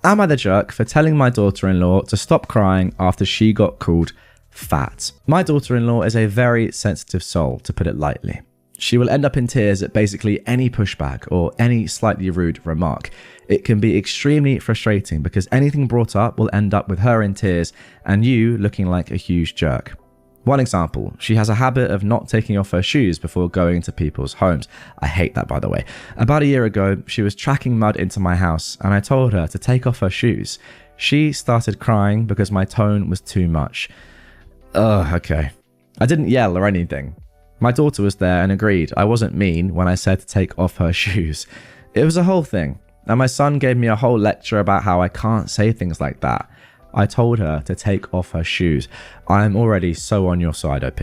Am I the jerk for telling my daughter-in-law to stop crying after she got called fat? My daughter-in-law is a very sensitive soul, to put it lightly. She will end up in tears at basically any pushback or any slightly rude remark. It can be extremely frustrating because anything brought up will end up with her in tears and you looking like a huge jerk. One example, she has a habit of not taking off her shoes before going into people's homes. I hate that, by the way. About a year ago, she was tracking mud into my house and I told her to take off her shoes. She started crying because my tone was too much. Okay. I didn't yell or anything. My daughter was there and agreed I wasn't mean when I said to take off her shoes. It was a whole thing, and my son gave me a whole lecture about how I can't say things like that. I told her to take off her shoes. I'm already so on your side, OP.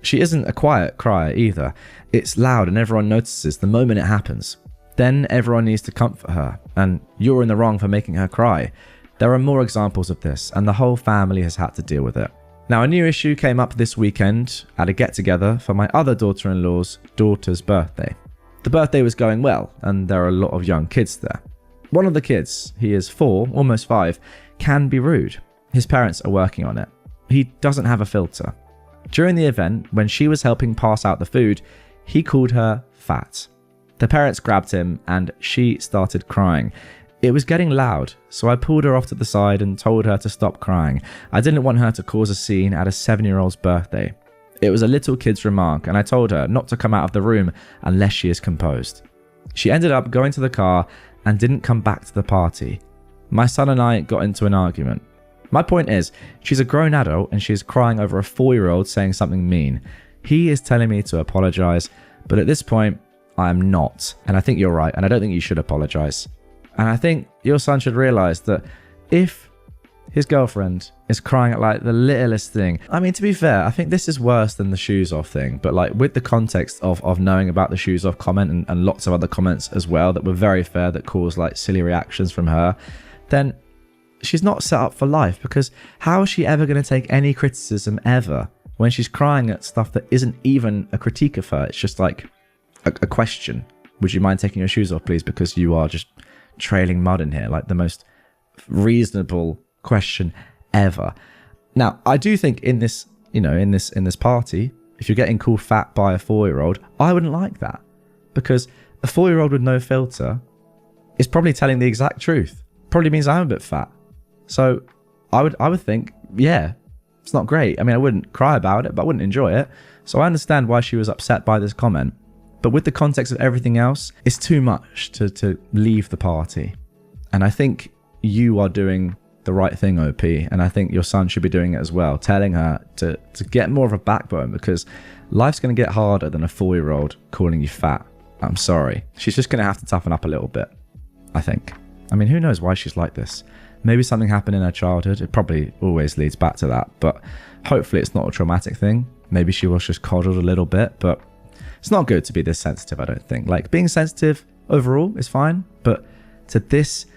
She isn't a quiet crier either. It's loud and everyone notices the moment it happens. Then everyone needs to comfort her, and you're in the wrong for making her cry. There are more examples of this, and the whole family has had to deal with it. Now, a new issue came up this weekend at a get-together for my other daughter-in-law's daughter's birthday. The birthday was going well, and there are a lot of young kids there. One of the kids, he is 4, almost 5, can be rude. His parents are working on it. He doesn't have a filter. During the event, when she was helping pass out the food, he called her fat. The parents grabbed him, and she started crying. It was getting loud, so I pulled her off to the side and told her to stop crying. I didn't want her to cause a scene at a 7-year-old's birthday. It was a little kid's remark, and I told her not to come out of the room unless she is composed. She ended up going to the car and didn't come back to the party. My son and I got into an argument. My point is, she's a grown adult and she is crying over a 4-year-old saying something mean. He is telling me to apologize, but at this point, I am not. And I think you're right, and I don't think you should apologize. And I think your son should realize that if his girlfriend is crying at like the littlest thing, I mean, to be fair, I think this is worse than the shoes off thing, but like with the context of knowing about the shoes off comment and lots of other comments as well that were very fair that caused like silly reactions from her, then she's not set up for life, because how is she ever going to take any criticism ever when she's crying at stuff that isn't even a critique of her? It's just like a question. Would you mind taking your shoes off, please? Because you are just trailing mud in here. Like the most reasonable question ever. Now, I do think in this, in this party, if you're getting called fat by a 4-year-old, I wouldn't like that, because a 4-year-old with no filter is probably telling the exact truth. Probably means I'm a bit fat. So I would think, yeah, it's not great. I mean, I wouldn't cry about it, but I wouldn't enjoy it. So I understand why she was upset by this comment. But with the context of everything else, it's too much to leave the party. And I think you are doing the right thing, OP. And I think your son should be doing it as well, telling her to get more of a backbone, because life's going to get harder than a 4-year-old calling you fat. I'm sorry. She's just going to have to toughen up a little bit, I think. I mean, who knows why she's like this? Maybe something happened in her childhood. It probably always leads back to that. But hopefully it's not a traumatic thing. Maybe she was just coddled a little bit, but it's not good to be this sensitive, I don't think. Like, being sensitive overall is fine, but to this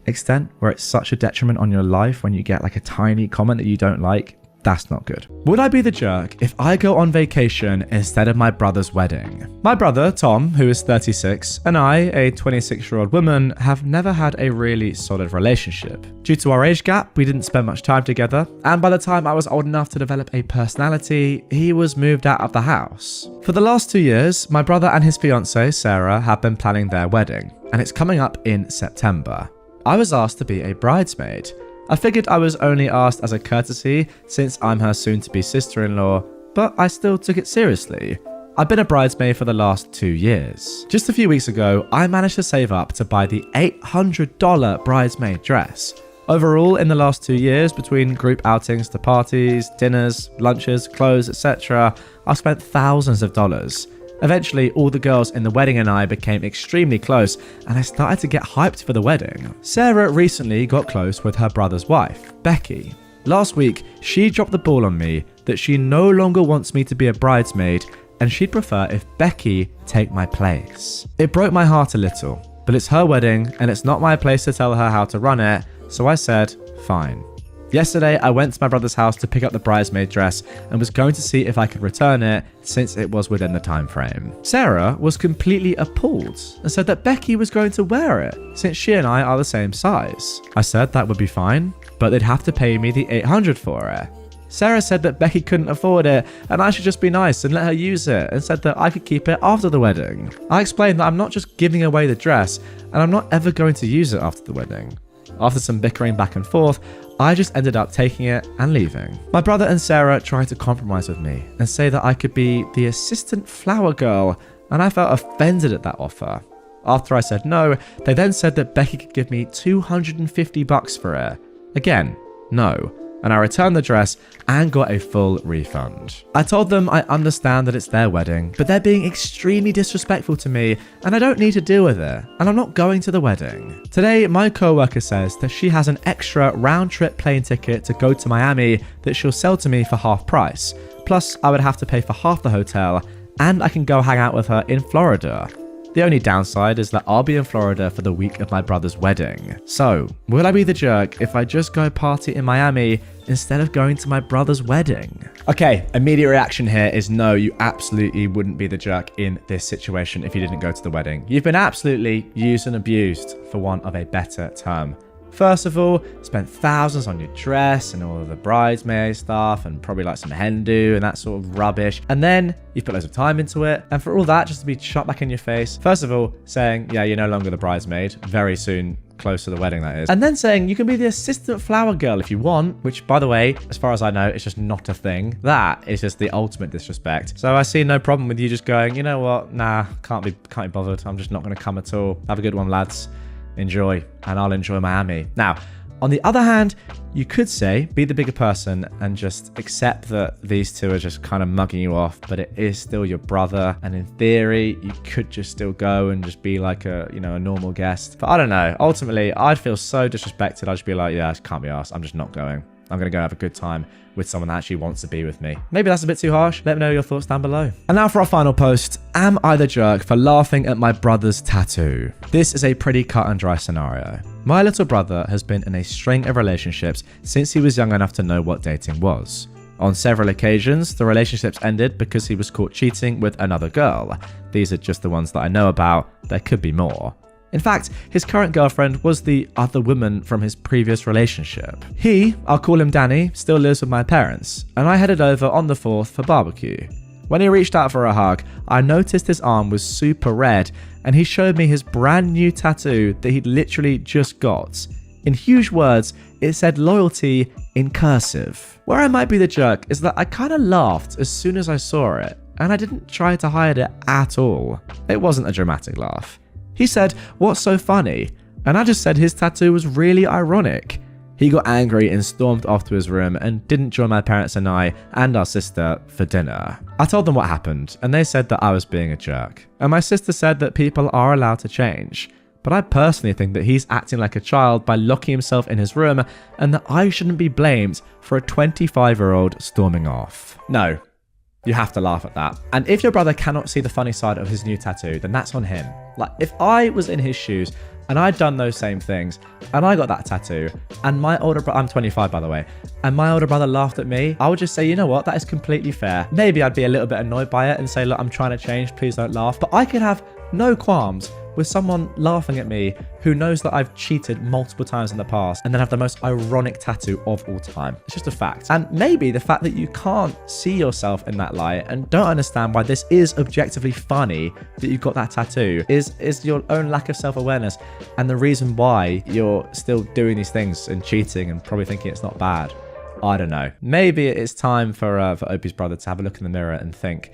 extent where it's such a detriment on your life when you get like a tiny comment that you don't like, that's not good. Would I be the jerk if I go on vacation instead of my brother's wedding? My brother, Tom, who is 36, and I, a 26-year-old woman, have never had a really solid relationship. Due to our age gap, we didn't spend much time together, and by the time I was old enough to develop a personality, he was moved out of the house. For the last 2 years, my brother and his fiancée, Sarah, have been planning their wedding, and it's coming up in September. I was asked to be a bridesmaid. I figured I was only asked as a courtesy since I'm her soon-to-be sister-in-law, but I still took it seriously. I've been a bridesmaid for the last 2 years. Just a few weeks ago, I managed to save up to buy the $800 bridesmaid dress. Overall, in the last 2 years, between group outings to parties, dinners, lunches, clothes, etc., I've spent thousands of dollars. Eventually, all the girls in the wedding and I became extremely close, and I started to get hyped for the wedding. Sarah recently got close with her brother's wife, Becky. Last week, she dropped the ball on me that she no longer wants me to be a bridesmaid, and she'd prefer if Becky take my place. It broke my heart a little, but it's her wedding, and it's not my place to tell her how to run it, so I said, fine. Yesterday, I went to my brother's house to pick up the bridesmaid dress and was going to see if I could return it since it was within the time frame. Sarah was completely appalled and said that Becky was going to wear it since she and I are the same size. I said that would be fine, but they'd have to pay me the $800 for it. Sarah said that Becky couldn't afford it and I should just be nice and let her use it, and said that I could keep it after the wedding. I explained that I'm not just giving away the dress and I'm not ever going to use it after the wedding. After some bickering back and forth, I just ended up taking it and leaving. My brother and Sarah tried to compromise with me and say that I could be the assistant flower girl, and I felt offended at that offer. After I said no, they then said that Becky could give me $250 for it. Again, no. And I returned the dress and got a full refund. I told them I understand that it's their wedding, but they're being extremely disrespectful to me and I don't need to deal with it, and I'm not going to the wedding. Today, my co-worker says that she has an extra round-trip plane ticket to go to Miami that she'll sell to me for half price. Plus, I would have to pay for half the hotel and I can go hang out with her in Florida. The only downside is that I'll be in Florida for the week of my brother's wedding. So, will I be the jerk if I just go party in Miami instead of going to my brother's wedding? Okay, immediate reaction here is no, you absolutely wouldn't be the jerk in this situation if you didn't go to the wedding. You've been absolutely used and abused, for want of a better term. First of all, spent thousands on your dress and all of the bridesmaid stuff and probably like some hen do and that sort of rubbish. And then you've put loads of time into it. And for all that just to be shot back in your face. First of all, saying, yeah, you're no longer the bridesmaid. Very soon, close to the wedding that is. And then saying you can be the assistant flower girl if you want, which by the way, as far as I know, it's just not a thing. That is just the ultimate disrespect. So I see no problem with you just going, you know what? Nah, can't be bothered. I'm just not going to come at all. Have a good one, lads. Enjoy, and I'll enjoy Miami. Now, on the other hand, you could say, be the bigger person and just accept that these two are just kind of mugging you off, but it is still your brother. And in theory, you could just still go and just be like a normal guest. But I don't know. Ultimately, I'd feel so disrespected. I'd just be like, yeah, I can't be arsed. I'm just not going. I'm going to go have a good time with someone that actually wants to be with me. Maybe that's a bit too harsh. Let me know your thoughts down below. And now for our final post. Am I the jerk for laughing at my brother's tattoo? This is a pretty cut and dry scenario. My little brother has been in a string of relationships since he was young enough to know what dating was. On several occasions, the relationships ended because he was caught cheating with another girl. These are just the ones that I know about. There could be more. In fact, his current girlfriend was the other woman from his previous relationship. He, I'll call him Danny, still lives with my parents, and I headed over on the 4th for barbecue. When he reached out for a hug, I noticed his arm was super red, and he showed me his brand new tattoo that he'd literally just got. In huge words, it said loyalty in cursive. Where I might be the jerk is that I kind of laughed as soon as I saw it, and I didn't try to hide it at all. It wasn't a dramatic laugh. He said, "What's so funny?" And I just said his tattoo was really ironic. He got angry and stormed off to his room and didn't join my parents and I and our sister for dinner. I told them what happened and they said that I was being a jerk. And my sister said that people are allowed to change. But I personally think that he's acting like a child by locking himself in his room and that I shouldn't be blamed for a 25-year-old storming off. No. You have to laugh at that. And if your brother cannot see the funny side of his new tattoo, then that's on him. Like, if I was in his shoes and I'd done those same things and I got that tattoo and my older brother, I'm 25 by the way, and my older brother laughed at me, I would just say, you know what, that is completely fair. Maybe I'd be a little bit annoyed by it and say, look, I'm trying to change, please don't laugh. But I could have no qualms with someone laughing at me who knows that I've cheated multiple times in the past and then have the most ironic tattoo of all time. It's just a fact. And maybe the fact that you can't see yourself in that light and don't understand why this is objectively funny that you've got that tattoo is your own lack of self-awareness and the reason why you're still doing these things and cheating and probably thinking it's not bad. I don't know. Maybe it's time for Opie's brother to have a look in the mirror and think,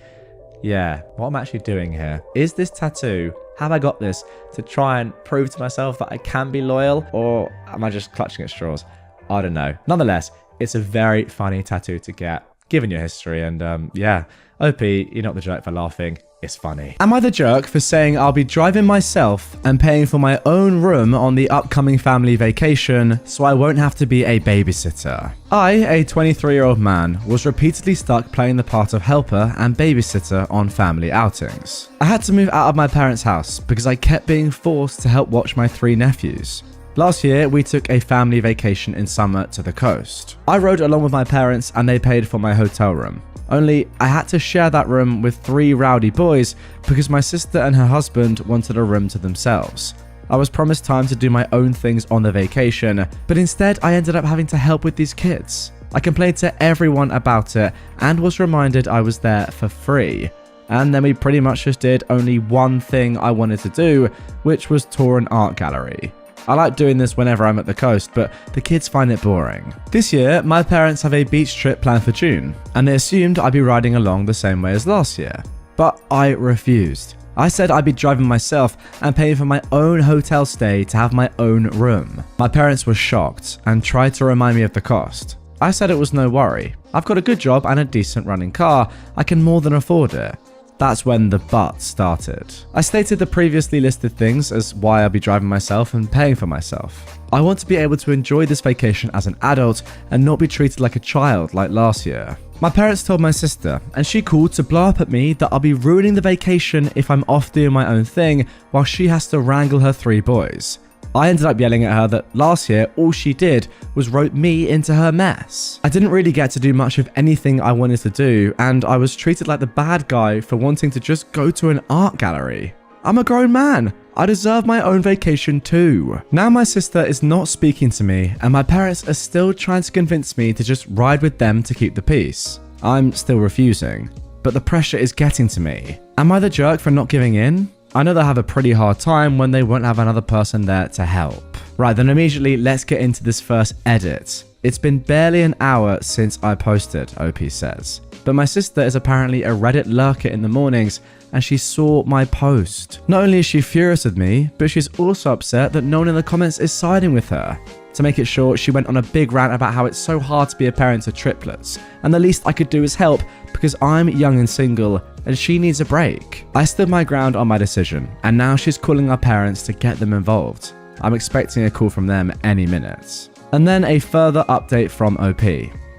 yeah, what am I actually doing here? Is this tattoo, have I got this to try and prove to myself that I can be loyal, or am I just clutching at straws? I don't know. Nonetheless, it's a very funny tattoo to get, given your history, and yeah, OP, you're not the jerk for laughing. It's funny. Am I the jerk for saying I'll be driving myself and paying for my own room on the upcoming family vacation so I won't have to be a babysitter? I, a 23-year-old man, was repeatedly stuck playing the part of helper and babysitter on family outings. I had to move out of my parents' house because I kept being forced to help watch my 3 nephews. Last year, we took a family vacation in summer to the coast. I rode along with my parents and they paid for my hotel room. Only I had to share that room with 3 rowdy boys because my sister and her husband wanted a room to themselves. I was promised time to do my own things on the vacation, but instead I ended up having to help with these kids. I complained to everyone about it and was reminded I was there for free. And then we pretty much just did only one thing I wanted to do, which was tour an art gallery. I like doing this whenever I'm at the coast, but the kids find it boring. This year, my parents have a beach trip planned for June, and they assumed I'd be riding along the same way as last year. But I refused. I said I'd be driving myself and paying for my own hotel stay to have my own room. My parents were shocked and tried to remind me of the cost. I said it was no worry. I've got a good job and a decent running car. I can more than afford it. That's when the but started. I stated the previously listed things as why I'll be driving myself and paying for myself. I want to be able to enjoy this vacation as an adult and not be treated like a child like last year. My parents told my sister, and she called to blow up at me that I'll be ruining the vacation if I'm off doing my own thing while she has to wrangle her 3 boys. I ended up yelling at her that last year all she did was rope me into her mess. I didn't really get to do much of anything I wanted to do, and I was treated like the bad guy for wanting to just go to an art gallery. I'm a grown man. I deserve my own vacation too. Now my sister is not speaking to me, and my parents are still trying to convince me to just ride with them to keep the peace. I'm still refusing, but the pressure is getting to me. Am I the jerk for not giving in? I know they'll have a pretty hard time when they won't have another person there to help. Right, then immediately let's get into this first edit. It's been barely an hour since I posted, OP says. But my sister is apparently a Reddit lurker in the mornings and she saw my post. Not only is she furious with me, but she's also upset that no one in the comments is siding with her. To make it short, she went on a big rant about how it's so hard to be a parent to triplets, and the least I could do is help because I'm young and single and she needs a break. I stood my ground on my decision, and now she's calling our parents to get them involved. I'm expecting a call from them any minute. And then a further update from OP.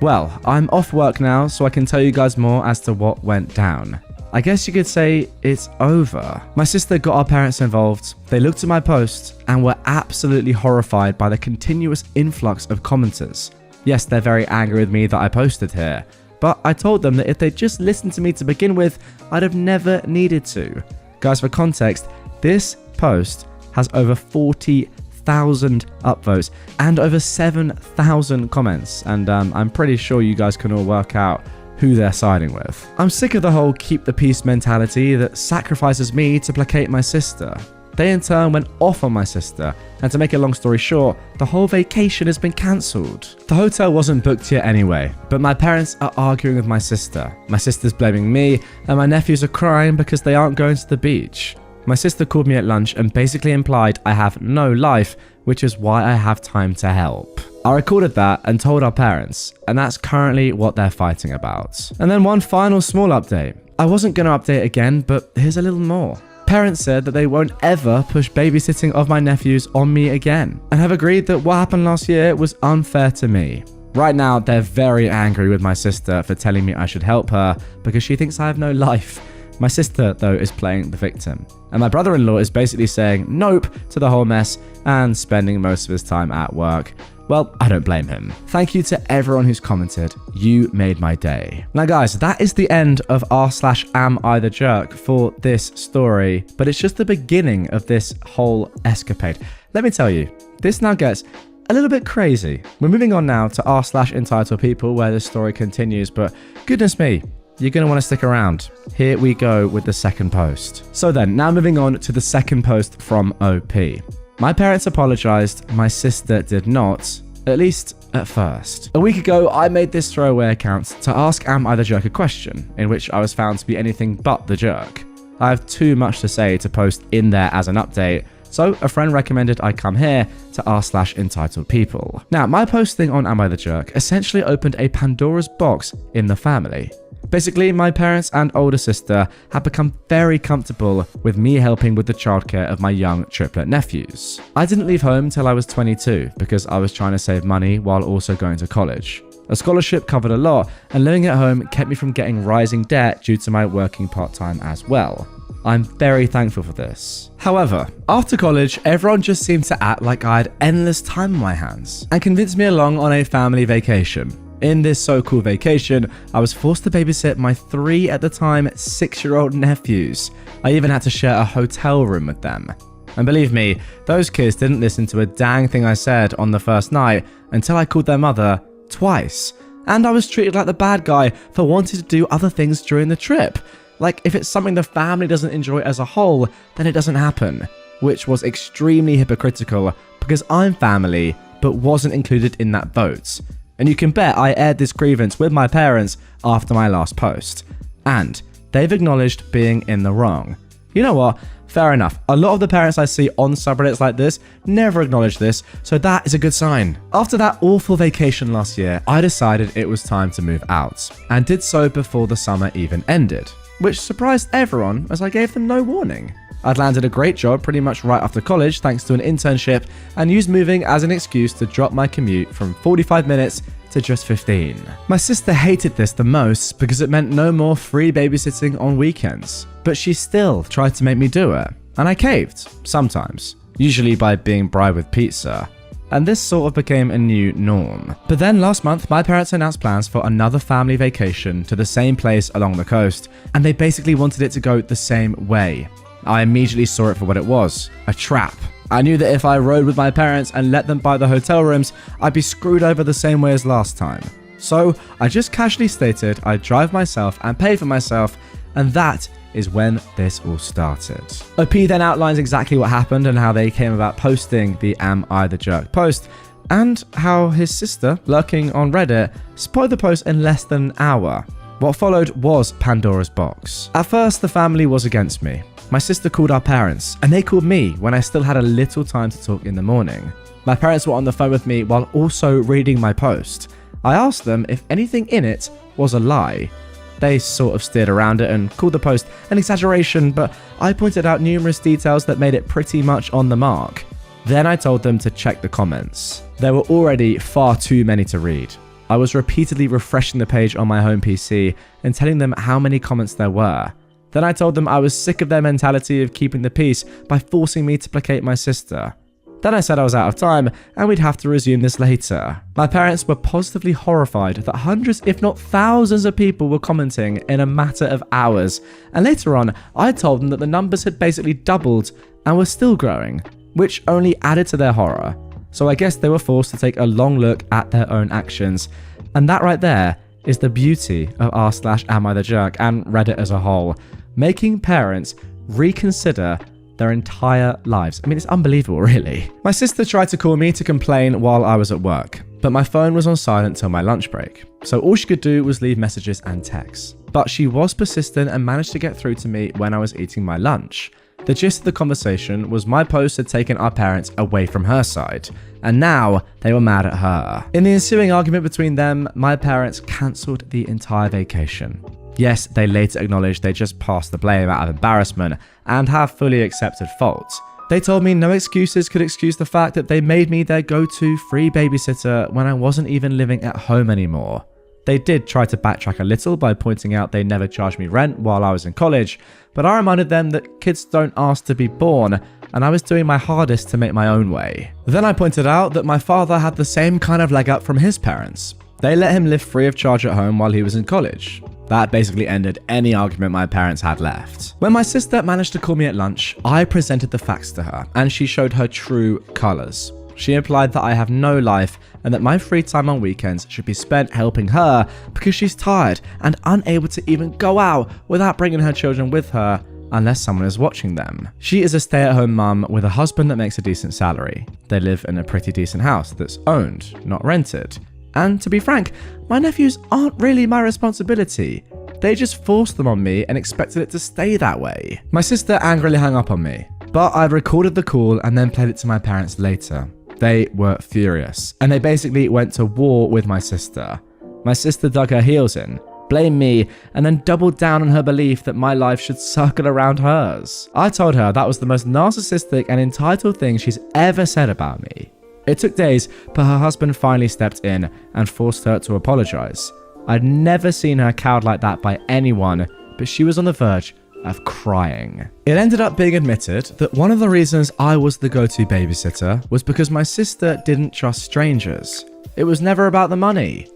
Well, I'm off work now, so I can tell you guys more as to what went down. I guess you could say it's over. My sister got our parents involved, they looked at my post, and were absolutely horrified by the continuous influx of commenters. Yes, they're very angry with me that I posted here, but I told them that if they'd just listened to me to begin with, I'd have never needed to. Guys, for context, this post has over 40,000 upvotes and over 7,000 comments, and I'm pretty sure you guys can all work out who they're siding with. I'm sick of the whole keep the peace mentality that sacrifices me to placate my sister. They in turn went off on my sister, and to make a long story short, the whole vacation has been cancelled. The hotel wasn't booked yet anyway, but my parents are arguing with my sister. My sister's blaming me, and my nephews are crying because they aren't going to the beach. My sister called me at lunch and basically implied I have no life, which is why I have time to help. I recorded that and told our parents, and that's currently what they're fighting about. And then one final small update. I wasn't going to update again, but here's a little more. Parents said that they won't ever push babysitting of my nephews on me again, and have agreed that what happened last year was unfair to me. Right now, they're very angry with my sister for telling me I should help her because she thinks I have no life. My sister, though, is playing the victim. And my brother-in-law is basically saying nope to the whole mess and spending most of his time at work. Well, I don't blame him. Thank you to everyone who's commented. You made my day. Now guys, that is the end of r/AmITheJerk for this story, but it's just the beginning of this whole escapade. Let me tell you, this now gets a little bit crazy. We're moving on now to r/entitledpeople where this story continues, but goodness me, you're going to want to stick around. Here we go with the second post. So then, now moving on to the second post from OP. My parents apologized, my sister did not, at least at first. A week ago, I made this throwaway account to ask AmITheJerk a question, in which I was found to be anything but the jerk. I have too much to say to post in there as an update, so a friend recommended I come here to r/entitledpeople. Now, my posting on AmITheJerk essentially opened a Pandora's box in the family. Basically, my parents and older sister have become very comfortable with me helping with the childcare of my young triplet nephews. I didn't leave home till I was 22 because I was trying to save money while also going to college. A scholarship covered a lot, and living at home kept me from getting rising debt due to my working part-time as well. I'm very thankful for this. However, after college, everyone just seemed to act like I had endless time on my hands and convinced me along on a family vacation. In this so-called vacation, I was forced to babysit my 3 at the time 6-year-old nephews. I even had to share a hotel room with them. And believe me, those kids didn't listen to a dang thing I said on the first night until I called their mother twice. And I was treated like the bad guy for wanting to do other things during the trip. Like, if it's something the family doesn't enjoy as a whole, then it doesn't happen. Which was extremely hypocritical because I'm family, but wasn't included in that vote. And you can bet I aired this grievance with my parents after my last post. And they've acknowledged being in the wrong. You know what? Fair enough. A lot of the parents I see on subreddits like this never acknowledge this, so that is a good sign. After that awful vacation last year, I decided it was time to move out, and did so before the summer even ended, which surprised everyone as I gave them no warning. I'd landed a great job pretty much right after college thanks to an internship, and used moving as an excuse to drop my commute from 45 minutes to just 15. My sister hated this the most because it meant no more free babysitting on weekends, but she still tried to make me do it, and I caved, sometimes, usually by being bribed with pizza. And this sort of became a new norm. But then last month, my parents announced plans for another family vacation to the same place along the coast, and they basically wanted it to go the same way. I immediately saw it for what it was, a trap. I knew that if I rode with my parents and let them buy the hotel rooms, I'd be screwed over the same way as last time. So I just casually stated I'd drive myself and pay for myself, and that is when this all started. OP then outlines exactly what happened and how they came about posting the AmITheJerk post, and how his sister, lurking on Reddit, spoiled the post in less than an hour. What followed was Pandora's box. At first, the family was against me. My sister called our parents, and they called me when I still had a little time to talk in the morning. My parents were on the phone with me while also reading my post. I asked them if anything in it was a lie. They sort of steered around it and called the post an exaggeration, but I pointed out numerous details that made it pretty much on the mark. Then I told them to check the comments. There were already far too many to read. I was repeatedly refreshing the page on my home PC and telling them how many comments there were. Then I told them I was sick of their mentality of keeping the peace by forcing me to placate my sister. Then I said I was out of time and we'd have to resume this later. My parents were positively horrified that hundreds if not thousands of people were commenting in a matter of hours, and later on I told them that the numbers had basically doubled and were still growing, which only added to their horror. So I guess they were forced to take a long look at their own actions, and that right there is the beauty of r/AmITheJerk and Reddit as a whole, making parents reconsider their entire lives. I mean, it's unbelievable, really. My sister tried to call me to complain while I was at work, but my phone was on silent till my lunch break, so all she could do was leave messages and texts. But she was persistent and managed to get through to me when I was eating my lunch. The gist of the conversation was my post had taken our parents away from her side, and now they were mad at her. In the ensuing argument between them, my parents cancelled the entire vacation. Yes, they later acknowledged they just passed the blame out of embarrassment and have fully accepted fault. They told me no excuses could excuse the fact that they made me their go-to free babysitter when I wasn't even living at home anymore. They did try to backtrack a little by pointing out they never charged me rent while I was in college, but I reminded them that kids don't ask to be born, and I was doing my hardest to make my own way. Then I pointed out that my father had the same kind of leg up from his parents. They let him live free of charge at home while he was in college. That basically ended any argument my parents had left. When my sister managed to call me at lunch, I presented the facts to her, and she showed her true colours. She implied that I have no life and that my free time on weekends should be spent helping her because she's tired and unable to even go out without bringing her children with her unless someone is watching them. She is a stay-at-home mum with a husband that makes a decent salary. They live in a pretty decent house that's owned, not rented. And to be frank, my nephews aren't really my responsibility. They just forced them on me and expected it to stay that way. My sister angrily hung up on me, but I recorded the call and then played it to my parents later. They were furious, and they basically went to war with my sister. My sister dug her heels in, blamed me, and then doubled down on her belief that my life should circle around hers. I told her that was the most narcissistic and entitled thing she's ever said about me. It took days, but her husband finally stepped in and forced her to apologize. I'd never seen her cowed like that by anyone, but she was on the verge of crying. It ended up being admitted that one of the reasons I was the go-to babysitter was because my sister didn't trust strangers. It was never about the money.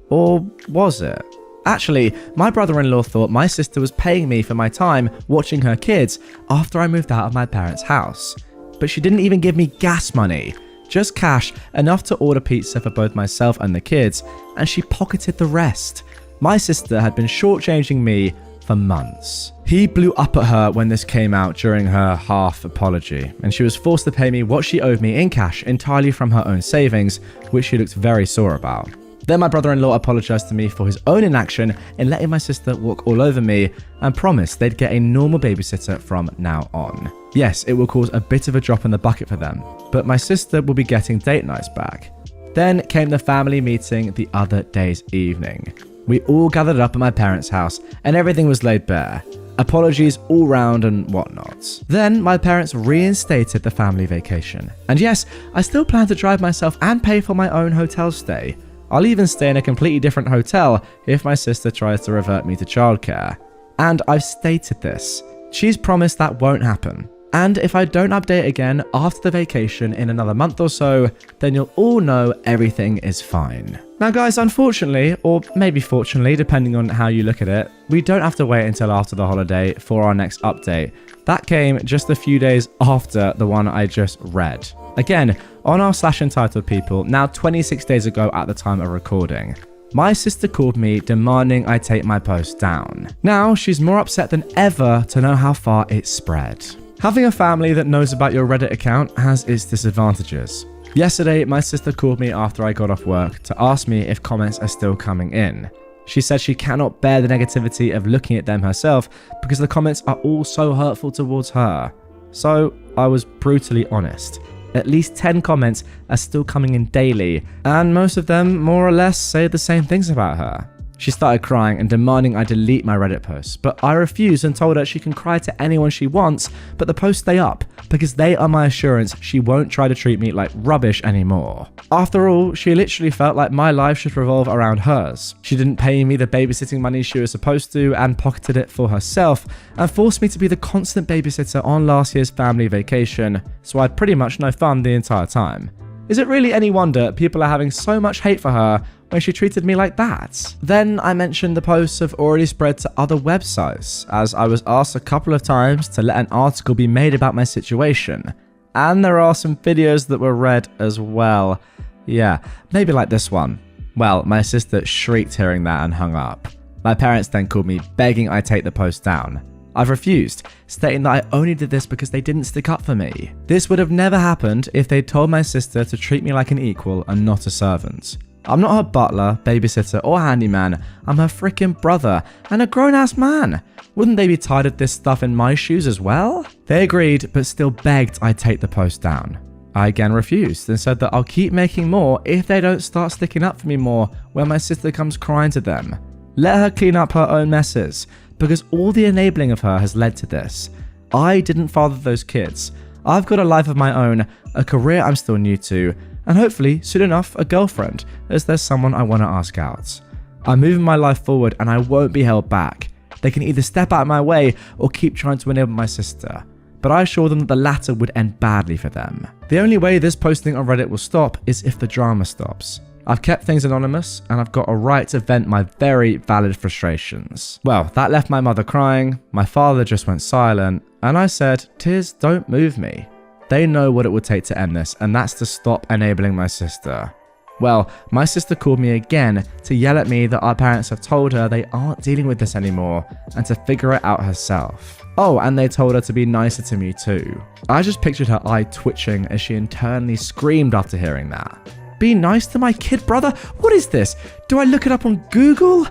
Or was it? Actually, my brother-in-law thought my sister was paying me for my time watching her kids after I moved out of my parents' house. But she didn't even give me gas money, just cash enough to order pizza for both myself and the kids, and she pocketed the rest. My sister had been shortchanging me for months. He blew up at her when this came out during her half apology, and she was forced to pay me what she owed me in cash entirely from her own savings, which she looked very sore about. Then my brother-in-law apologized to me for his own inaction in letting my sister walk all over me and promised they'd get a normal babysitter from now on. Yes, it will cause a bit of a drop in the bucket for them, but my sister will be getting date nights back. Then came the family meeting the other day's evening. We all gathered up at my parents' house and everything was laid bare. Apologies all round and whatnot. Then my parents reinstated the family vacation. And yes, I still plan to drive myself and pay for my own hotel stay. I'll even stay in a completely different hotel if my sister tries to revert me to childcare. And I've stated this. She's promised that won't happen. And if I don't update again after the vacation in another month or so, then you'll all know everything is fine. Now guys, unfortunately, or maybe fortunately, depending on how you look at it, we don't have to wait until after the holiday for our next update. That came just a few days after the one I just read. Again, on our /entitledpeople, now 26 days ago at the time of recording. My sister called me demanding I take my post down. Now, she's more upset than ever to know how far it's spread. Having a family that knows about your Reddit account has its disadvantages. Yesterday, my sister called me after I got off work to ask me if comments are still coming in. She said she cannot bear the negativity of looking at them herself because the comments are all so hurtful towards her. So, I was brutally honest. At least 10 comments are still coming in daily, and most of them more or less say the same things about her. She started crying and demanding I delete my Reddit posts, but I refused and told her she can cry to anyone she wants, but the posts stay up, because they are my assurance she won't try to treat me like rubbish anymore. After all, she literally felt like my life should revolve around hers. She didn't pay me the babysitting money she was supposed to and pocketed it for herself, and forced me to be the constant babysitter on last year's family vacation, so I had pretty much no fun the entire time. Is it really any wonder people are having so much hate for her when she treated me like that? Then I mentioned the posts have already spread to other websites, as I was asked a couple of times to let an article be made about my situation. And there are some videos that were read as well. Yeah, maybe like this one. Well, my sister shrieked hearing that and hung up. My parents then called me begging I take the post down. I've refused, stating that I only did this because they didn't stick up for me. This would have never happened if they'd told my sister to treat me like an equal and not a servant. I'm not her butler, babysitter, or handyman. I'm her frickin' brother and a grown-ass man. Wouldn't they be tired of this stuff in my shoes as well? They agreed, but still begged I take the post down. I again refused and said that I'll keep making more if they don't start sticking up for me more when my sister comes crying to them. Let her clean up her own messes, because all the enabling of her has led to this. I didn't father those kids. I've got a life of my own, a career I'm still new to, and hopefully, soon enough, a girlfriend, as there's someone I want to ask out. I'm moving my life forward and I won't be held back. They can either step out of my way or keep trying to enable my sister. But I assure them that the latter would end badly for them. The only way this posting on Reddit will stop is if the drama stops. I've kept things anonymous and I've got a right to vent my very valid frustrations. Well, that left my mother crying, my father just went silent, and I said, tears don't move me. They know what it would take to end this, and that's to stop enabling my sister. Well, my sister called me again to yell at me that our parents have told her they aren't dealing with this anymore and to figure it out herself. Oh, and they told her to be nicer to me too. I just pictured her eye twitching as she internally screamed after hearing that. Be nice to my kid brother? What is this? Do I look it up on Google?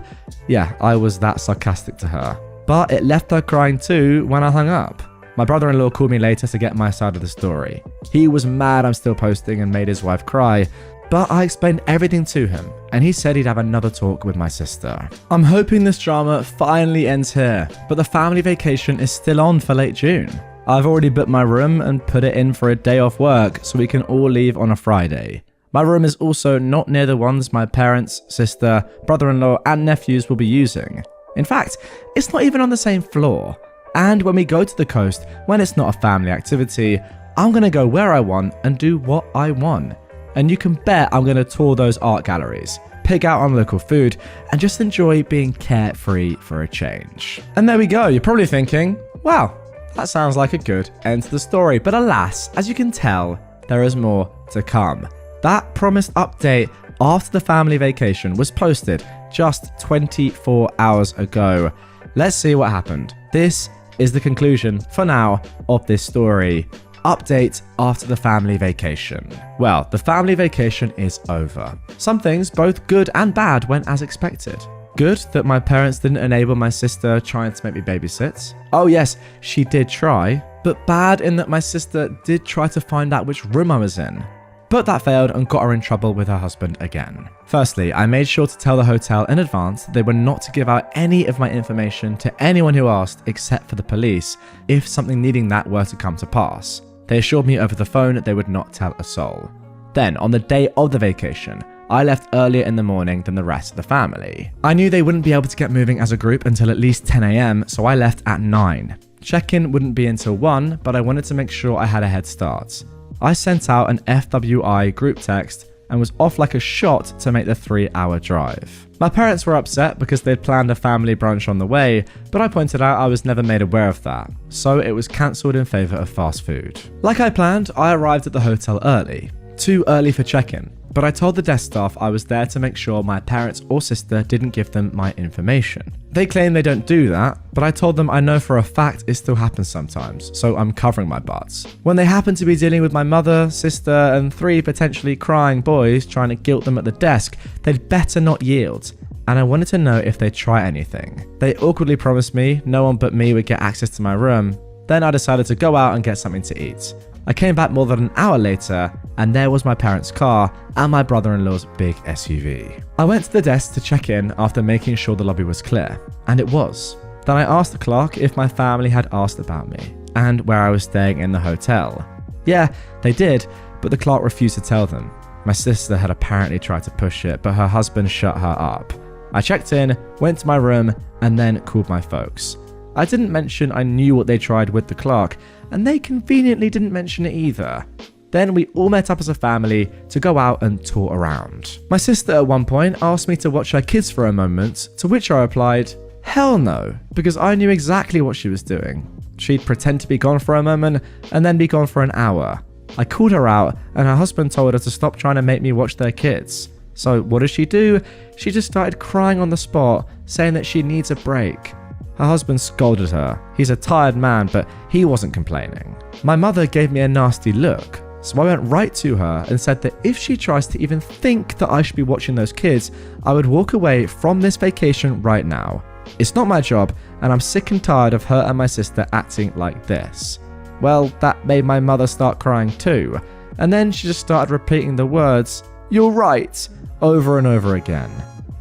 Yeah, I was that sarcastic to her. But it left her crying too when I hung up. My brother-in-law called me later to get my side of the story. He was mad I'm still posting and made his wife cry, but I explained everything to him, and he said he'd have another talk with my sister. I'm hoping this drama finally ends here, but the family vacation is still on for late June. I've already booked my room and put it in for a day off work so we can all leave on a Friday. My room is also not near the ones my parents, sister, brother-in-law, and nephews will be using. In fact, it's not even on the same floor. And when we go to the coast, when it's not a family activity, I'm going to go where I want and do what I want. And you can bet I'm going to tour those art galleries, pig out on local food, and just enjoy being carefree for a change. And there we go. You're probably thinking, wow, that sounds like a good end to the story. But alas, as you can tell, there is more to come. That promised update after the family vacation was posted just 24 hours ago. Let's see what happened. This is the conclusion, for now, of this story. Update after the family vacation. Well, the family vacation is over. Some things, both good and bad, went as expected. Good that my parents didn't enable my sister trying to make me babysit. Oh yes, she did try. But bad in that my sister did try to find out which room I was in. But that failed and got her in trouble with her husband again. Firstly, I made sure to tell the hotel in advance that they were not to give out any of my information to anyone who asked except for the police if something needing that were to come to pass. They assured me over the phone that they would not tell a soul. Then, on the day of the vacation, I left earlier in the morning than the rest of the family. I knew they wouldn't be able to get moving as a group until at least 10 AM, so I left at 9. Check-in wouldn't be until 1, but I wanted to make sure I had a head start. I sent out an FWI group text and was off like a shot to make the 3-hour drive. My parents were upset because they'd planned a family brunch on the way, but I pointed out I was never made aware of that, so it was cancelled in favour of fast food. Like I planned, I arrived at the hotel early. Too early for check-in, but I told the desk staff I was there to make sure my parents or sister didn't give them my information. They claim they don't do that, but I told them I know for a fact it still happens sometimes, so I'm covering my butts. When they happen to be dealing with my mother, sister, and 3 potentially crying boys trying to guilt them at the desk, they'd better not yield. And I wanted to know if they'd try anything. They awkwardly promised me no one but me would get access to my room. Then I decided to go out and get something to eat. I came back more than an hour later, and there was my parents' car and my brother-in-law's big SUV. I went to the desk to check in after making sure the lobby was clear, and it was. Then I asked the clerk if my family had asked about me, and where I was staying in the hotel. Yeah, they did, but the clerk refused to tell them. My sister had apparently tried to push it, but her husband shut her up. I checked in, went to my room, and then called my folks. I didn't mention I knew what they tried with the clerk, and they conveniently didn't mention it either. Then we all met up as a family to go out and tour around. My sister at one point asked me to watch her kids for a moment, to which I replied, hell no, because I knew exactly what she was doing. She'd pretend to be gone for a moment and then be gone for an hour. I called her out and her husband told her to stop trying to make me watch their kids. So what does she do? She just started crying on the spot, saying that she needs a break. Her husband scolded her. He's a tired man, but he wasn't complaining. My mother gave me a nasty look, so I went right to her and said that if she tries to even think that I should be watching those kids, I would walk away from this vacation right now. It's not my job, and I'm sick and tired of her and my sister acting like this. Well, that made my mother start crying too, and then she just started repeating the words, "You're right," over and over again.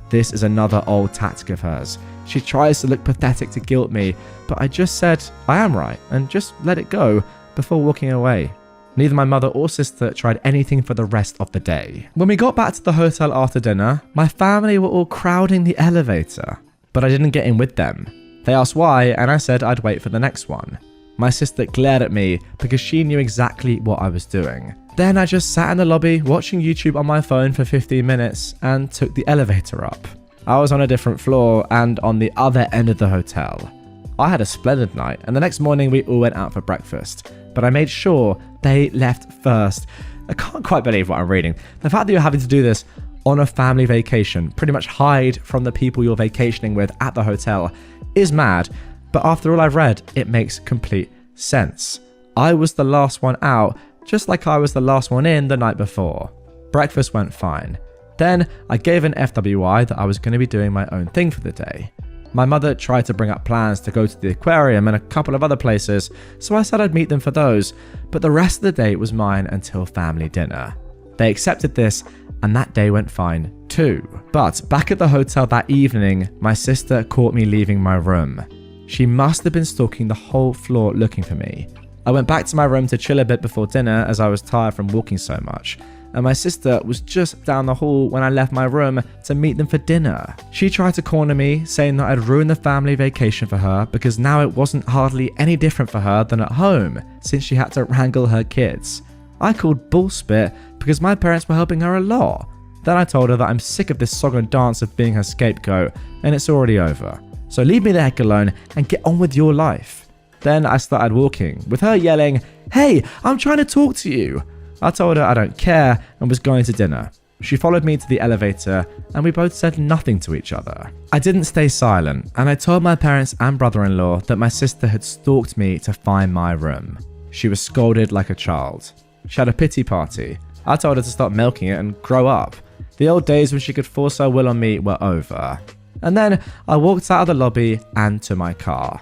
This is another old tactic of hers. She tries to look pathetic to guilt me, but I just said I am right and just let it go before walking away. Neither my mother or sister tried anything for the rest of the day. When we got back to the hotel after dinner, my family were all crowding the elevator, but I didn't get in with them. They asked why, and I said I'd wait for the next one. My sister glared at me because she knew exactly what I was doing. Then I just sat in the lobby watching YouTube on my phone for 15 minutes and took the elevator up. I was on a different floor and on the other end of the hotel. I had a splendid night, and the next morning we all went out for breakfast, but I made sure they left first. I can't quite believe what I'm reading. The fact that you're having to do this on a family vacation, pretty much hide from the people you're vacationing with at the hotel, is mad, but after all I've read, it makes complete sense. I was the last one out, just like I was the last one in the night before. Breakfast went fine. Then I gave an FWI that I was going to be doing my own thing for the day. My mother tried to bring up plans to go to the aquarium and a couple of other places, so I said I'd meet them for those, but the rest of the day was mine until family dinner. They accepted this, and that day went fine too. But back at the hotel that evening, my sister caught me leaving my room. She must have been stalking the whole floor looking for me. I went back to my room to chill a bit before dinner as I was tired from walking so much. and my sister was just down the hall when I left my room to meet them for dinner. She tried to corner me, saying that I'd ruined the family vacation for her because now it wasn't hardly any different for her than at home, since she had to wrangle her kids. I called bullspit because my parents were helping her a lot. Then I told her that I'm sick of this song and dance of being her scapegoat, and it's already over. So leave me the heck alone and get on with your life. Then I started walking, with her yelling, "Hey, I'm trying to talk to you." I told her I don't care and was going to dinner. She followed me to the elevator and we both said nothing to each other. I didn't stay silent and I told my parents and brother-in-law that my sister had stalked me to find my room. She was scolded like a child. She had a pity party. I told her to stop milking it and grow up. The old days when she could force her will on me were over. And then I walked out of the lobby and to my car.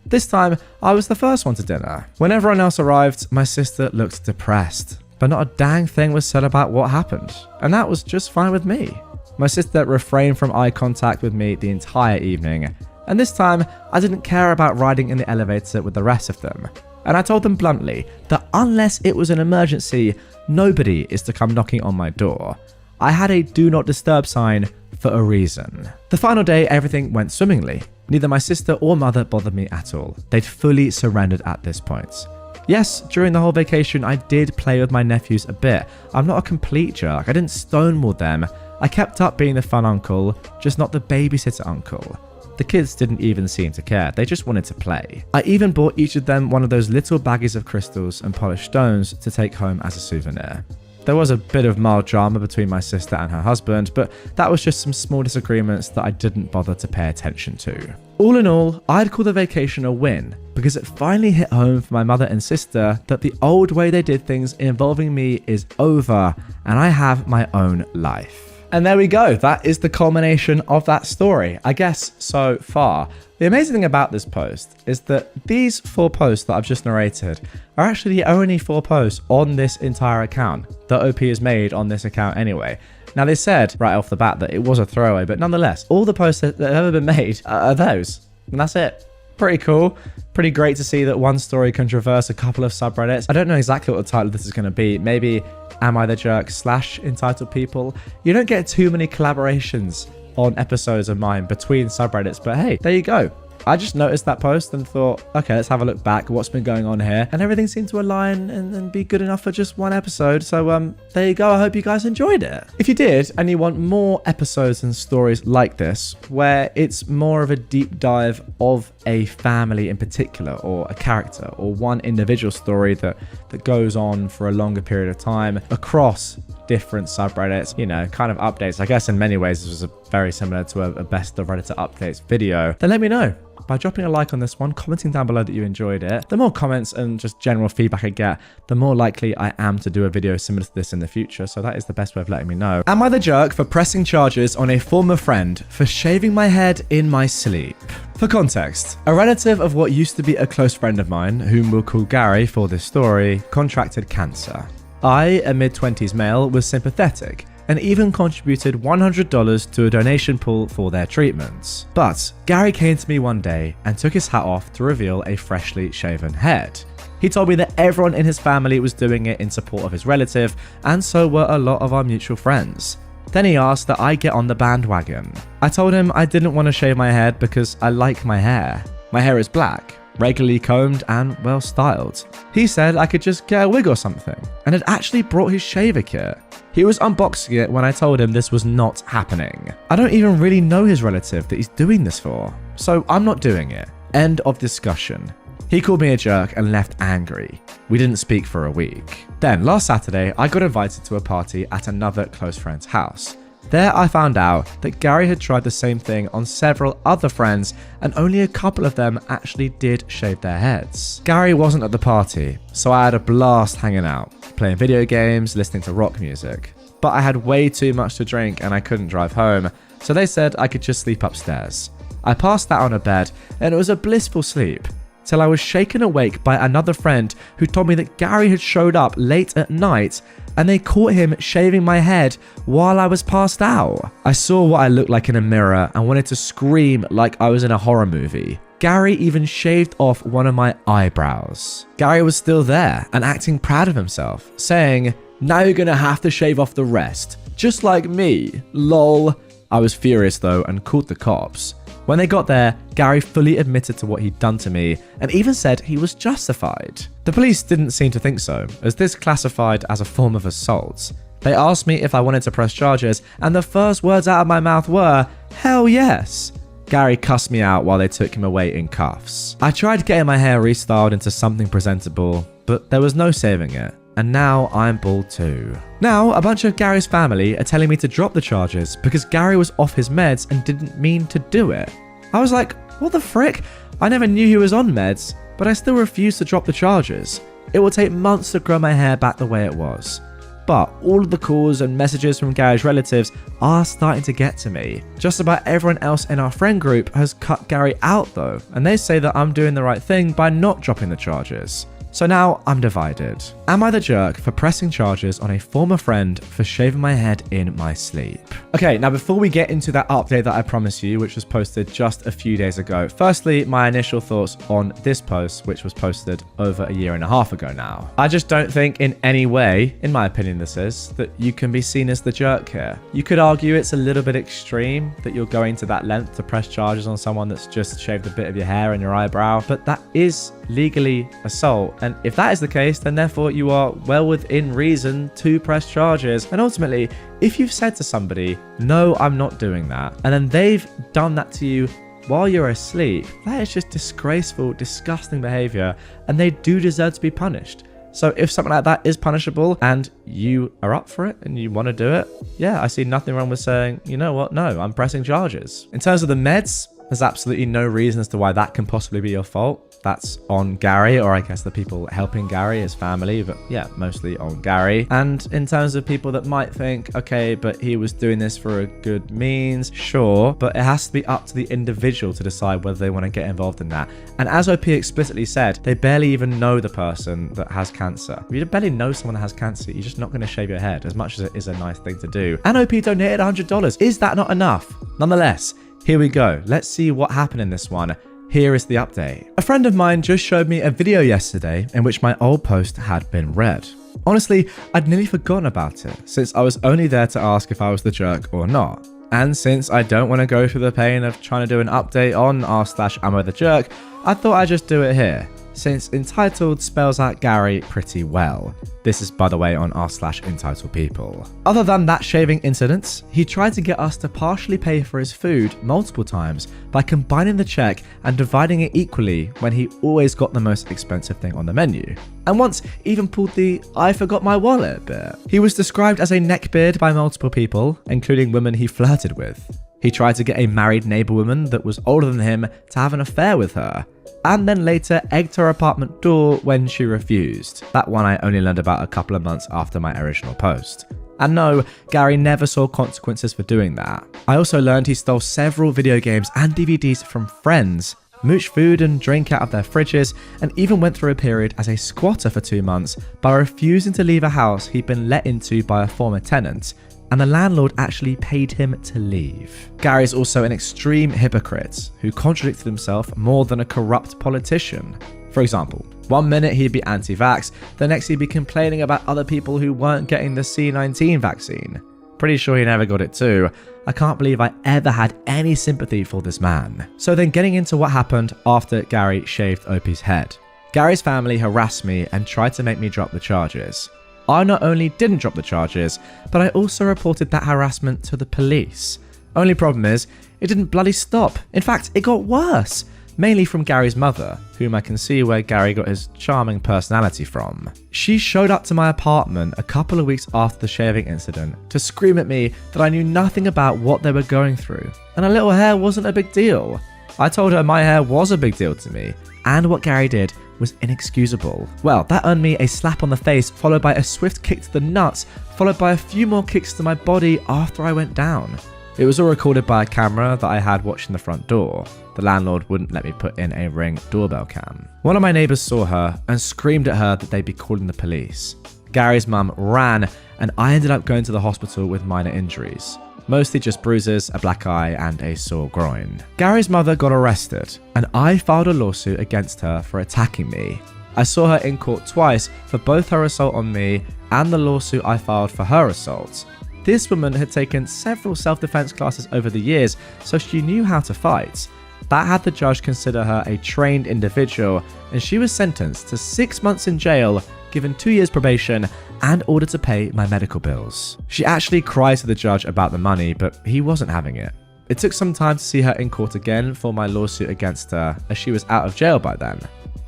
This time, I was the first one to dinner. When everyone else arrived, my sister looked depressed, but not a dang thing was said about what happened, and that was just fine with me. My sister refrained from eye contact with me the entire evening, and this time, I didn't care about riding in the elevator with the rest of them. And I told them bluntly that unless it was an emergency, nobody is to come knocking on my door. I had a do not disturb sign for a reason. The final day, everything went swimmingly. Neither my sister or mother bothered me at all. They'd fully surrendered at this point. Yes, during the whole vacation, I did play with my nephews a bit. I'm not a complete jerk. I didn't stonewall them. I kept up being the fun uncle, just not the babysitter uncle. The kids didn't even seem to care. They just wanted to play. I even bought each of them one of those little baggies of crystals and polished stones to take home as a souvenir. There was a bit of mild drama between my sister and her husband, but that was just some small disagreements that I didn't bother to pay attention to. All in all, I'd call the vacation a win, because it finally hit home for my mother and sister that the old way they did things involving me is over, and I have my own life. And there we go, that is the culmination of that story, I guess so far. The amazing thing about this post is that these 4 posts that I've just narrated are actually the only 4 posts on this entire account that OP has made on this account anyway. Now they said right off the bat that it was a throwaway, but nonetheless, all the posts that have ever been made are those, and that's it. Pretty cool. Pretty great to see that one story can traverse a couple of subreddits. I don't know exactly what the title of this is going to be. Maybe AmITheJerk / Entitled People. You don't get too many collaborations on episodes of mine between subreddits, but hey, there you go. I just noticed that post and thought, okay, let's have a look back. What's been going on here? And everything seemed to align and be good enough for just one episode. So there you go. I hope you guys enjoyed it. If you did and you want more episodes and stories like this, where it's more of a deep dive of a family in particular, or a character, or one individual story that goes on for a longer period of time across different subreddits, you know, kind of updates. I guess in many ways this was very similar to a best of Redditor updates video. Then let me know by dropping a like on this one, commenting down below that you enjoyed it. The more comments and just general feedback I get, the more likely I am to do a video similar to this in the future, so that is the best way of letting me know. Am I the jerk for pressing charges on a former friend for shaving my head in my sleep? For context, a relative of what used to be a close friend of mine, whom we'll call Gary for this story, contracted cancer. I, a mid-20s male, was sympathetic and even contributed $100 to a donation pool for their treatments. But Gary came to me one day and took his hat off to reveal a freshly shaven head. He told me that everyone in his family was doing it in support of his relative, and so were a lot of our mutual friends. Then he asked that I get on the bandwagon. I told him I didn't want to shave my head because I like my hair. My hair is black, regularly combed and well styled. He said I could just get a wig or something, and had actually brought his shaver kit. He was unboxing it when I told him this was not happening. I don't even really know his relative that he's doing this for, so I'm not doing it. End of discussion. He called me a jerk and left angry. We didn't speak for a week. Then last Saturday, I got invited to a party at another close friend's house. There I found out that Gary had tried the same thing on several other friends, and only a couple of them actually did shave their heads. Gary wasn't at the party, so I had a blast hanging out, playing video games, listening to rock music. But I had way too much to drink and I couldn't drive home, so they said I could just sleep upstairs. I passed out on a bed and it was a blissful sleep, till I was shaken awake by another friend who told me that Gary had showed up late at night and they caught him shaving my head while I was passed out. I saw what I looked like in a mirror and wanted to scream like I was in a horror movie. Gary even shaved off one of my eyebrows. Gary was still there and acting proud of himself, saying, Now you're gonna have to shave off the rest. Just like me. Lol. I was furious though and called the cops. When they got there, Gary fully admitted to what he'd done to me and even said he was justified. The police didn't seem to think so, as this classified as a form of assault. They asked me if I wanted to press charges, and the first words out of my mouth were, "Hell yes." Gary cussed me out while they took him away in cuffs. I tried getting my hair restyled into something presentable, but there was no saving it. And now I'm bald too. Now, a bunch of Gary's family are telling me to drop the charges because Gary was off his meds and didn't mean to do it. I was like, what the frick? I never knew he was on meds, but I still refuse to drop the charges. It will take months to grow my hair back the way it was. But all of the calls and messages from Gary's relatives are starting to get to me. Just about everyone else in our friend group has cut Gary out though, and they say that I'm doing the right thing by not dropping the charges. So now I'm divided. Am I the jerk for pressing charges on a former friend for shaving my head in my sleep? Okay, now before we get into that update that I promised you, which was posted just a few days ago, firstly, my initial thoughts on this post, which was posted over a year and a half ago now. I just don't think in any way, in my opinion this is, that you can be seen as the jerk here. You could argue it's a little bit extreme that you're going to that length to press charges on someone that's just shaved a bit of your hair and your eyebrow, but that is legally assault. And if that is the case, then therefore you are well within reason to press charges. And ultimately, if you've said to somebody, no, I'm not doing that, and then they've done that to you while you're asleep, that is just disgraceful, disgusting behavior, and they do deserve to be punished. So if something like that is punishable and you are up for it and you want to do it, yeah, I see nothing wrong with saying, you know what, no, I'm pressing charges. In terms of the meds, there's absolutely no reason as to why that can possibly be your fault. That's on Gary, or I guess the people helping Gary, his family, but yeah, mostly on Gary. And in terms of people that might think, okay, but he was doing this for a good means, sure, but it has to be up to the individual to decide whether they want to get involved in that. And as OP explicitly said, they barely even know the person that has cancer. If you barely know someone that has cancer, you're just not going to shave your head, as much as it is a nice thing to do. And OP donated $100. Is that not enough? Nonetheless, here we go. Let's see what happened in this one. Here is the update. A friend of mine just showed me a video yesterday in which my old post had been read. Honestly, I'd nearly forgotten about it, since I was only there to ask if I was the jerk or not. And since I don't want to go through the pain of trying to do an update on r/AmITheJerk, I thought I'd just do it here, since entitled spells out Gary pretty well. This is, by the way, on r/entitledpeople. Other than that shaving incident, he tried to get us to partially pay for his food multiple times by combining the check and dividing it equally when he always got the most expensive thing on the menu. And once even pulled the "I forgot my wallet" bit. He was described as a neckbeard by multiple people, including women he flirted with. He tried to get a married neighbor woman that was older than him to have an affair with her, and then later egged her apartment door when she refused. That one I only learned about a couple of months after my original post. And no, Gary never saw consequences for doing that. I also learned he stole several video games and DVDs from friends, mooched food and drink out of their fridges, and even went through a period as a squatter for 2 months by refusing to leave a house he'd been let into by a former tenant, and the landlord actually paid him to leave. Gary's also an extreme hypocrite who contradicted himself more than a corrupt politician. For example, one minute he'd be anti-vax, the next he'd be complaining about other people who weren't getting the C19 vaccine. Pretty sure he never got it too. I can't believe I ever had any sympathy for this man. So then getting into what happened after Gary shaved OP's head. Gary's family harassed me and tried to make me drop the charges. I not only didn't drop the charges, but I also reported that harassment to the police. Only problem is, it didn't bloody stop. In fact, it got worse. Mainly from Gary's mother, whom I can see where Gary got his charming personality from. She showed up to my apartment a couple of weeks after the shaving incident to scream at me that I knew nothing about what they were going through, and a little hair wasn't a big deal. I told her my hair was a big deal to me, and what Gary did was inexcusable. Well, that earned me a slap on the face, followed by a swift kick to the nuts, followed by a few more kicks to my body after I went down. It was all recorded by a camera that I had watching the front door. The landlord wouldn't let me put in a Ring doorbell cam. One of my neighbours saw her and screamed at her that they'd be calling the police. Gary's mum ran, and I ended up going to the hospital with minor injuries. Mostly just bruises, a black eye, and a sore groin. Gary's mother got arrested, and I filed a lawsuit against her for attacking me. I saw her in court twice for both her assault on me and the lawsuit I filed for her assault. This woman had taken several self-defense classes over the years, so she knew how to fight. That had the judge consider her a trained individual, and she was sentenced to 6 months in jail, given 2 years probation, and ordered to pay my medical bills. She actually cried to the judge about the money, but he wasn't having it. It took some time to see her in court again for my lawsuit against her, as she was out of jail by then.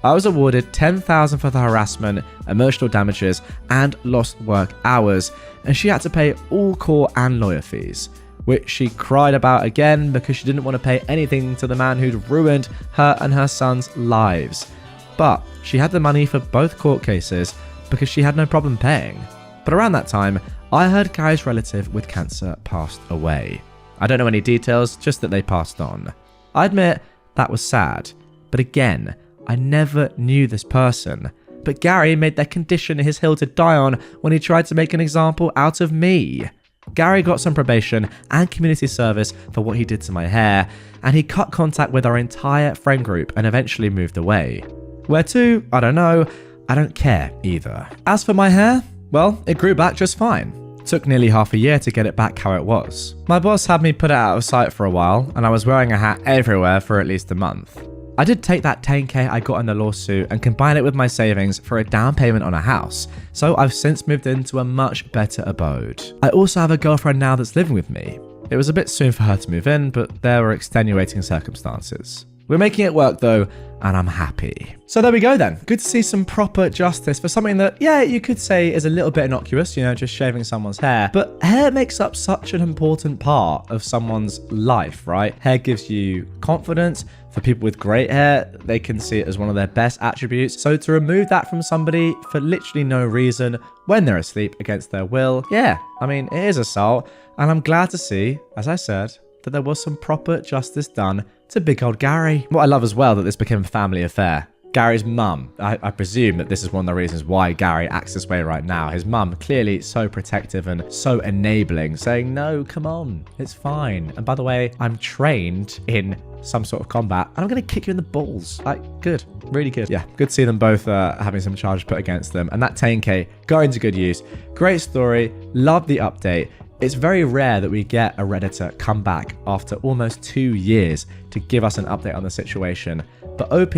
I was awarded $10,000 for the harassment, emotional damages, and lost work hours, and she had to pay all court and lawyer fees, which she cried about again because she didn't want to pay anything to the man who'd ruined her and her son's lives. But she had the money for both court cases because she had no problem paying. But around that time, I heard Gary's relative with cancer passed away. I don't know any details, just that they passed on. I admit that was sad, but again, I never knew this person. But Gary made their condition his hill to die on when he tried to make an example out of me. Gary got some probation and community service for what he did to my hair, and he cut contact with our entire friend group and eventually moved away. Where to? I don't know. I don't care either. As for my hair, well, it grew back just fine. Took nearly half a year to get it back how it was. My boss had me put it out of sight for a while, and I was wearing a hat everywhere for at least a month. I did take that $10K I got in the lawsuit and combine it with my savings for a down payment on a house, so I've since moved into a much better abode. I also have a girlfriend now that's living with me. It was a bit soon for her to move in, but there were extenuating circumstances. We're making it work though, and I'm happy. So there we go then. Good to see some proper justice for something that, yeah, you could say is a little bit innocuous, you know, just shaving someone's hair. But hair makes up such an important part of someone's life, right? Hair gives you confidence. For people with great hair, they can see it as one of their best attributes. So to remove that from somebody for literally no reason when they're asleep against their will, yeah, I mean, it is assault. And I'm glad to see, as I said, that there was some proper justice done to big old Gary. What I love as well, that this became a family affair. Gary's mum, I presume that this is one of the reasons why Gary acts this way right now. His mum, clearly so protective and so enabling, saying, no, come on, it's fine. And by the way, I'm trained in some sort of combat, and I'm going to kick you in the balls. Like, good, really good. Yeah, good to see them both having some charges put against them. And that 10K going to good use. Great story, love the update. It's very rare that we get a Redditor come back after almost 2 years to give us an update on the situation. But OP,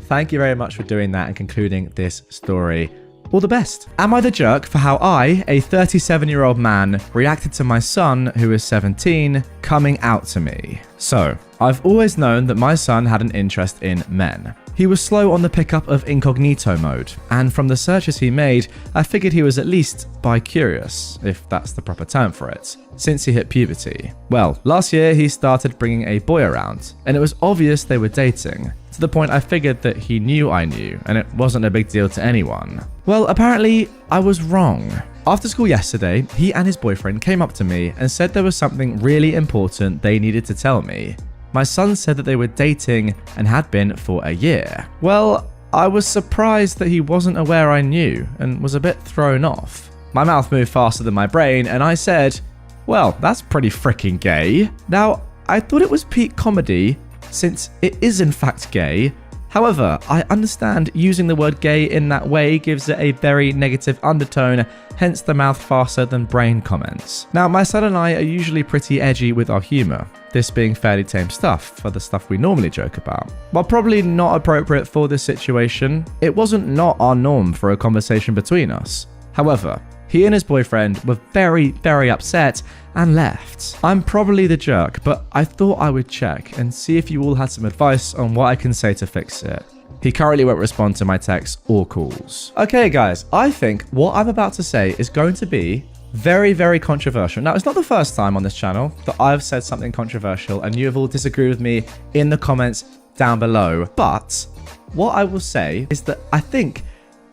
thank you very much for doing that and concluding this story. All the best. Am I the jerk for how I, a 37-year-old man, reacted to my son, who is 17, coming out to me? So, I've always known that my son had an interest in men. He was slow on the pickup of incognito mode, and from the searches he made, I figured he was at least bi-curious, if that's the proper term for it, since he hit puberty. Well, last year he started bringing a boy around, and it was obvious they were dating, to the point I figured that he knew I knew, and it wasn't a big deal to anyone. Well, apparently, I was wrong. After school yesterday, he and his boyfriend came up to me and said there was something really important they needed to tell me. My son said that they were dating and had been for a year. Well, I was surprised that he wasn't aware I knew and was a bit thrown off. My mouth moved faster than my brain and I said, well, that's pretty freaking gay. Now, I thought it was peak comedy since it is in fact gay. However, I understand using the word gay in that way gives it a very negative undertone, hence the mouth faster than brain comments. Now, my son and I are usually pretty edgy with our humour, this being fairly tame stuff for the stuff we normally joke about. While probably not appropriate for this situation, it wasn't not our norm for a conversation between us. However, he and his boyfriend were very, very upset and left. I'm probably the jerk, but I thought I would check and see if you all had some advice on what I can say to fix it. He currently won't respond to my texts or calls. Okay guys, I think what I'm about to say is going to be very, very controversial. Now, it's not the first time on this channel that I've said something controversial and you have all disagreed with me in the comments down below. But what I will say is that I think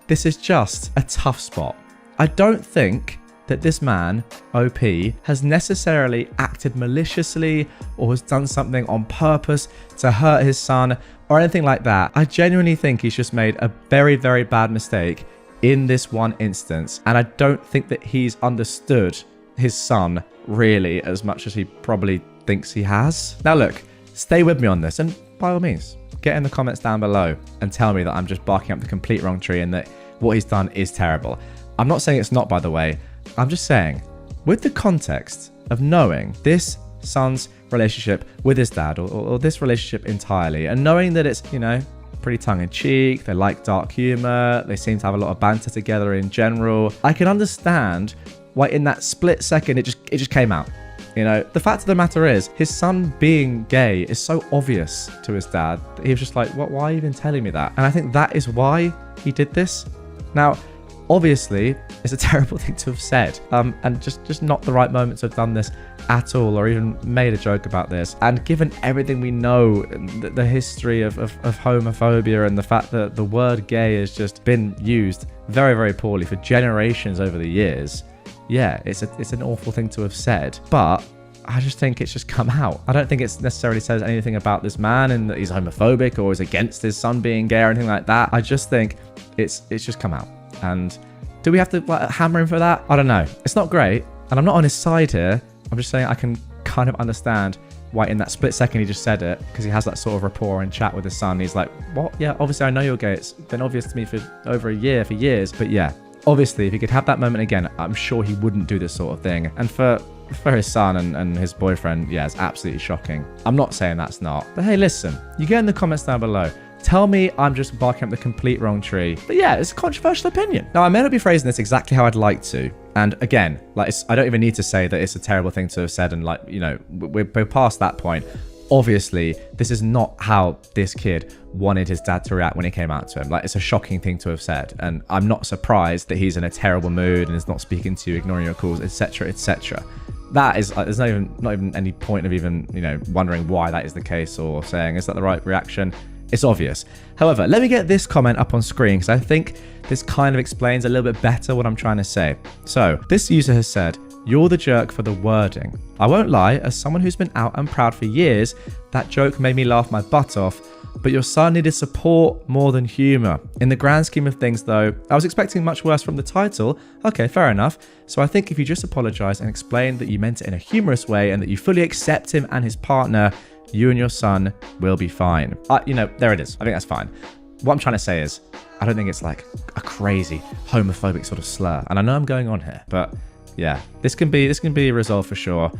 this is just a tough spot. I don't think that this man, OP, has necessarily acted maliciously or has done something on purpose to hurt his son or anything like that. I genuinely think he's just made a very, very bad mistake in this one instance. And I don't think that he's understood his son really as much as he probably thinks he has. Now look, stay with me on this and by all means, get in the comments down below and tell me that I'm just barking up the complete wrong tree and that what he's done is terrible. I'm not saying it's not, by the way. I'm just saying, with the context of knowing this son's relationship with his dad or this relationship entirely, and knowing that it's, you know, pretty tongue-in-cheek, they like dark humor, they seem to have a lot of banter together in general, I can understand why in that split second it just came out. You know, the fact of the matter is, his son being gay is so obvious to his dad that he was just like, what, why are you even telling me that? And I think that is why he did this. Now, obviously, it's a terrible thing to have said, and just not the right moment to have done this at all, or even made a joke about this. And given everything we know, the history of homophobia and the fact that the word gay has just been used very, very poorly for generations over the years, yeah, it's an awful thing to have said. But I just think it's just come out. I don't think it necessarily says anything about this man and that he's homophobic or is against his son being gay or anything like that. I just think it's just come out. And do we have to hammer him for that? I don't know. It's not great. And I'm not on his side here. I'm just saying I can kind of understand why in that split second he just said it, because he has that sort of rapport and chat with his son. He's like, what? Yeah, obviously I know you're gay. It's been obvious to me for over a year, for years. But yeah, obviously if he could have that moment again, I'm sure he wouldn't do this sort of thing. And for his son and his boyfriend, yeah, it's absolutely shocking. I'm not saying that's not. But hey, listen, you get in the comments down below. Tell me I'm just barking up the complete wrong tree. But yeah, it's a controversial opinion. Now, I may not be phrasing this exactly how I'd like to. And again, I don't even need to say that it's a terrible thing to have said. And we're past that point. Obviously, this is not how this kid wanted his dad to react when he came out to him. It's a shocking thing to have said. And I'm not surprised that he's in a terrible mood and is not speaking to you, ignoring your calls, etc., etc. That is, there's not even any point of even, wondering why that is the case or saying, is that the right reaction? It's obvious. However, let me get this comment up on screen because I think this kind of explains a little bit better what I'm trying to say. So, this user has said, "You're the jerk for the wording. I won't lie, as someone who's been out and proud for years, that joke made me laugh my butt off, but your son needed support more than humor. In the grand scheme of things though, I was expecting much worse from the title. Okay, fair enough. So I think if you just apologize and explain that you meant it in a humorous way and that you fully accept him and his partner, you and your son will be fine." There it is. I think that's fine. What I'm trying to say is, I don't think it's like a crazy homophobic sort of slur. And I know I'm going on here, but yeah, this can be resolved for sure.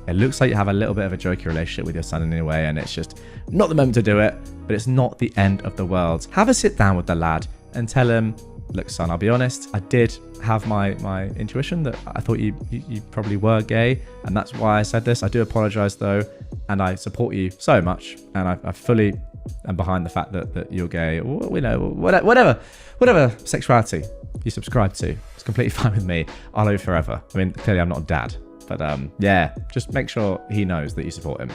It looks like you have a little bit of a jokey relationship with your son in a way, and it's just not the moment to do it, but it's not the end of the world. Have a sit down with the lad and tell him, look, son, I'll be honest, I did have my intuition that I thought you probably were gay, and that's why I said this. I do apologize though, and I support you so much, and I fully am behind the fact that you're gay, or whatever sexuality you subscribe to. It's completely fine with me. I'll love you forever. I mean, clearly I'm not a dad, but yeah, just make sure he knows that you support him.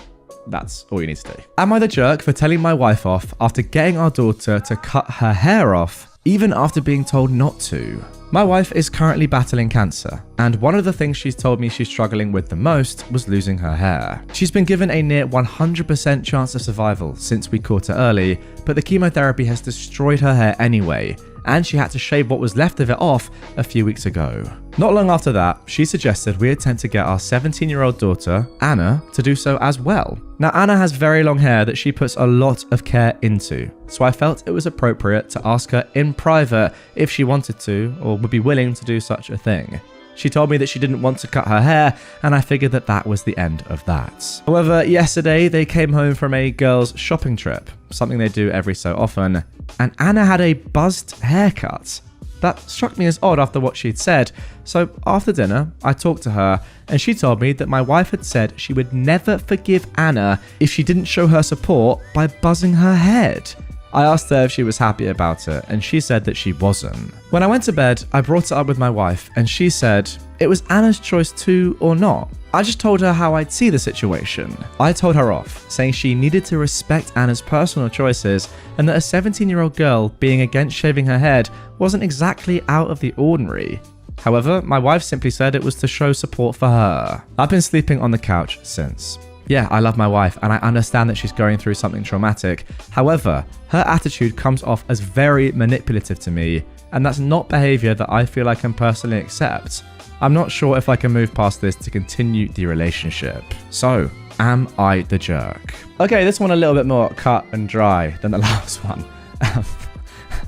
That's all you need to do. Am I the jerk for telling my wife off after getting our daughter to cut her hair off, even after being told not to? My wife is currently battling cancer, and one of the things she's told me she's struggling with the most was losing her hair. She's been given a near 100% chance of survival since we caught her early, but the chemotherapy has destroyed her hair anyway, and she had to shave what was left of it off a few weeks ago. Not long after that, she suggested we attempt to get our 17-year-old daughter, Anna, to do so as well. Now, Anna has very long hair that she puts a lot of care into, so I felt it was appropriate to ask her in private if she wanted to or would be willing to do such a thing. She told me that she didn't want to cut her hair, and I figured that was the end of that. However, yesterday they came home from a girls' shopping trip, something they do every so often, and Anna had a buzzed haircut. That struck me as odd after what she'd said, so after dinner, I talked to her, and she told me that my wife had said she would never forgive Anna if she didn't show her support by buzzing her head. I asked her if she was happy about it, and she said that she wasn't. When I went to bed, I brought it up with my wife, and she said it was Anna's choice to or not. I just told her how I'd see the situation. I told her off, saying she needed to respect Anna's personal choices, and that a 17-year-old girl being against shaving her head wasn't exactly out of the ordinary. However, my wife simply said it was to show support for her. I've been sleeping on the couch since. Yeah, I love my wife and I understand that she's going through something traumatic. However, her attitude comes off as very manipulative to me, and that's not behavior that I feel I can personally accept. I'm not sure if I can move past this to continue the relationship. So, am I the jerk? Okay, this one a little bit more cut and dry than the last one.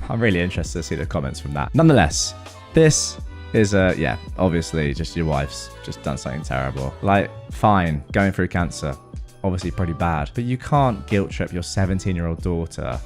I'm really interested to see the comments from that. Nonetheless, this is yeah, obviously just your wife's just done something terrible. Like, fine, going through cancer, obviously pretty bad, but you can't guilt trip your 17-year-old daughter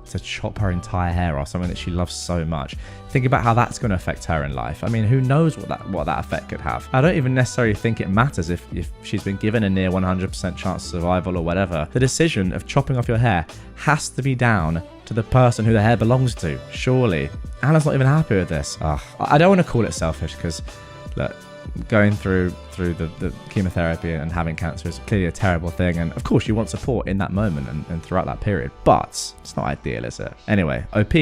to chop her entire hair off, something that she loves so much. Think about how that's going to affect her in life. I mean, who knows what that effect could have. I don't even necessarily think it matters if she's been given a near 100% chance of survival or whatever. The decision of chopping off your hair has to be down to the person who the hair belongs to, surely. Anna's not even happy with this. I don't want to call it selfish, because look, going through the chemotherapy and having cancer is clearly a terrible thing, and of course you want support in that moment and throughout that period, but it's not ideal, is it? Anyway, OP,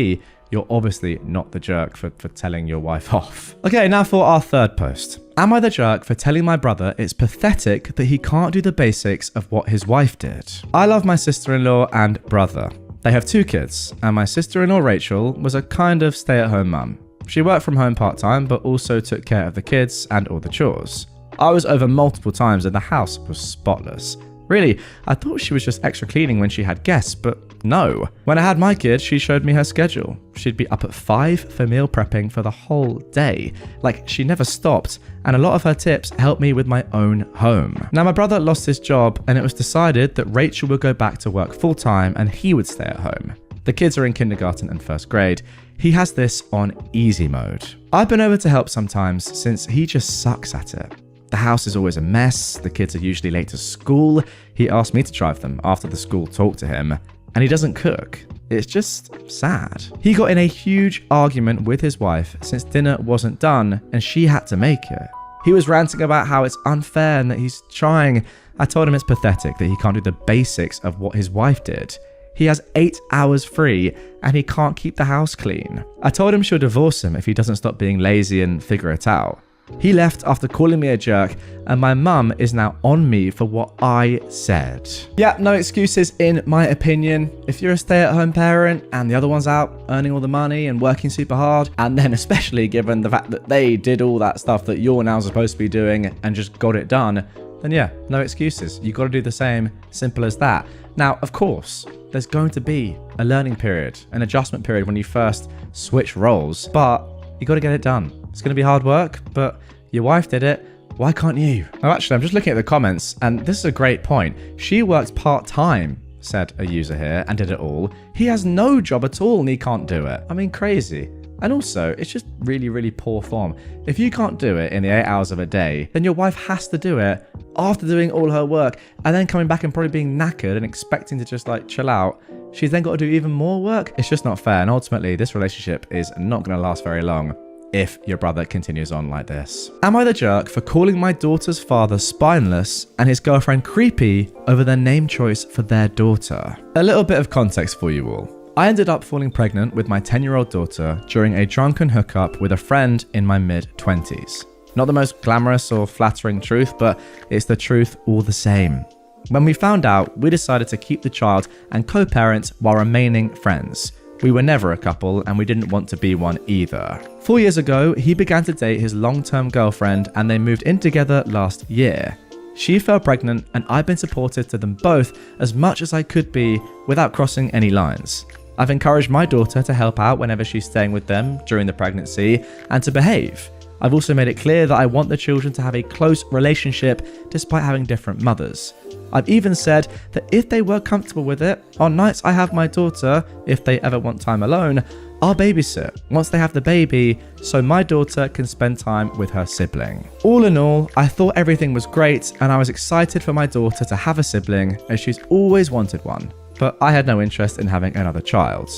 you're obviously not the jerk for telling your wife off. Okay, now for our third post. Am I the jerk for telling my brother it's pathetic that he can't do the basics of what his wife did? I love my sister-in-law and brother. They have 2 kids, and my sister-in-law Rachel was a kind of stay-at-home mum. She worked from home part-time, but also took care of the kids and all the chores. I was over multiple times and the house was spotless. Really, I thought she was just extra cleaning when she had guests, but no. When I had my kids, she showed me her schedule. She'd be up at 5 for meal prepping for the whole day. Like, she never stopped, and a lot of her tips helped me with my own home. Now, my brother lost his job, and it was decided that Rachel would go back to work full-time and he would stay at home. The kids are in kindergarten and 1st grade. He has this on easy mode. I've been over to help sometimes since he just sucks at it. The house is always a mess, the kids are usually late to school, he asked me to drive them after the school talked to him, and he doesn't cook. It's just sad. He got in a huge argument with his wife since dinner wasn't done and she had to make it. He was ranting about how it's unfair and that he's trying. I told him it's pathetic that he can't do the basics of what his wife did. He has 8 hours free and he can't keep the house clean. I told him she'll divorce him if he doesn't stop being lazy and figure it out. He left after calling me a jerk, and my mum is now on me for what I said. Yeah, no excuses in my opinion. If you're a stay-at-home parent and the other one's out earning all the money and working super hard, and then especially given the fact that they did all that stuff that you're now supposed to be doing and just got it done, then yeah, no excuses. You got to do the same, simple as that. Now, of course, there's going to be a learning period, an adjustment period when you first switch roles, but you got to get it done. It's going to be hard work, but your wife did it. Why can't you? Oh, actually, I'm just looking at the comments, and this is a great point. She works part-time, said a user here, and did it all. He has no job at all and he can't do it. I mean, crazy. And also, it's just really, really poor form. If you can't do it in the 8 hours of a day, then your wife has to do it after doing all her work and then coming back and probably being knackered and expecting to just like chill out. She's then got to do even more work. It's just not fair. And ultimately, this relationship is not going to last very long if your brother continues on like this. Am I the jerk for calling my daughter's father spineless and his girlfriend creepy over their name choice for their daughter? A little bit of context for you all. I ended up falling pregnant with my 10-year-old daughter during a drunken hookup with a friend in my mid-20s. Not the most glamorous or flattering truth, but it's the truth all the same. When we found out, we decided to keep the child and co-parent while remaining friends. We were never a couple and we didn't want to be one either. 4 years ago, he began to date his long-term girlfriend and they moved in together last year. She fell pregnant and I've been supportive to them both as much as I could be without crossing any lines. I've encouraged my daughter to help out whenever she's staying with them during the pregnancy and to behave. I've also made it clear that I want the children to have a close relationship despite having different mothers. I've even said that if they were comfortable with it, on nights I have my daughter, if they ever want time alone, I'll babysit once they have the baby so my daughter can spend time with her sibling. All in all, I thought everything was great and I was excited for my daughter to have a sibling as she's always wanted one, but I had no interest in having another child.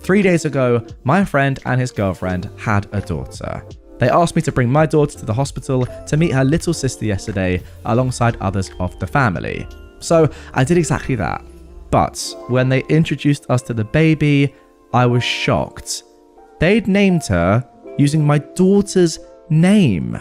3 days ago, my friend and his girlfriend had a daughter. They asked me to bring my daughter to the hospital to meet her little sister yesterday alongside others of the family. So I did exactly that. But when they introduced us to the baby, I was shocked. They'd named her using my daughter's name.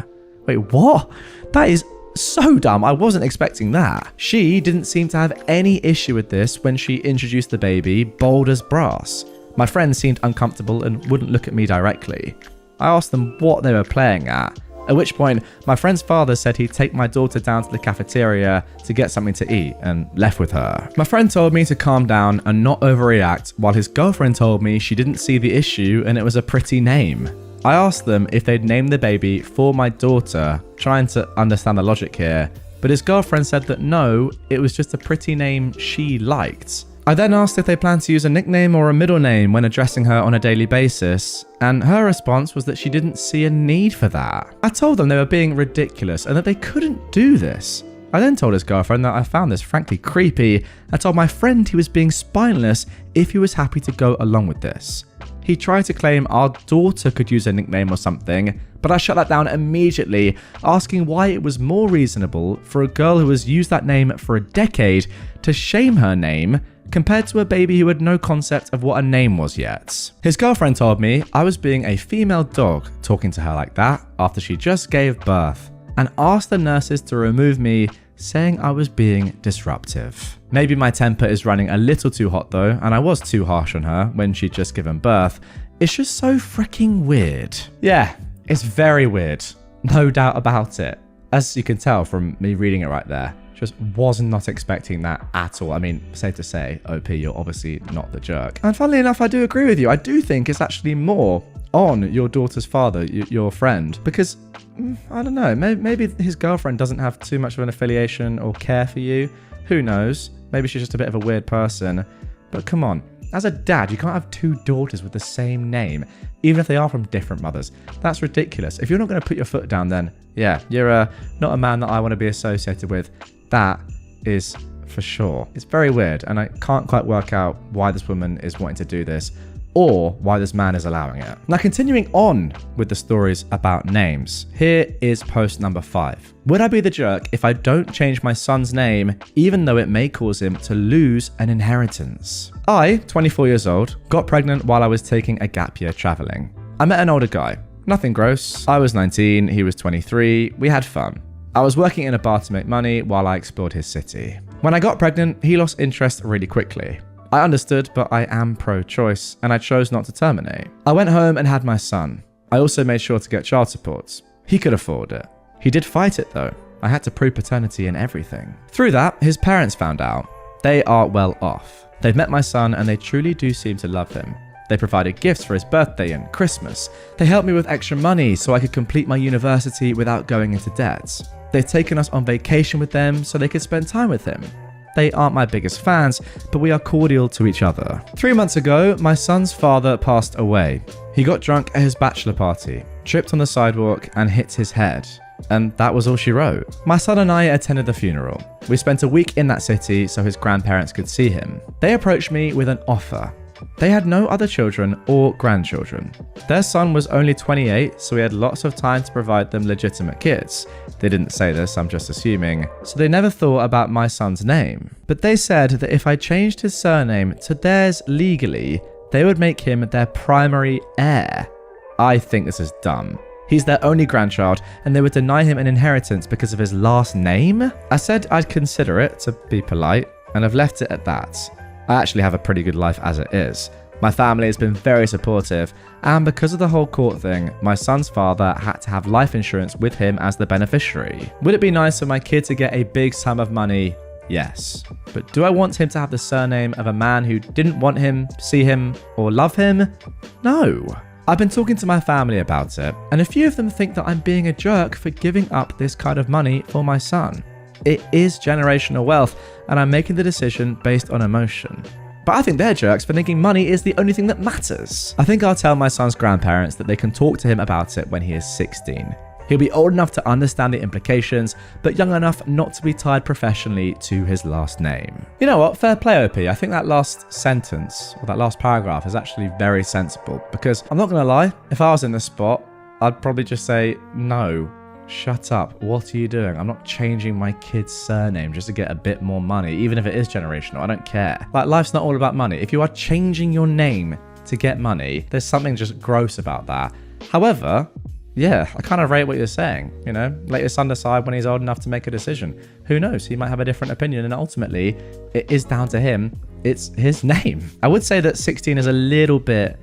Wait, what? That is so dumb. I wasn't expecting that. She didn't seem to have any issue with this when she introduced the baby, bold as brass. My friends seemed uncomfortable and wouldn't look at me directly. I asked them what they were playing at which point my friend's father said he'd take my daughter down to the cafeteria to get something to eat and left with her. My friend told me to calm down and not overreact, while his girlfriend told me she didn't see the issue and it was a pretty name. I asked them if they'd named the baby for my daughter, trying to understand the logic here, but his girlfriend said that no, it was just a pretty name she liked. I then asked if they planned to use a nickname or a middle name when addressing her on a daily basis, and her response was that she didn't see a need for that. I told them they were being ridiculous and that they couldn't do this. I then told his girlfriend that I found this frankly creepy and told my friend he was being spineless if he was happy to go along with this. He tried to claim our daughter could use a nickname or something, but I shut that down immediately, asking why it was more reasonable for a girl who has used that name for a decade to shame her name compared to a baby who had no concept of what a name was yet. His girlfriend told me I was being a female dog talking to her like that after she just gave birth, and asked the nurses to remove me, saying I was being disruptive. Maybe my temper is running a little too hot though, and I was too harsh on her when she'd just given birth. It's just so freaking weird. Yeah, it's very weird. No doubt about it. As you can tell from me reading it right there, just was not expecting that at all. I mean, safe to say, OP, you're obviously not the jerk. And funnily enough, I do agree with you. I do think it's actually more on your daughter's father, your friend, because I don't know, maybe his girlfriend doesn't have too much of an affiliation or care for you. Who knows? Maybe she's just a bit of a weird person. But come on, as a dad, you can't have two daughters with the same name, even if they are from different mothers. That's ridiculous. If you're not going to put your foot down, then yeah, you're not a man that I want to be associated with. That is for sure. It's very weird, and I can't quite work out why this woman is wanting to do this, or why this man is allowing it. Now, continuing on with the stories about names, here is post number 5. Would I be the jerk if I don't change my son's name, even though it may cause him to lose an inheritance? I, 24 years old, got pregnant while I was taking a gap year traveling. I met an older guy. Nothing gross. I was 19, he was 23. We had fun. I was working in a bar to make money while I explored his city. When I got pregnant, he lost interest really quickly. I understood, but I am pro-choice, and I chose not to terminate. I went home and had my son. I also made sure to get child support. He could afford it. He did fight it though. I had to prove paternity and everything. Through that, his parents found out. They are well off. They've met my son and they truly do seem to love him. They provided gifts for his birthday and Christmas. They helped me with extra money so I could complete my university without going into debt. They've taken us on vacation with them so they could spend time with him. They aren't my biggest fans, but we are cordial to each other. 3 months ago, my son's father passed away. He got drunk at his bachelor party, tripped on the sidewalk and hit his head. And that was all she wrote. My son and I attended the funeral. We spent a week in that city so his grandparents could see him. They approached me with an offer. They had no other children or grandchildren. Their son was only 28, so we had lots of time to provide them legitimate kids. They didn't say this, I'm just assuming. So they never thought about my son's name. But they said that if I changed his surname to theirs legally, they would make him their primary heir. I think this is dumb. He's their only grandchild, and they would deny him an inheritance because of his last name? I said I'd consider it, to be polite, and I've left it at that. I actually have a pretty good life as it is. My family has been very supportive, and because of the whole court thing, my son's father had to have life insurance with him as the beneficiary. Would it be nice for my kid to get a big sum of money? Yes. But do I want him to have the surname of a man who didn't want him, see him, or love him? No. I've been talking to my family about it, and a few of them think that I'm being a jerk for giving up this kind of money for my son. It is generational wealth, and I'm making the decision based on emotion. But I think they're jerks for thinking money is the only thing that matters. I think I'll tell my son's grandparents that they can talk to him about it when he is 16. He'll be old enough to understand the implications, but young enough not to be tied professionally to his last name. You know what? Fair play, OP. I think that last sentence, or that last paragraph, is actually very sensible, because I'm not going to lie, if I was in this spot, I'd probably just say, no. Shut up. What are you doing? I'm not changing my kid's surname just to get a bit more money, even if it is generational. I don't care. Like, life's not all about money. If you are changing your name to get money, there's something just gross about that. However, yeah, I kind of rate what you're saying, you know? Let your son decide when he's old enough to make a decision. Who knows? He might have a different opinion, and ultimately, it is down to him. It's his name. I would say that 16 is a little bit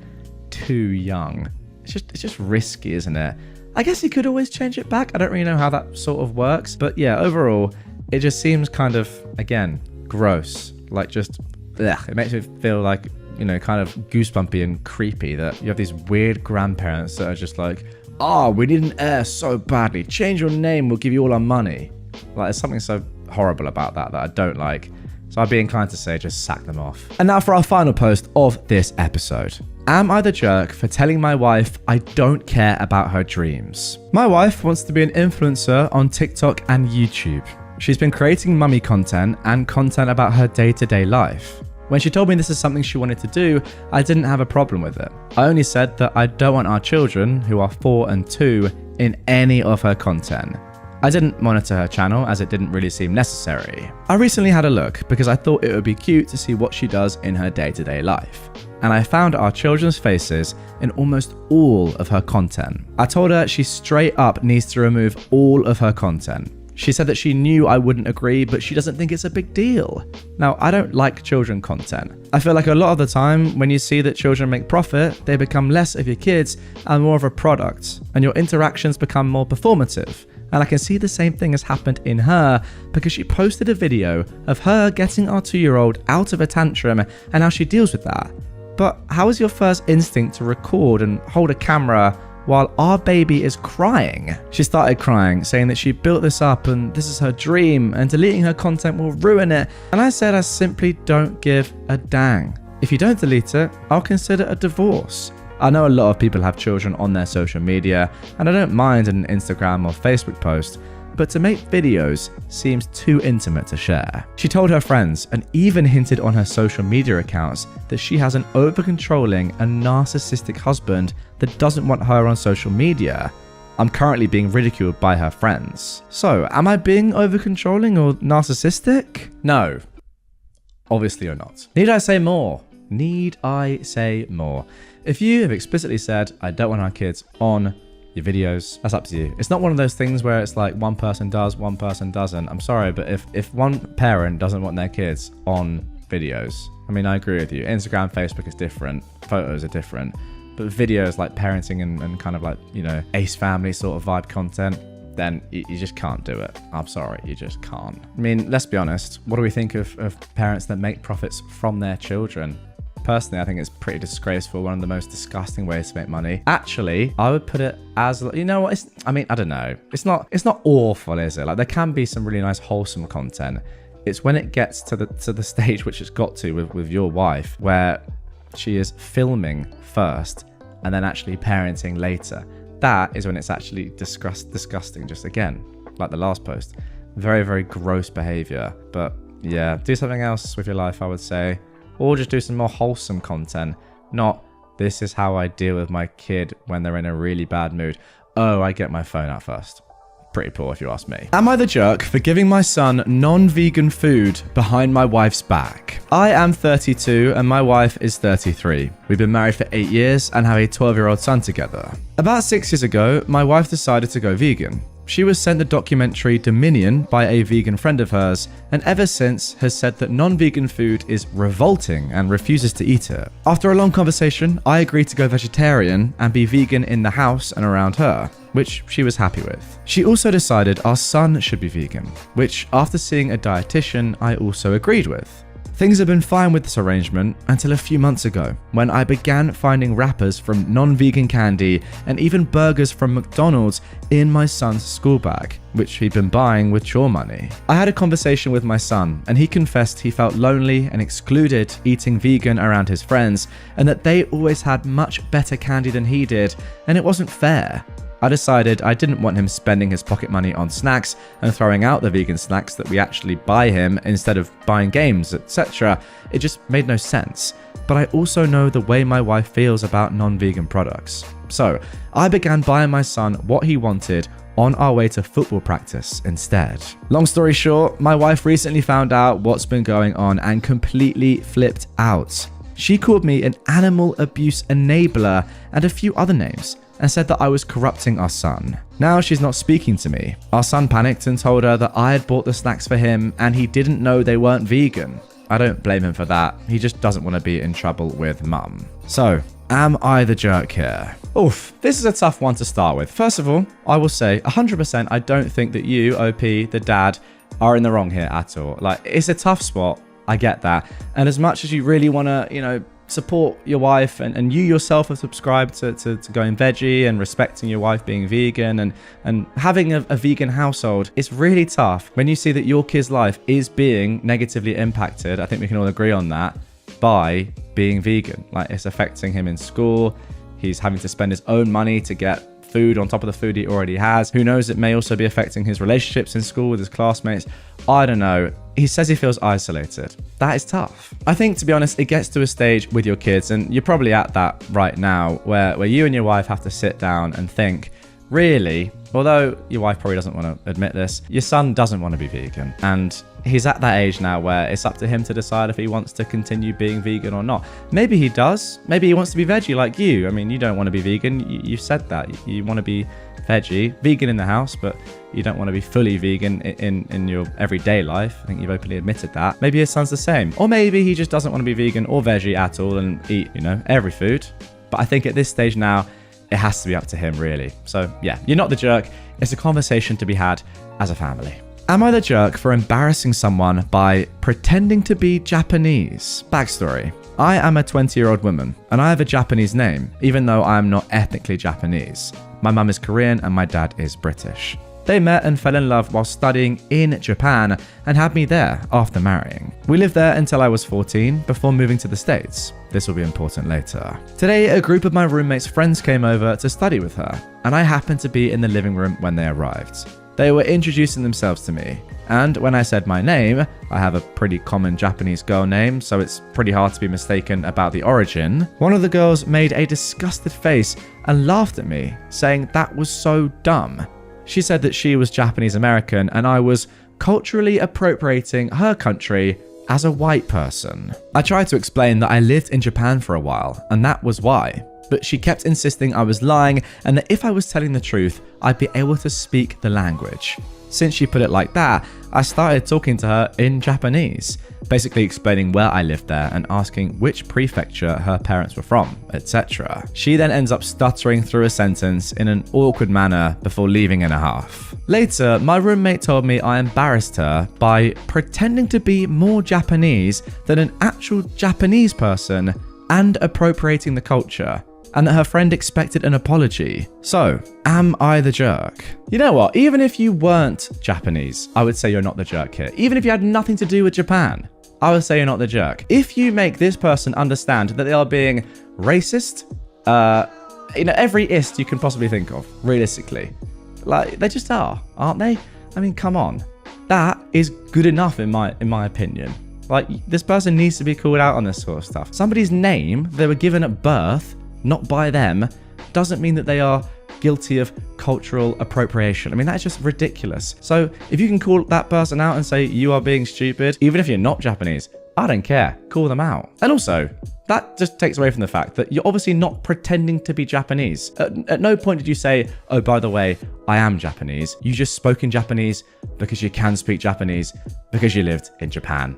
too young. It's just risky, isn't it? I guess he could always change it back. I don't really know how that sort of works. But yeah, overall, it just seems kind of, again, gross. Like just, ugh, it makes me feel like, you know, kind of goosebumpy and creepy that you have these weird grandparents that are just like, oh, we need an heir so badly. Change your name, we'll give you all our money. Like, there's something so horrible about that I don't like. So I'd be inclined to say just sack them off. And now for our final post of this episode. Am I the jerk for telling my wife I don't care about her dreams? My wife wants to be an influencer on TikTok and YouTube. She's been creating mummy content and content about her day-to-day life. When she told me this is something she wanted to do, I didn't have a problem with it. I only said that I don't want our children, who are 4 and 2, in any of her content. I didn't monitor her channel as it didn't really seem necessary. I recently had a look because I thought it would be cute to see what she does in her day-to-day life. And I found our children's faces in almost all of her content. I told her she straight up needs to remove all of her content. She said that she knew I wouldn't agree, but she doesn't think it's a big deal. Now, I don't like children content. I feel like a lot of the time, when you see that children make profit, they become less of your kids and more of a product, and your interactions become more performative. And I can see the same thing has happened in her because she posted a video of her getting our 2-year-old out of a tantrum and how she deals with that. But how is your first instinct to record and hold a camera while our baby is crying? She started crying, saying that she built this up and this is her dream and deleting her content will ruin it. And I said I simply don't give a dang. If you don't delete it, I'll consider a divorce. I know a lot of people have children on their social media, and I don't mind an Instagram or Facebook post, but to make videos seems too intimate to share. She told her friends and even hinted on her social media accounts that she has an over-controlling and narcissistic husband that doesn't want her on social media. I'm currently being ridiculed by her friends. So, am I being over-controlling or narcissistic? No. Obviously you're not. Need I say more? Need I say more? If you have explicitly said, I don't want our kids on your videos, that's up to you. It's not one of those things where it's like one person does, one person doesn't. I'm sorry, but if one parent doesn't want their kids on videos, I mean, I agree with you. Instagram, Facebook is different. Photos are different. But videos like parenting and kind of like, you know, Ace Family sort of vibe content, then you just can't do it. I'm sorry, you just can't. I mean, let's be honest. What do we think of parents that make profits from their children? Personally, I think it's pretty disgraceful. One of the most disgusting ways to make money. Actually, I would put it as, you know what? I mean, I don't know. It's not awful, is it? Like, there can be some really nice, wholesome content. It's when it gets to the stage which it's got to with your wife, where she is filming first and then actually parenting later. That is when it's actually disgusting. Just again, like the last post, very, very gross behavior. But yeah, do something else with your life, I would say. Or just do some more wholesome content. Not, this is how I deal with my kid when they're in a really bad mood. Oh, I get my phone out first. Pretty poor if you ask me. Am I the jerk for giving my son non-vegan food behind my wife's back? I am 32 and my wife is 33. We've been married for 8 years and have a 12-year-old son together. About 6 years ago, my wife decided to go vegan. She was sent the documentary Dominion by a vegan friend of hers, and ever since has said that non-vegan food is revolting and refuses to eat it. After a long conversation, I agreed to go vegetarian and be vegan in the house and around her, which she was happy with. She also decided our son should be vegan, which after seeing a dietitian, I also agreed with. Things have been fine with this arrangement until a few months ago, when I began finding wrappers from non-vegan candy and even burgers from McDonald's in my son's school bag, which he'd been buying with chore money. I had a conversation with my son, and he confessed he felt lonely and excluded eating vegan around his friends, and that they always had much better candy than he did, and it wasn't fair. I decided I didn't want him spending his pocket money on snacks and throwing out the vegan snacks that we actually buy him instead of buying games, etc. It just made no sense. But I also know the way my wife feels about non-vegan products. So I began buying my son what he wanted on our way to football practice instead. Long story short, my wife recently found out what's been going on and completely flipped out. She called me an animal abuse enabler and a few other names, and said that I was corrupting our son. Now she's not speaking to me. Our son panicked and told her that I had bought the snacks for him and he didn't know they weren't vegan. I don't blame him for that. He just doesn't want to be in trouble with mum. So, am I the jerk here? Oof, this is a tough one to start with. First of all, I will say 100% I don't think that you, OP, the dad, are in the wrong here at all. Like, it's a tough spot. I get that. And as much as you really want to, support your wife and you yourself have subscribed to going veggie and respecting your wife being vegan and having a vegan household, it's really tough when you see that your kid's life is being negatively impacted. I think we can all agree on that, by being vegan. Like, it's affecting him in school. He's having to spend his own money to get food on top of the food he already has. Who knows, it may also be affecting his relationships in school with his classmates. I don't know. He says he feels isolated. That is tough. I think, to be honest, it gets to a stage with your kids, and you're probably at that right now, where you and your wife have to sit down and think, really, although your wife probably doesn't want to admit this, your son doesn't want to be vegan. And he's at that age now where it's up to him to decide if he wants to continue being vegan or not. Maybe he does. Maybe he wants to be veggie like you. I mean, you don't want to be vegan. You said that. You want to be veggie, vegan in the house, but you don't want to be fully vegan in your everyday life. I think you've openly admitted that. Maybe his son's the same. Or maybe he just doesn't want to be vegan or veggie at all and eat, every food. But I think at this stage now, it has to be up to him, really. So yeah, you're not the jerk. It's a conversation to be had as a family. Am I the jerk for embarrassing someone by pretending to be Japanese? Backstory. I am a 20-year-old woman, and I have a Japanese name, even though I am not ethnically Japanese. My mum is Korean and my dad is British. They met and fell in love while studying in Japan and had me there after marrying. We lived there until I was 14 before moving to the States. This will be important later. Today, a group of my roommate's friends came over to study with her, and I happened to be in the living room when they arrived. They were introducing themselves to me, and when I said my name, I have a pretty common Japanese girl name, so it's pretty hard to be mistaken about the origin. One of the girls made a disgusted face and laughed at me, saying that was so dumb. She said that she was Japanese American and I was culturally appropriating her country as a white person. I tried to explain that I lived in Japan for a while, and that was why. But she kept insisting I was lying and that if I was telling the truth, I'd be able to speak the language. Since she put it like that, I started talking to her in Japanese, basically explaining where I lived there and asking which prefecture her parents were from, etc. She then ends up stuttering through a sentence in an awkward manner before leaving in a half. Later, my roommate told me I embarrassed her by pretending to be more Japanese than an actual Japanese person and appropriating the culture, and that her friend expected an apology. So, am I the jerk? You know what? Even if you weren't Japanese, I would say you're not the jerk here. Even if you had nothing to do with Japan, I would say you're not the jerk. If you make this person understand that they are being racist, every ist you can possibly think of, realistically. Like, they just are, aren't they? I mean, come on. That is good enough in my opinion. Like, this person needs to be called out on this sort of stuff. Somebody's name they were given at birth, not by them, doesn't mean that they are guilty of cultural appropriation. I mean, that's just ridiculous. So if you can call that person out and say you are being stupid, even if you're not Japanese, I don't care. Call them out. And also, that just takes away from the fact that you're obviously not pretending to be Japanese. At no point did you say, oh, by the way, I am Japanese. You just spoke in Japanese because you can speak Japanese because you lived in Japan.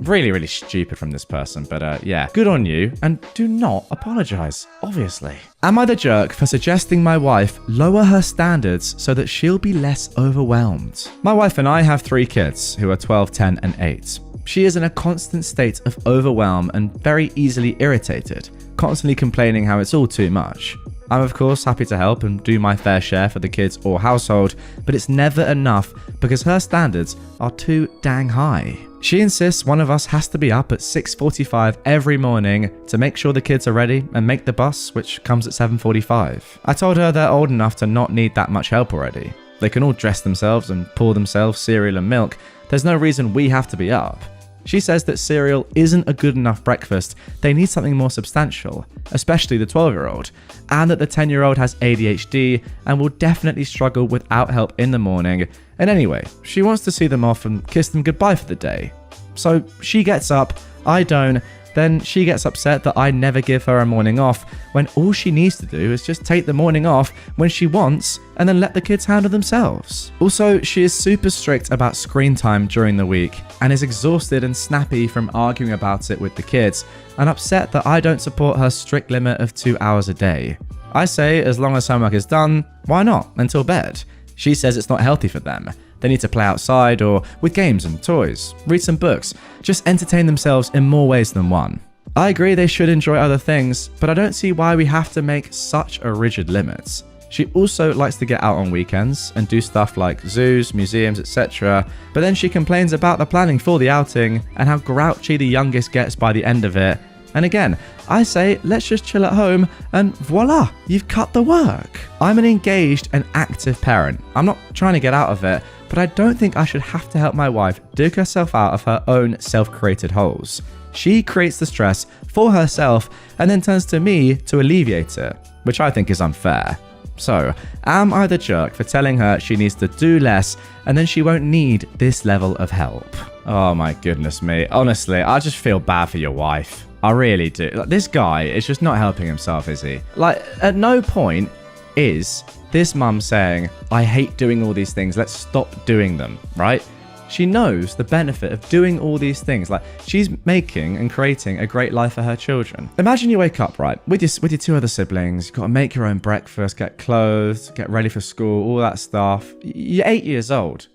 Really, really stupid from this person, but yeah, good on you, and do not apologize, obviously. Am I the jerk for suggesting my wife lower her standards so that she'll be less overwhelmed? My wife and I have 3 kids who are 12, 10, and 8. She is in a constant state of overwhelm and very easily irritated, constantly complaining how it's all too much. I'm of course happy to help and do my fair share for the kids or household, but it's never enough because her standards are too dang high. She insists one of us has to be up at 6:45 every morning to make sure the kids are ready and make the bus, which comes at 7:45. I told her they're old enough to not need that much help already. They can all dress themselves and pour themselves cereal and milk. There's no reason we have to be up. She says that cereal isn't a good enough breakfast, they need something more substantial, especially the 12-year-old, and that the 10-year-old has ADHD and will definitely struggle without help in the morning. And anyway, she wants to see them off and kiss them goodbye for the day. So she gets up, I don't, then she gets upset that I never give her a morning off when all she needs to do is just take the morning off when she wants and then let the kids handle themselves. Also, she is super strict about screen time during the week and is exhausted and snappy from arguing about it with the kids and upset that I don't support her strict limit of 2 hours a day. I say as long as homework is done, why not, until bed? She says it's not healthy for them. They need to play outside or with games and toys, read some books, just entertain themselves in more ways than one. I agree they should enjoy other things, but I don't see why we have to make such a rigid limit. She also likes to get out on weekends and do stuff like zoos, museums, etc. But then she complains about the planning for the outing and how grouchy the youngest gets by the end of it. And again, I say let's just chill at home and voila, you've cut the work. I'm an engaged and active parent. I'm not trying to get out of it, but I don't think I should have to help my wife dig herself out of her own self-created holes. She creates the stress for herself and then turns to me to alleviate it, which I think is unfair. So, am I the jerk for telling her she needs to do less and then she won't need this level of help? Oh my goodness me. Honestly, I just feel bad for your wife. I really do. Like, this guy is just not helping himself, is he? Like, at no point is this mum saying, I hate doing all these things, let's stop doing them, right? She knows the benefit of doing all these things. Like, she's making and creating a great life for her children. Imagine you wake up, right, with your 2 other siblings. You've got to make your own breakfast, get clothes, get ready for school, all that stuff. You're 8 years old.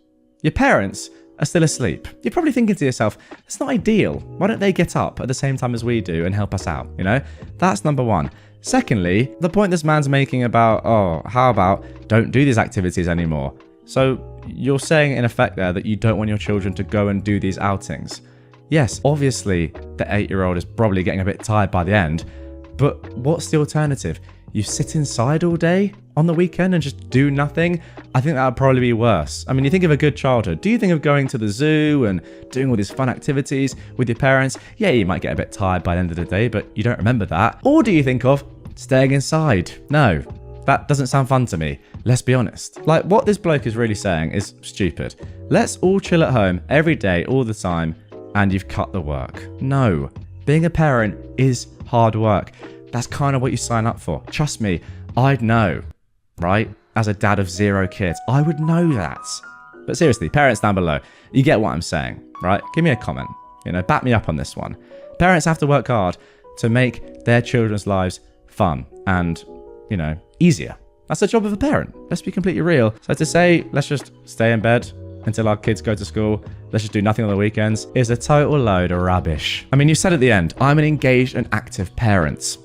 Your parents are still asleep. You're probably thinking to yourself, it's not ideal. Why don't they get up at the same time as we do and help us out? You know, that's number one. Secondly, the point this man's making about, oh, how about don't do these activities anymore? So you're saying in effect there that you don't want your children to go and do these outings. Yes, obviously the 8-year-old is probably getting a bit tired by the end, but what's the alternative? You sit inside all day on the weekend and just do nothing? I think that would probably be worse. I mean, you think of a good childhood. Do you think of going to the zoo and doing all these fun activities with your parents? Yeah, you might get a bit tired by the end of the day, but you don't remember that. Or do you think of staying inside? No, that doesn't sound fun to me. Let's be honest. Like, what this bloke is really saying is stupid. Let's all chill at home every day, all the time, and you've cut the work. No, being a parent is hard work. That's kind of what you sign up for. Trust me, I'd know, right? As a dad of 0 kids, I would know that. But seriously, parents down below, you get what I'm saying, right? Give me a comment, back me up on this one. Parents have to work hard to make their children's lives fun and, easier. That's the job of a parent. Let's be completely real. So to say, let's just stay in bed until our kids go to school, let's just do nothing on the weekends, is a total load of rubbish. I mean, you said at the end, I'm an engaged and active parent.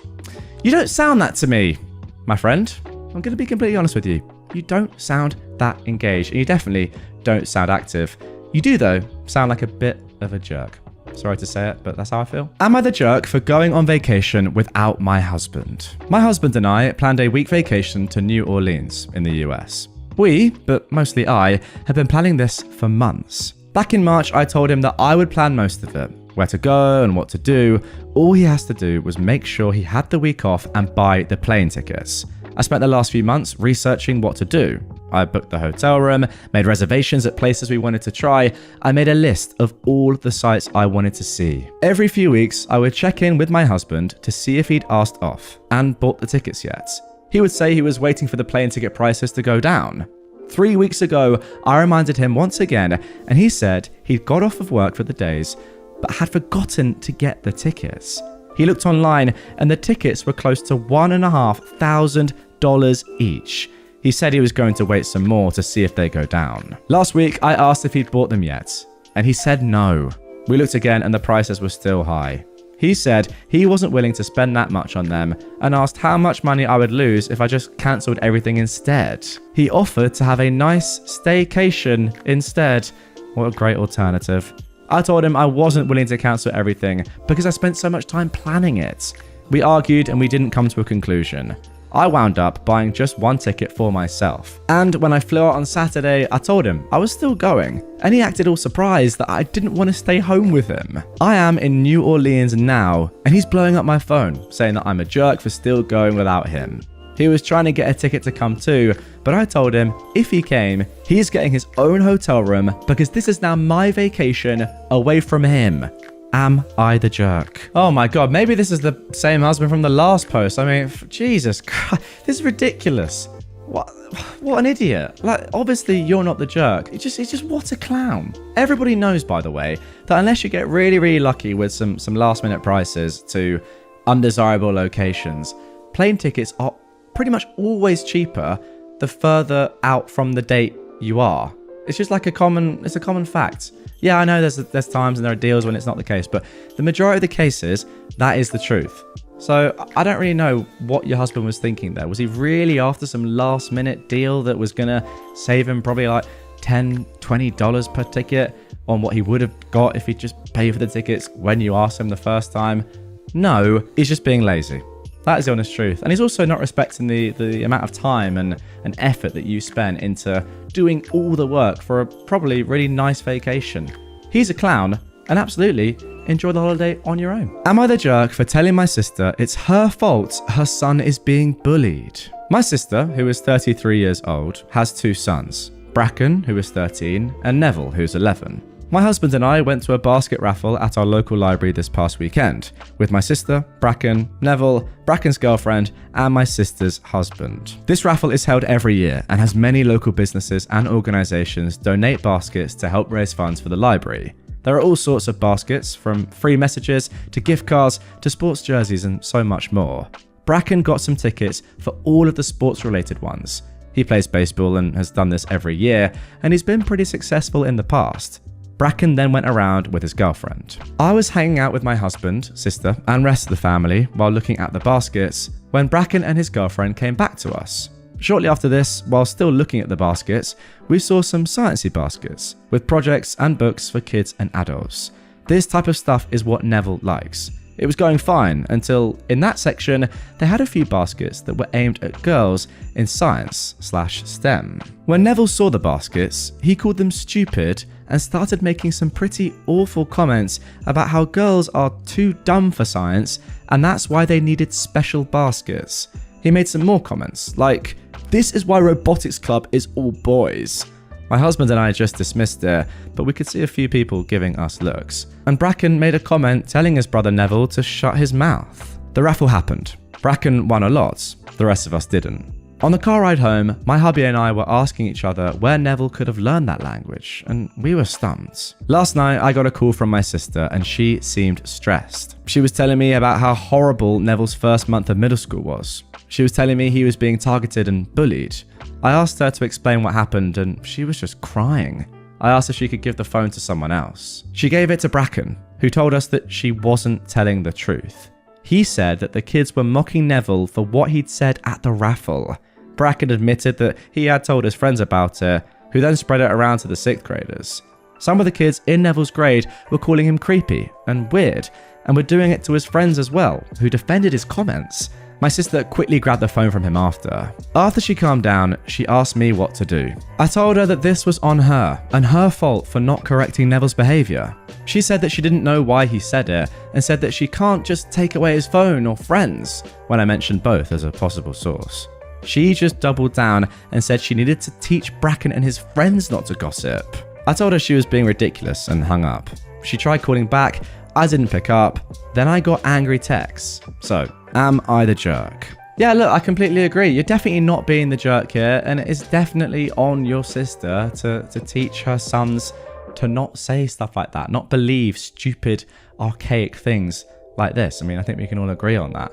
You don't sound that to me, my friend. I'm going to be completely honest with you. You don't sound that engaged, and you definitely don't sound active. You do, though, sound like a bit of a jerk. Sorry to say it, but that's how I feel. Am I the jerk for going on vacation without my husband? My husband and I planned a week vacation to New Orleans in the US. We, but mostly I, have been planning this for months. Back in March, I told him that I would plan most of it. Where to go and what to do. All he has to do was make sure he had the week off and buy the plane tickets. I spent the last few months researching what to do. I booked the hotel room, made reservations at places we wanted to try. I made a list of all the sites I wanted to see. Every few weeks, I would check in with my husband to see if he'd asked off and bought the tickets yet. He would say he was waiting for the plane ticket prices to go down. 3 weeks ago, I reminded him once again, and he said he'd got off of work for the days, but had forgotten to get the tickets. He looked online and the tickets were close to $1,500 each. He said he was going to wait some more to see if they go down. Last week, I asked if he'd bought them yet, and he said no. We looked again and the prices were still high. He said he wasn't willing to spend that much on them and asked how much money I would lose if I just cancelled everything instead. He offered to have a nice staycation instead. What a great alternative. I told him I wasn't willing to cancel everything because I spent so much time planning it. We argued and we didn't come to a conclusion. I wound up buying just one ticket for myself. And when I flew out on Saturday, I told him I was still going. And he acted all surprised that I didn't want to stay home with him. I am in New Orleans now, and he's blowing up my phone, saying that I'm a jerk for still going without him. He was trying to get a ticket to come too, but I told him if he came, he's getting his own hotel room because this is now my vacation away from him. Am I the jerk? Oh my god, maybe this is the same husband from the last post. I mean, Jesus Christ, this is ridiculous. What an idiot. Like, obviously you're not the jerk. It's just what a clown. Everybody knows, by the way, that unless you get really, really lucky with some last minute prices to undesirable locations, plane tickets are pretty much always cheaper the further out from the date you are. It's just like a common fact. Yeah, I know there's times and there are deals when it's not the case, but the majority of the cases, that is the truth. So I don't really know what your husband was thinking there. Was he really after some last minute deal that was gonna save him probably like $10, $20 per ticket on what he would have got if he just paid for the tickets when you asked him the first time? No, he's just being lazy. That is the honest truth. And he's also not respecting the amount of time and effort that you spent into doing all the work for a probably really nice vacation. He's a clown, and absolutely enjoy the holiday on your own. Am I the jerk for telling my sister it's her fault her son is being bullied? My sister, who is 33 years old, has two sons, Bracken, who is 13, and Neville, who's 11. My husband and I went to a basket raffle at our local library this past weekend with my sister, Bracken, Neville, Bracken's girlfriend, and my sister's husband. This raffle is held every year and has many local businesses and organisations donate baskets to help raise funds for the library. There are all sorts of baskets, from free messages to gift cards to sports jerseys and so much more. Bracken got some tickets for all of the sports related ones. He plays baseball and has done this every year, and he's been pretty successful in the past. Bracken then went around with his girlfriend. I was hanging out with my husband, sister, and rest of the family while looking at the baskets when Bracken and his girlfriend came back to us. Shortly after this, while still looking at the baskets, we saw some sciencey baskets with projects and books for kids and adults. This type of stuff is what Neville likes. It was going fine until, in that section, they had a few baskets that were aimed at girls in science/STEM. When Neville saw the baskets, he called them stupid and started making some pretty awful comments about how girls are too dumb for science and that's why they needed special baskets. He made some more comments, like, "This is why robotics club is all boys." My husband and I just dismissed it, but we could see a few people giving us looks. And Bracken made a comment telling his brother Neville to shut his mouth. The raffle happened. Bracken won a lot, the rest of us didn't. On the car ride home, my hubby and I were asking each other where Neville could have learned that language, and we were stumped. Last night, I got a call from my sister, and she seemed stressed. She was telling me about how horrible Neville's first month of middle school was. She was telling me he was being targeted and bullied. I asked her to explain what happened, and she was just crying. I asked if she could give the phone to someone else. She gave it to Bracken, who told us that she wasn't telling the truth. He said that the kids were mocking Neville for what he'd said at the raffle. Bracken admitted that he had told his friends about it, who then spread it around to the 6th graders. Some of the kids in Neville's grade were calling him creepy and weird, and were doing it to his friends as well, who defended his comments. My sister quickly grabbed the phone from him after. After she calmed down, she asked me what to do. I told her that this was on her, and her fault for not correcting Neville's behaviour. She said that she didn't know why he said it, and said that she can't just take away his phone or friends, when I mentioned both as a possible source. She just doubled down and said she needed to teach Bracken and his friends not to gossip. I told her she was being ridiculous and hung up. She tried calling back, I didn't pick up, then I got angry texts. So, am I the jerk? Yeah, look, I completely agree. You're definitely not being the jerk here, and it is definitely on your sister to teach her sons to not say stuff like that, not believe stupid, archaic things like this. I mean, I think we can all agree on that.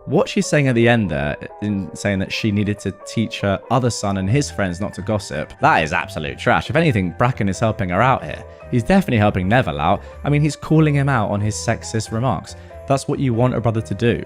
What she's saying at the end there, in saying that she needed to teach her other son and his friends not to gossip, that is absolute trash. If anything, Bracken is helping her out here. He's definitely helping Neville out. I mean, he's calling him out on his sexist remarks. That's what you want a brother to do.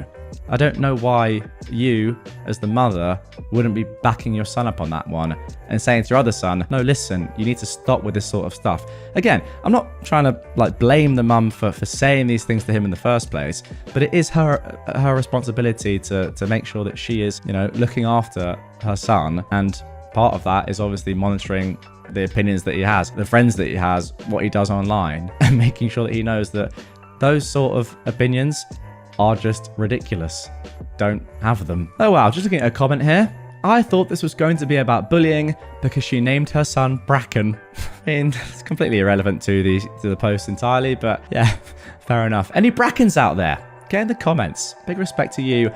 I don't know why you, as the mother, wouldn't be backing your son up on that one and saying to your other son, no, listen, you need to stop with this sort of stuff. Again, I'm not trying to blame the mum for saying these things to him in the first place, but it is her responsibility to make sure that she is, looking after her son, and part of that is obviously monitoring the opinions that he has, the friends that he has, what he does online, and making sure that he knows that those sort of opinions are just ridiculous. Don't have them. Oh wow, just looking at a comment here. I thought this was going to be about bullying because she named her son Bracken. I mean, it's completely irrelevant to the post entirely, but yeah, Fair enough. Any Brackens out there? Get in the comments. Big respect to you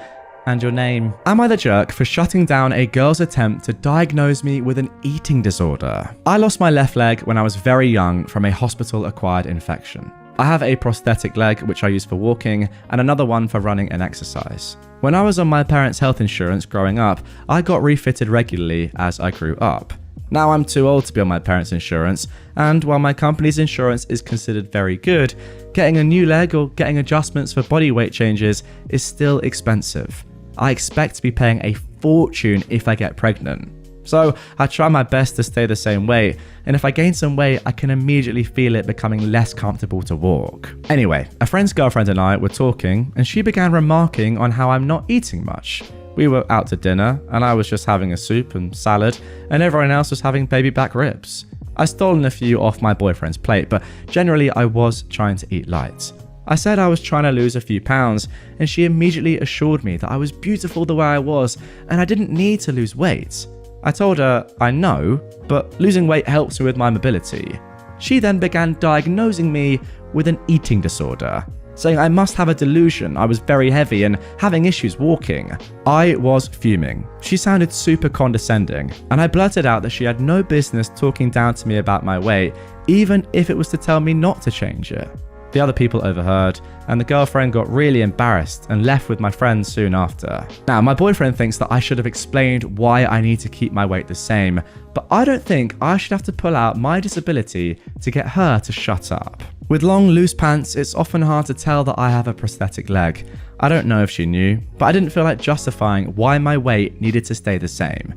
and your name. Am I the jerk for shutting down a girl's attempt to diagnose me with an eating disorder? I lost my left leg when I was very young from a hospital-acquired infection. I have a prosthetic leg which I use for walking and another one for running and exercise. When I was on my parents' health insurance growing up, I got refitted regularly as I grew up. Now I'm too old to be on my parents' insurance, and while my company's insurance is considered very good, getting a new leg or getting adjustments for body weight changes is still expensive. I expect to be paying a fortune if I get pregnant. So I try my best to stay the same weight, and if I gain some weight, I can immediately feel it becoming less comfortable to walk. Anyway, a friend's girlfriend and I were talking, and she began remarking on how I'm not eating much. We were out to dinner, and I was just having a soup and salad, and everyone else was having baby back ribs. I stolen a few off my boyfriend's plate, but generally I was trying to eat light. I said I was trying to lose a few pounds, and she immediately assured me that I was beautiful the way I was, and I didn't need to lose weight. I told her, I know, but losing weight helps me with my mobility. She then began diagnosing me with an eating disorder, saying I must have a delusion, I was very heavy and having issues walking. I was fuming. She sounded super condescending, and I blurted out that she had no business talking down to me about my weight, even if it was to tell me not to change it. The other people overheard, and the girlfriend got really embarrassed and left with my friend soon after. Now, my boyfriend thinks that I should have explained why I need to keep my weight the same, but I don't think I should have to pull out my disability to get her to shut up. With long, loose pants, it's often hard to tell that I have a prosthetic leg. I don't know if she knew, but I didn't feel like justifying why my weight needed to stay the same.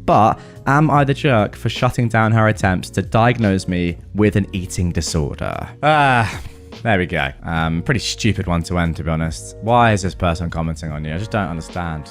But am I the jerk for shutting down her attempts to diagnose me with an eating disorder? There we go. Pretty stupid one to end, to be honest. Why is this person commenting on you? I just don't understand.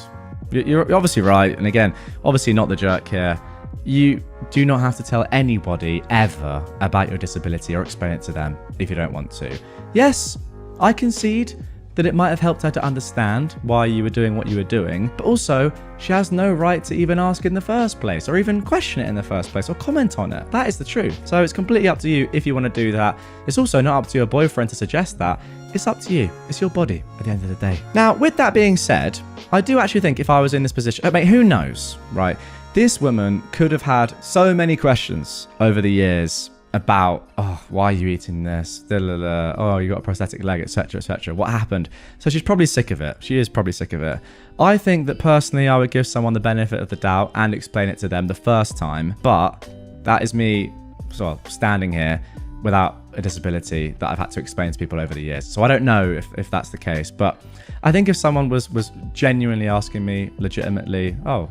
You're obviously right, and again, obviously not the jerk here. You do not have to tell anybody ever about your disability or explain it to them if you don't want to. Yes, I concede that it might have helped her to understand why you were doing what you were doing, but also she has no right to even ask in the first place or even question it in the first place or comment on it. That is the truth. So it's completely up to you if you want to do that. It's also not up to your boyfriend to suggest that. It's up to you. It's your body at the end of the day. Now, with that being said, I do actually think if I was in this position, I mean, who knows, right? This woman could have had so many questions over the years about, oh, why are you eating this? Oh, you got a prosthetic leg, etc., etc. What happened? So she's probably sick of it. She is probably sick of it. I think that personally, I would give someone the benefit of the doubt and explain it to them the first time. But that is me sort of standing here without a disability that I've had to explain to people over the years. So I don't know if that's the case. But I think if someone was genuinely asking me legitimately, oh,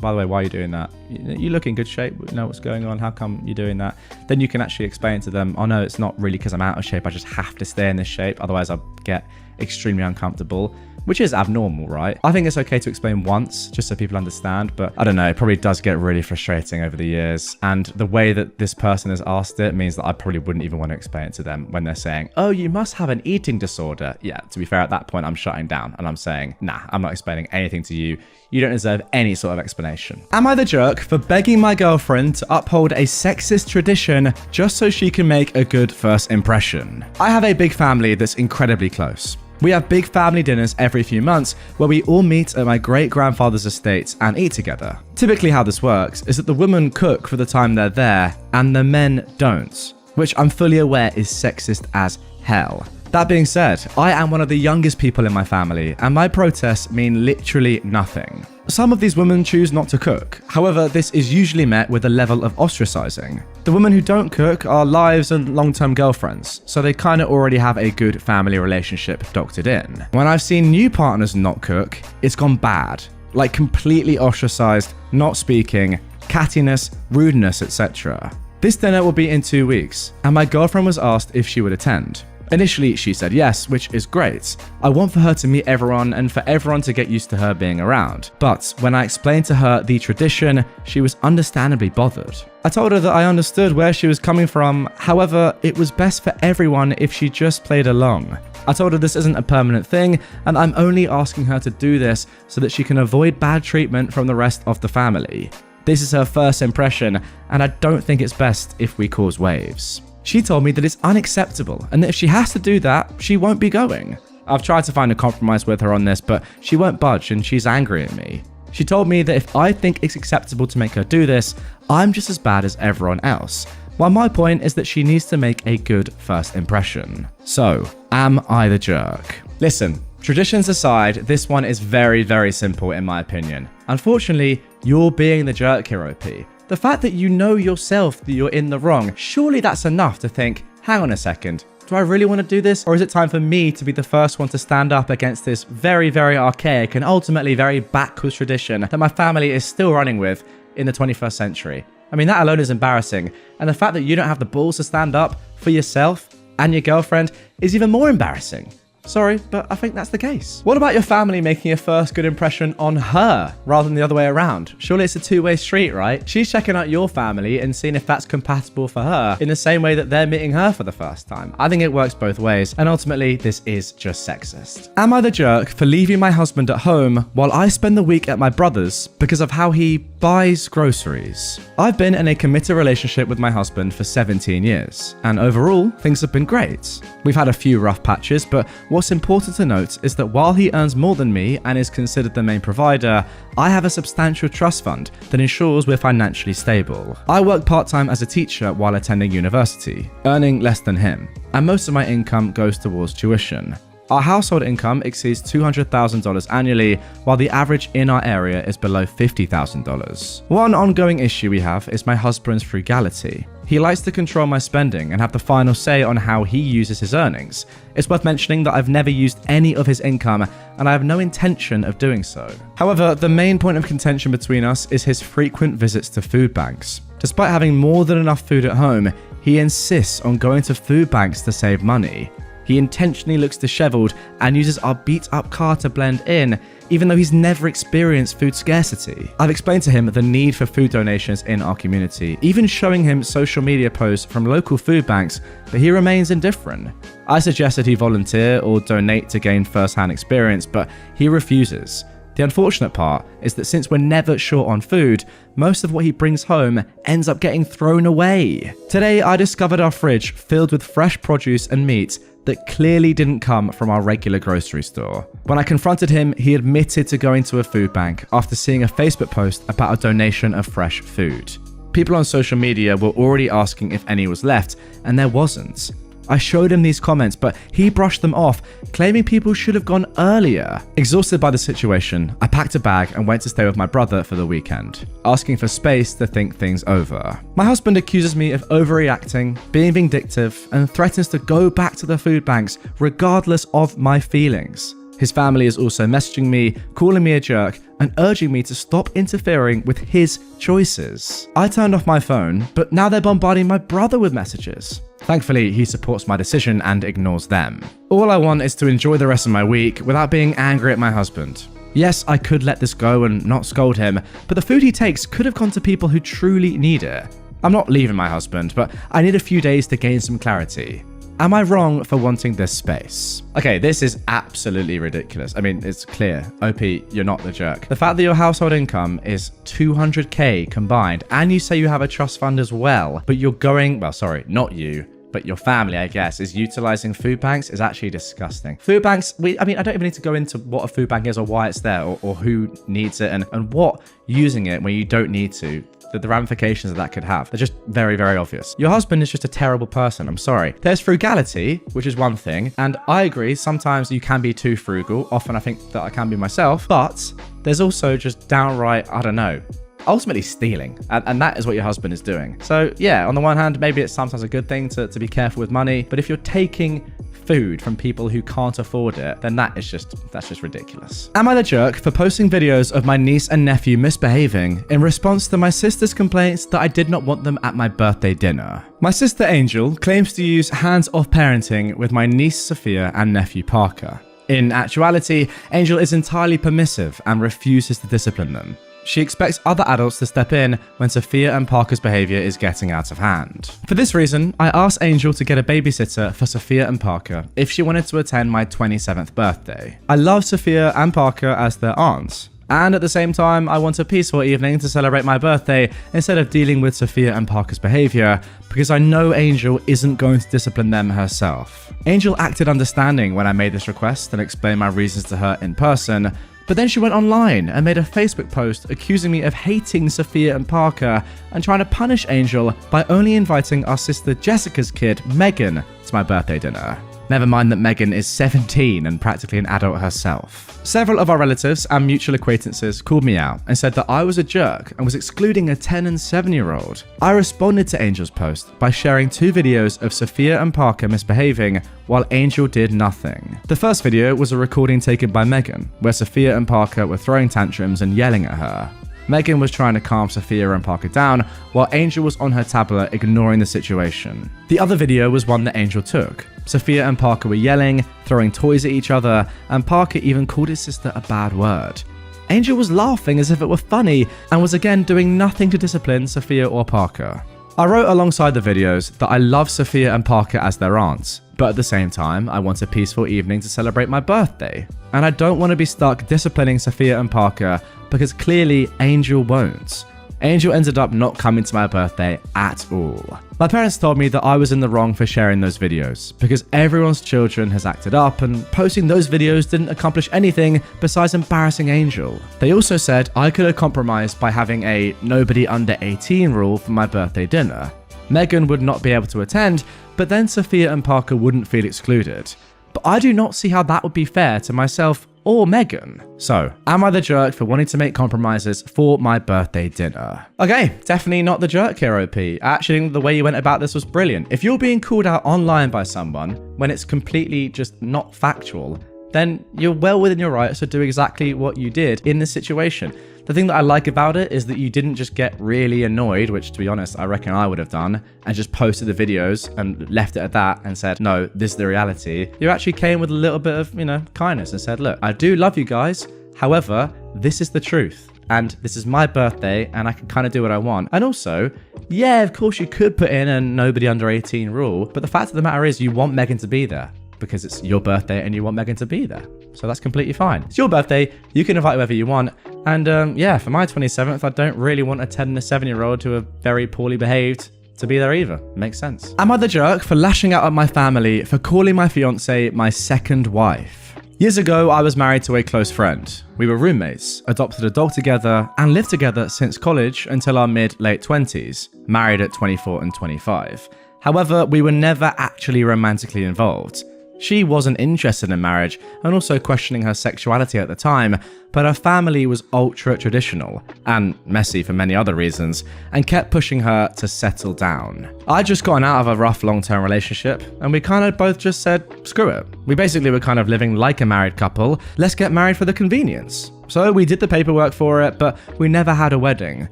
by the way, why are you doing that? You look in good shape, you know what's going on, how come you're doing that? Then you can actually explain to them, oh no, it's not really because I'm out of shape, I just have to stay in this shape, otherwise I'll get extremely uncomfortable, which is abnormal, right? I think it's okay to explain once, just so people understand, but I don't know, it probably does get really frustrating over the years, and the way that this person has asked it means that I probably wouldn't even want to explain it to them when they're saying, oh, you must have an eating disorder. Yeah, to be fair, at that point, I'm shutting down, and I'm saying, nah, I'm not explaining anything to you. You don't deserve any sort of explanation. Am I the jerk for begging my girlfriend to uphold a sexist tradition just so she can make a good first impression? I have a big family that's incredibly close. We have big family dinners every few months where we all meet at my great-grandfather's estate and eat together. Typically how this works is that the women cook for the time they're there and the men don't, which I'm fully aware is sexist as hell. That being said, I am one of the youngest people in my family, and my protests mean literally nothing. Some of these women choose not to cook. However, this is usually met with a level of ostracizing. The women who don't cook are lives and long-term girlfriends, so they kind of already have a good family relationship doctored in. When I've seen new partners not cook, it's gone bad. Like completely ostracized, not speaking, cattiness, rudeness, etc. This dinner will be in 2 weeks, and my girlfriend was asked if she would attend. Initially, she said yes, which is great. I want for her to meet everyone and for everyone to get used to her being around. But when I explained to her the tradition, she was understandably bothered. I told her that I understood where she was coming from, however, it was best for everyone if she just played along. I told her this isn't a permanent thing, and I'm only asking her to do this so that she can avoid bad treatment from the rest of the family. This is her first impression, and I don't think it's best if we cause waves. She told me that it's unacceptable and that if she has to do that, she won't be going. I've tried to find a compromise with her on this, but she won't budge and she's angry at me. She told me that if I think it's acceptable to make her do this, I'm just as bad as everyone else. While my point is that she needs to make a good first impression. So, am I the jerk? Listen, traditions aside, this one is very, very simple in my opinion. Unfortunately, you're being the jerk here, OP. The fact that you know yourself that you're in the wrong, surely that's enough to think, hang on a second, do I really want to do this? Or is it time for me to be the first one to stand up against this very, very archaic and ultimately very backwards tradition that my family is still running with in the 21st century? I mean, that alone is embarrassing. And the fact that you don't have the balls to stand up for yourself and your girlfriend is even more embarrassing. Sorry, but I think that's the case. What about your family making a first good impression on her rather than the other way around? Surely it's a two-way street, right? She's checking out your family and seeing if that's compatible for her in the same way that they're meeting her for the first time. I think it works both ways, and ultimately, this is just sexist. Am I the jerk for leaving my husband at home while I spend the week at my brother's because of how he buys groceries? I've been in a committed relationship with my husband for 17 years, and overall, things have been great. We've had a few rough patches, but what's important to note is that while he earns more than me and is considered the main provider, I have a substantial trust fund that ensures we're financially stable. I work part-time as a teacher while attending university, earning less than him, and most of my income goes towards tuition. Our household income exceeds $200,000 annually, while the average in our area is below $50,000. One ongoing issue we have is my husband's frugality. He likes to control my spending and have the final say on how he uses his earnings. It's worth mentioning that I've never used any of his income, and I have no intention of doing so. However, the main point of contention between us is his frequent visits to food banks. Despite having more than enough food at home, he insists on going to food banks to save money. He intentionally looks disheveled and uses our beat-up car to blend in, even though he's never experienced food scarcity. I've explained to him the need for food donations in our community, even showing him social media posts from local food banks, but he remains indifferent. I suggested he volunteer or donate to gain first-hand experience, but he refuses. The unfortunate part is that since we're never short on food, most of what he brings home ends up getting thrown away. Today, I discovered our fridge filled with fresh produce and meat that clearly didn't come from our regular grocery store. When I confronted him, he admitted to going to a food bank after seeing a Facebook post about a donation of fresh food. People on social media were already asking if any was left, and there wasn't. I showed him these comments, but he brushed them off, claiming people should have gone earlier. Exhausted by the situation, I packed a bag and went to stay with my brother for the weekend, asking for space to think things over. My husband accuses me of overreacting, being vindictive, and threatens to go back to the food banks regardless of my feelings. His family is also messaging me, calling me a jerk, and urging me to stop interfering with his choices. I turned off my phone, but now they're bombarding my brother with messages. Thankfully, he supports my decision and ignores them. All I want is to enjoy the rest of my week without being angry at my husband. Yes, I could let this go and not scold him, but the food he takes could have gone to people who truly need it. I'm not leaving my husband, but I need a few days to gain some clarity. Am I wrong for wanting this space? Okay, this is absolutely ridiculous. I mean, it's clear. OP, you're not the jerk. The fact that your household income is $200K combined, and you say you have a trust fund as well, but you're going, well, sorry, not you, but your family, I guess, is utilizing food banks is actually disgusting. Food banks, I don't even need to go into what a food bank is or why it's there or who needs it and what using it when you don't need to. The ramifications that could have. They're just very, very obvious. Your husband is just a terrible person. I'm sorry. There's frugality, which is one thing. And I agree, sometimes you can be too frugal. Often I think that I can be myself. But there's also just downright, I don't know, ultimately stealing. And that is what your husband is doing. So yeah, on the one hand, maybe it's sometimes a good thing to be careful with money. But if you're taking food from people who can't afford it, then that's just ridiculous. Am I the jerk for posting videos of my niece and nephew misbehaving in response to my sister's complaints that I did not want them at my birthday dinner? My sister Angel claims to use hands-off parenting with my niece Sophia and nephew Parker. In actuality, Angel is entirely permissive and refuses to discipline them. She expects other adults to step in when Sophia and Parker's behavior is getting out of hand. For this reason, I asked Angel to get a babysitter for Sophia and Parker if she wanted to attend my 27th birthday. I love Sophia and Parker as their aunts, And at the same time, I want a peaceful evening to celebrate my birthday instead of dealing with Sophia and Parker's behavior, because I know Angel isn't going to discipline them herself. Angel acted understanding when I made this request and explained my reasons to her in person, but then she went online and made a Facebook post accusing me of hating Sophia and Parker and trying to punish Angel by only inviting our sister Jessica's kid, Megan, to my birthday dinner. Never mind that Megan is 17 and practically an adult herself. Several of our relatives and mutual acquaintances called me out and said that I was a jerk and was excluding a 10 and 7-year-old. I responded to Angel's post by sharing 2 videos of Sophia and Parker misbehaving while Angel did nothing. The first video was a recording taken by Megan, where Sophia and Parker were throwing tantrums and yelling at her. Megan was trying to calm Sophia and Parker down, while Angel was on her tablet ignoring the situation. The other video was one that Angel took. Sophia and Parker were yelling, throwing toys at each other, and Parker even called his sister a bad word. Angel was laughing as if it were funny, and was again doing nothing to discipline Sophia or Parker. I wrote alongside the videos that I love Sophia and Parker as their aunts, but at the same time, I want a peaceful evening to celebrate my birthday. And I don't want to be stuck disciplining Sophia and Parker, because clearly Angel won't. Angel ended up not coming to my birthday at all. My parents told me that I was in the wrong for sharing those videos, because everyone's children has acted up and posting those videos didn't accomplish anything besides embarrassing Angel. They also said I could have compromised by having a nobody under 18 rule for my birthday dinner. Megan would not be able to attend, but then Sophia and Parker wouldn't feel excluded. But I do not see how that would be fair to myself or Megan. So, am I the jerk for wanting to make compromises for my birthday dinner? Okay, definitely not the jerk here, OP. I actually think the way you went about this was brilliant. If you're being called out online by someone when it's completely just not factual, then you're well within your rights to do exactly what you did in this situation. The thing that I like about it is that you didn't just get really annoyed, which to be honest, I reckon I would have done, and just posted the videos and left it at that and said, no, this is the reality. You actually came with a little bit of, kindness and said, look, I do love you guys. However, this is the truth. And this is my birthday and I can kind of do what I want. And also, yeah, of course you could put in a nobody under 18 rule, but the fact of the matter is you want Megan to be there because it's your birthday and you want Megan to be there. So that's completely fine. It's your birthday. You can invite whoever you want. And yeah, for my 27th, I don't really want a 10 and a 7-year-old who are very poorly behaved to be there either. Makes sense. Am I the jerk for lashing out at my family for calling my fiance my second wife? Years ago, I was married to a close friend. We were roommates, adopted a dog together, and lived together since college until our mid-late 20s, married at 24 and 25. However, we were never actually romantically involved. She wasn't interested in marriage and also questioning her sexuality at the time, but her family was ultra traditional and messy for many other reasons and kept pushing her to settle down. I'd just gotten out of a rough long-term relationship and we kind of both just said, screw it. We basically were kind of living like a married couple. Let's get married for the convenience. So we did the paperwork for it, but we never had a wedding.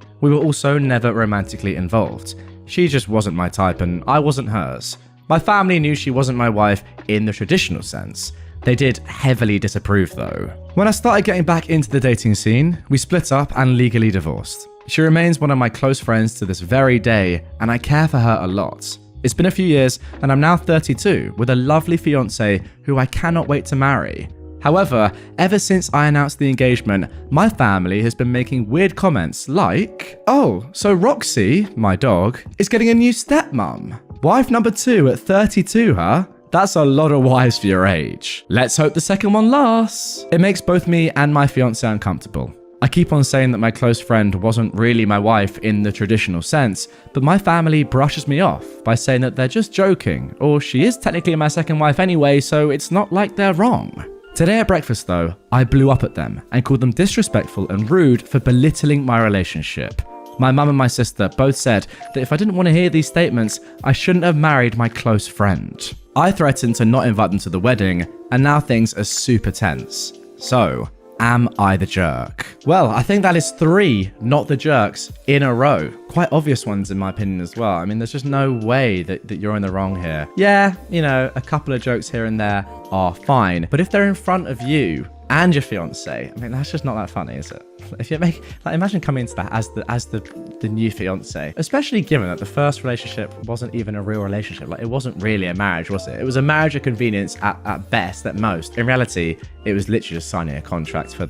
We were also never romantically involved. She just wasn't my type and I wasn't hers. My family knew she wasn't my wife in the traditional sense. They did heavily disapprove though. When I started getting back into the dating scene, we split up and legally divorced. She remains one of my close friends to this very day, and I care for her a lot. It's been a few years, and I'm now 32 with a lovely fiance who I cannot wait to marry. However, ever since I announced the engagement, my family has been making weird comments like, oh, so Roxy, my dog, is getting a new stepmom. Wife number 2 at 32, huh? That's a lot of wives for your age. Let's hope the second one lasts. It makes both me and my fiance uncomfortable. I keep on saying that my close friend wasn't really my wife in the traditional sense, but my family brushes me off by saying that they're just joking, or she is technically my second wife anyway, so it's not like they're wrong. Today at breakfast though, I blew up at them and called them disrespectful and rude for belittling my relationship. My mum and my sister both said that if I didn't want to hear these statements, I shouldn't have married my close friend. I threatened to not invite them to the wedding, and now things are super tense. So, am I the jerk? Well, I think that is 3 not the jerks in a row. Quite obvious ones in my opinion as well. I mean, there's just no way that you're in the wrong here. Yeah, a couple of jokes here and there are fine, but if they're in front of you and your fiance, I mean, that's just not that funny, is it? If you imagine coming into that as the new fiance, especially given that the first relationship wasn't even a real relationship. Like, it wasn't really a marriage, was it? It was a marriage of convenience at best, at most. In reality, it was literally just signing a contract for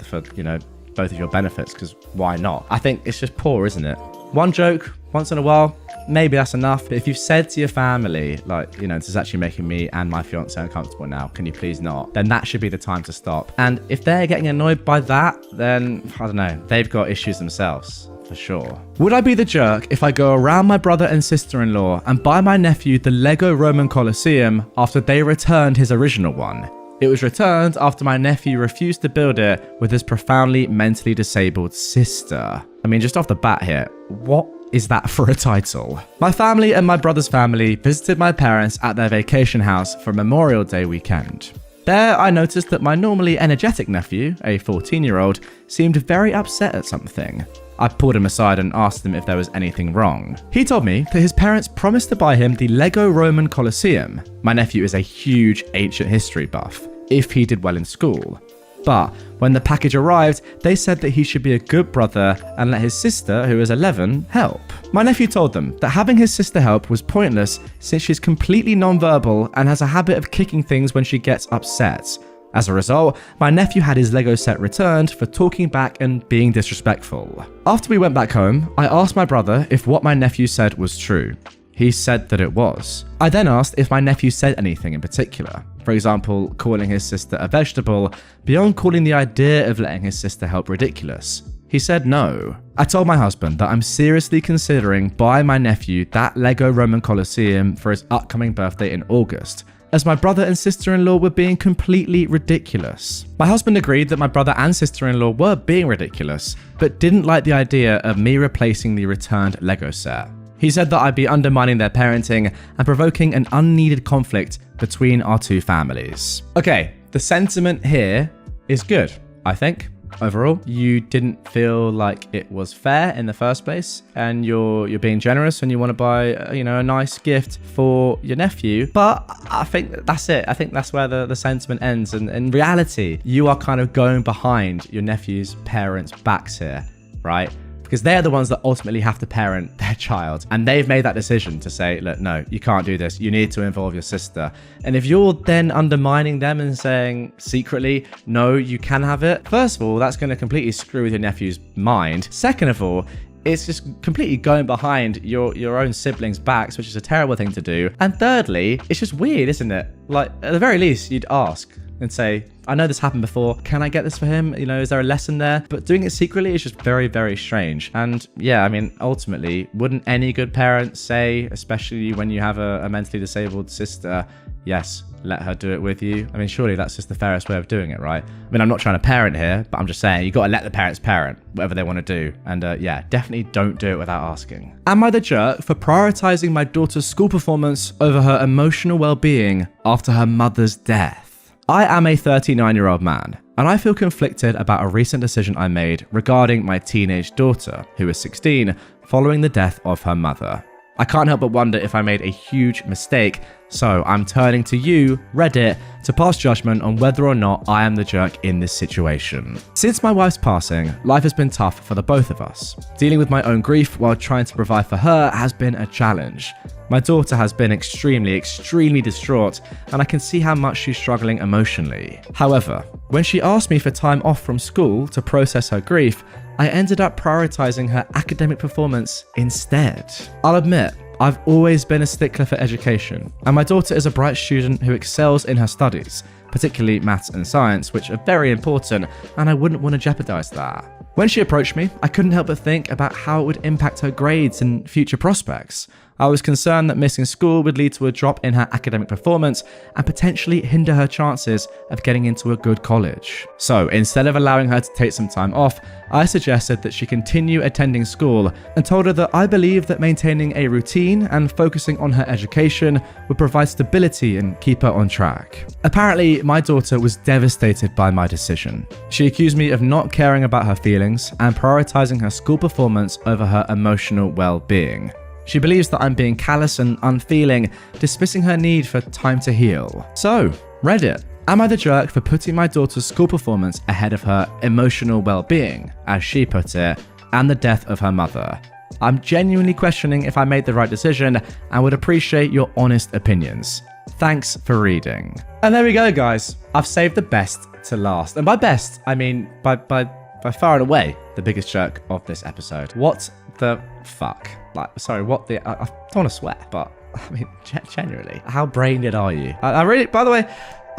both of your benefits, because why not? I think it's just poor, isn't it? One joke once in a while, maybe that's enough. But if you've said to your family, like, you know, this is actually making me and my fiance uncomfortable now, can you please not? Then that should be the time to stop. And if they're getting annoyed by that, then I don't know, they've got issues themselves. For sure. Would I be the jerk if I go around my brother and sister-in-law and buy my nephew the Lego Roman Colosseum after they returned his original one? It was returned after my nephew refused to build it with his profoundly mentally disabled sister. I mean, just off the bat here, what is that for a title? My family and my brother's family visited my parents at their vacation house for Memorial Day weekend. There, I noticed that my normally energetic nephew, a 14-year-old, seemed very upset at something. I pulled him aside and asked him if there was anything wrong. He told me that his parents promised to buy him the Lego Roman Colosseum. My nephew is a huge ancient history buff, if he did well in school. But when the package arrived, they said that he should be a good brother and let his sister, who is 11, help. My nephew told them that having his sister help was pointless since she's completely non-verbal and has a habit of kicking things when she gets upset. As a result, my nephew had his Lego set returned for talking back and being disrespectful. After we went back home, I asked my brother if what my nephew said was true. He said that it was. I then asked if my nephew said anything in particular. For example, calling his sister a vegetable, beyond calling the idea of letting his sister help ridiculous. He said no. I told my husband that I'm seriously considering buying my nephew that Lego Roman Colosseum for his upcoming birthday in August, as my brother and sister-in-law were being completely ridiculous. My husband agreed that my brother and sister-in-law were being ridiculous, but didn't like the idea of me replacing the returned Lego set. He said that I'd be undermining their parenting and provoking an unneeded conflict between our two families. Okay, the sentiment here is good, I think. Overall, you didn't feel like it was fair in the first place, and you're being generous and you want to buy, you know, a nice gift for your nephew. But I think that's it. I think that's where the sentiment ends. And in reality, you are kind of going behind your nephew's parents' backs here, right? Because they're the ones that ultimately have to parent their child. And they've made that decision to say, look, no, you can't do this. You need to involve your sister. And if you're then undermining them and saying secretly, no, you can have it. First of all, that's going to completely screw with your nephew's mind. Second of all, it's just completely going behind your own siblings' backs, which is a terrible thing to do. And thirdly, it's just weird, isn't it? Like, at the very least, you'd ask and say, I know this happened before. Can I get this for him? You know, is there a lesson there? But doing it secretly is just very, very strange. And yeah, I mean, ultimately, wouldn't any good parent say, especially when you have a mentally disabled sister, yes, let her do it with you? I mean, surely that's just the fairest way of doing it, right? I mean, I'm not trying to parent here, but I'm just saying you got to let the parents parent whatever they want to do. And yeah, definitely don't do it without asking. Am I the jerk for prioritizing my daughter's school performance over her emotional well-being after her mother's death? I am a 39-year-old man, and I feel conflicted about a recent decision I made regarding my teenage daughter, who is 16, following the death of her mother. I can't help but wonder if I made a huge mistake, so I'm turning to you, Reddit, to pass judgment on whether or not I am the jerk in this situation. Since my wife's passing, life has been tough for the both of us. Dealing with my own grief while trying to provide for her has been a challenge. My daughter has been extremely distraught, and I can see how much she's struggling emotionally. However, when she asked me for time off from school to process her grief, I ended up prioritizing her academic performance instead. I'll admit, I've always been a stickler for education, and my daughter is a bright student who excels in her studies, particularly maths and science, which are very important, and I wouldn't want to jeopardize that. When she approached me, I couldn't help but think about how it would impact her grades and future prospects. I was concerned that missing school would lead to a drop in her academic performance and potentially hinder her chances of getting into a good college. So instead of allowing her to take some time off, I suggested that she continue attending school and told her that I believe that maintaining a routine and focusing on her education would provide stability and keep her on track. Apparently, my daughter was devastated by my decision. She accused me of not caring about her feelings and prioritizing her school performance over her emotional well-being. She believes that I'm being callous and unfeeling, dismissing her need for time to heal. So, Reddit, am I the jerk for putting my daughter's school performance ahead of her emotional well-being, as she put it, and the death of her mother? I'm genuinely questioning if I made the right decision and would appreciate your honest opinions. Thanks for reading. And there we go, guys. I've saved the best to last. And by best, I mean by by far and away the biggest jerk of this episode. What the fuck? Like, sorry, what the... I don't want to swear, but I mean, genuinely, how brain dead are you? I really, by the way,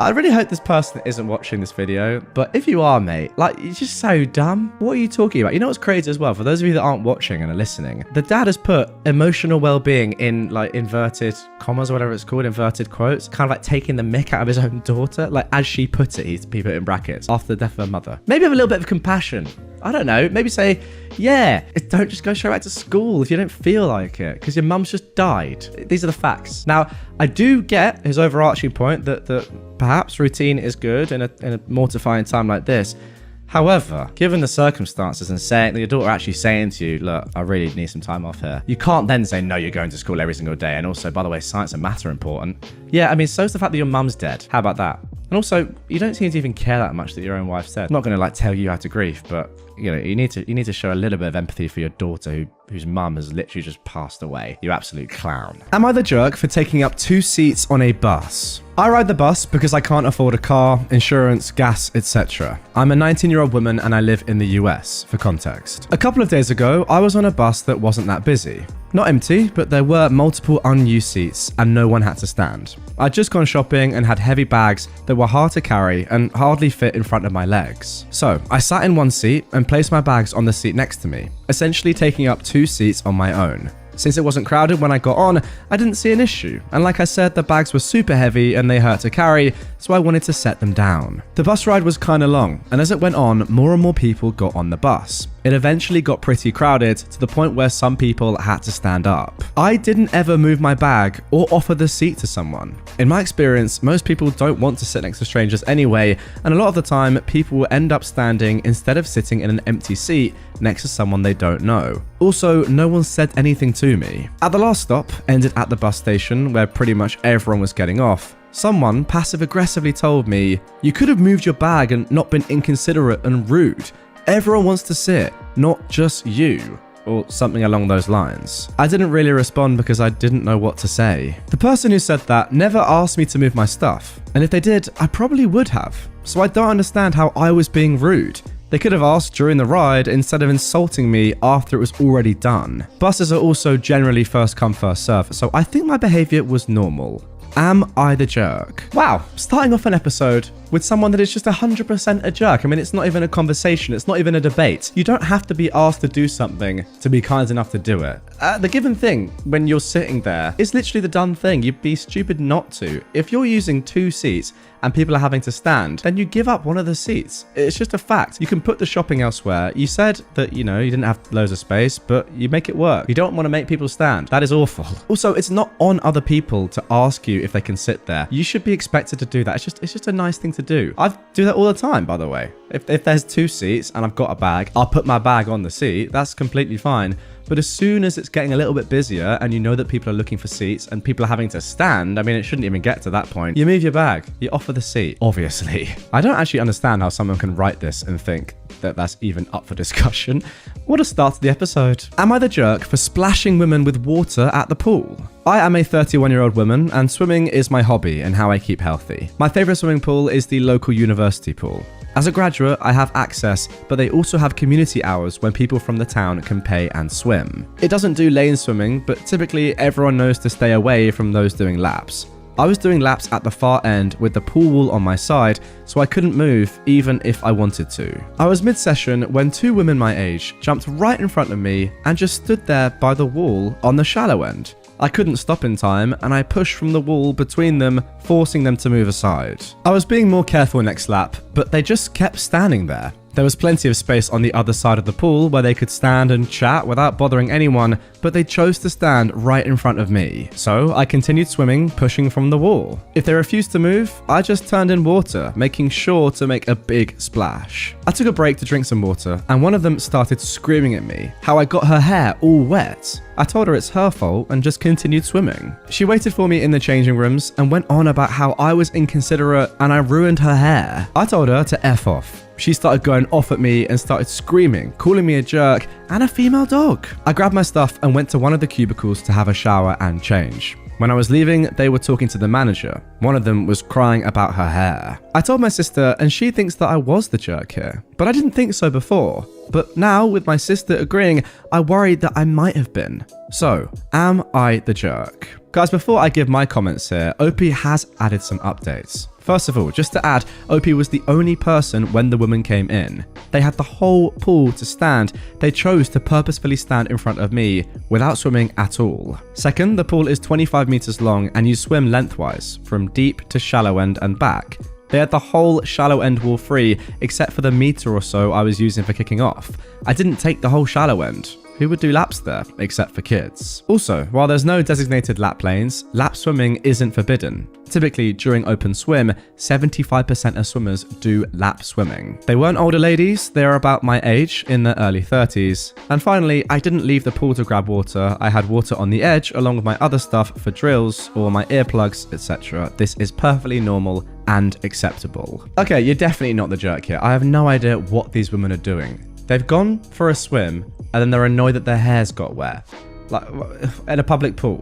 I really hope this person isn't watching this video, but if you are, mate, like, you're just so dumb. What are you talking about? You know what's crazy as well? For those of you that aren't watching and are listening, the dad has put emotional well-being in, like, inverted commas or whatever it's called, inverted quotes, kind of like taking the mick out of his own daughter. Like, as she put it, he put it in brackets, after the death of her mother. Maybe have a little bit of compassion. I don't know. Maybe say, yeah, don't just go straight back to school if you don't feel like it, because your mum's just died. These are the facts. Now, I do get his overarching point that perhaps routine is good in a mortifying time like this. However, given the circumstances and saying that your daughter actually saying to you, look, I really need some time off here, you can't then say, no, you're going to school every single day. And also, by the way, science and maths are important. Yeah, I mean, so's the fact that your mum's dead. How about that? And also, you don't seem to even care that much that your own wife's dead. I'm not going to like tell you how to grieve, but you know, you need to show a little bit of empathy for your daughter whose mum has literally just passed away. You absolute clown. Am I the jerk for taking up 2 seats on a bus? I ride the bus because I can't afford a car, insurance, gas, etc. I'm a 19-year-old woman and I live in the US, for context. A couple of days ago, I was on a bus that wasn't that busy. Not empty, but there were multiple unused seats and no one had to stand. I'd just gone shopping and had heavy bags that were hard to carry and hardly fit in front of my legs. So I sat in one seat and placed my bags on the seat next to me, essentially taking up 2 seats on my own. Since it wasn't crowded when I got on, I didn't see an issue. And like I said, the bags were super heavy and they hurt to carry, so I wanted to set them down. The bus ride was kind of long, and as it went on, more and more people got on the bus. It eventually got pretty crowded to the point where some people had to stand up. I didn't ever move my bag or offer the seat to someone. In my experience, most people don't want to sit next to strangers anyway, and a lot of the time, people will end up standing instead of sitting in an empty seat next to someone they don't know. Also, no one said anything to me. At the last stop, ended at the bus station where pretty much everyone was getting off, someone passive-aggressively told me, "You could have moved your bag and not been inconsiderate and rude. Everyone wants to sit, not just you," or something along those lines. I didn't really respond because I didn't know what to say. The person who said that never asked me to move my stuff, and if they did, I probably would have. So I don't understand how I was being rude. They could have asked during the ride instead of insulting me after it was already done. Buses are also generally first come first serve, so I think my behavior was normal. Am I the jerk? Wow, starting off an episode with someone that is just 100% a jerk. I mean, it's not even a conversation. It's not even a debate. You don't have to be asked to do something to be kind enough to do it. The given thing when you're sitting there is literally the done thing. You'd be stupid not to. If you're using 2 seats and people are having to stand, then you give up one of the seats. It's just a fact. You can put the shopping elsewhere. You said that, you know, you didn't have loads of space, but you make it work. You don't want to make people stand. That is awful. Also, it's not on other people to ask you if they can sit there. You should be expected to do that. It's just a nice thing to do. I do that all the time, by the way. If there's 2 seats and I've got a bag, I'll put my bag on the seat. That's completely fine. But as soon as it's getting a little bit busier and you know that people are looking for seats and people are having to stand, I mean, it shouldn't even get to that point. You move your bag, you offer the seat, obviously. I don't actually understand how someone can write this and think that that's even up for discussion. What a start to the episode. Am I the jerk for splashing women with water at the pool? I am a 31-year-old woman and swimming is my hobby and how I keep healthy. My favorite swimming pool is the local university pool. As a graduate, I have access, but they also have community hours when people from the town can pay and swim. It doesn't do lane swimming, but typically everyone knows to stay away from those doing laps. I was doing laps at the far end with the pool wall on my side, so I couldn't move even if I wanted to. I was mid-session when 2 women my age jumped right in front of me and just stood there by the wall on the shallow end. I couldn't stop in time and I pushed from the wall between them, forcing them to move aside. I was being more careful next lap, but they just kept standing there. There was plenty of space on the other side of the pool where they could stand and chat without bothering anyone, but they chose to stand right in front of me. So I continued swimming, pushing from the wall. If they refused to move, I just turned in water, making sure to make a big splash. I took a break to drink some water, and one of them started screaming at me how I got her hair all wet. I told her it's her fault and just continued swimming. She waited for me in the changing rooms and went on about how I was inconsiderate and I ruined her hair. I told her to F off. She started going off at me and started screaming, calling me a jerk and a female dog. I grabbed my stuff and went to one of the cubicles to have a shower and change. When I was leaving, they were talking to the manager. One of them was crying about her hair. I told my sister, and she thinks that I was the jerk here. But I didn't think so before. But now, with my sister agreeing, I worried that I might have been. So, am I the jerk? Guys, before I give my comments here, OP has added some updates. First of all, just to add, OP was the only person when the woman came in. They had the whole pool to stand. They chose to purposefully stand in front of me without swimming at all. Second, the pool is 25 meters long and you swim lengthwise, from deep to shallow end and back. They had the whole shallow end wall free, except for the meter or so I was using for kicking off. I didn't take the whole shallow end. Who would do laps there, except for kids? Also, while there's no designated lap lanes, lap swimming isn't forbidden. Typically, during open swim, 75% of swimmers do lap swimming. They weren't older ladies, they are about my age, in their early 30s. And finally, I didn't leave the pool to grab water. I had water on the edge, along with my other stuff for drills, or my earplugs, etc. This is perfectly normal and acceptable. Okay, you're definitely not the jerk here. I have no idea what these women are doing. They've gone for a swim, and then they're annoyed that their hair's got wet. Like, in a public pool.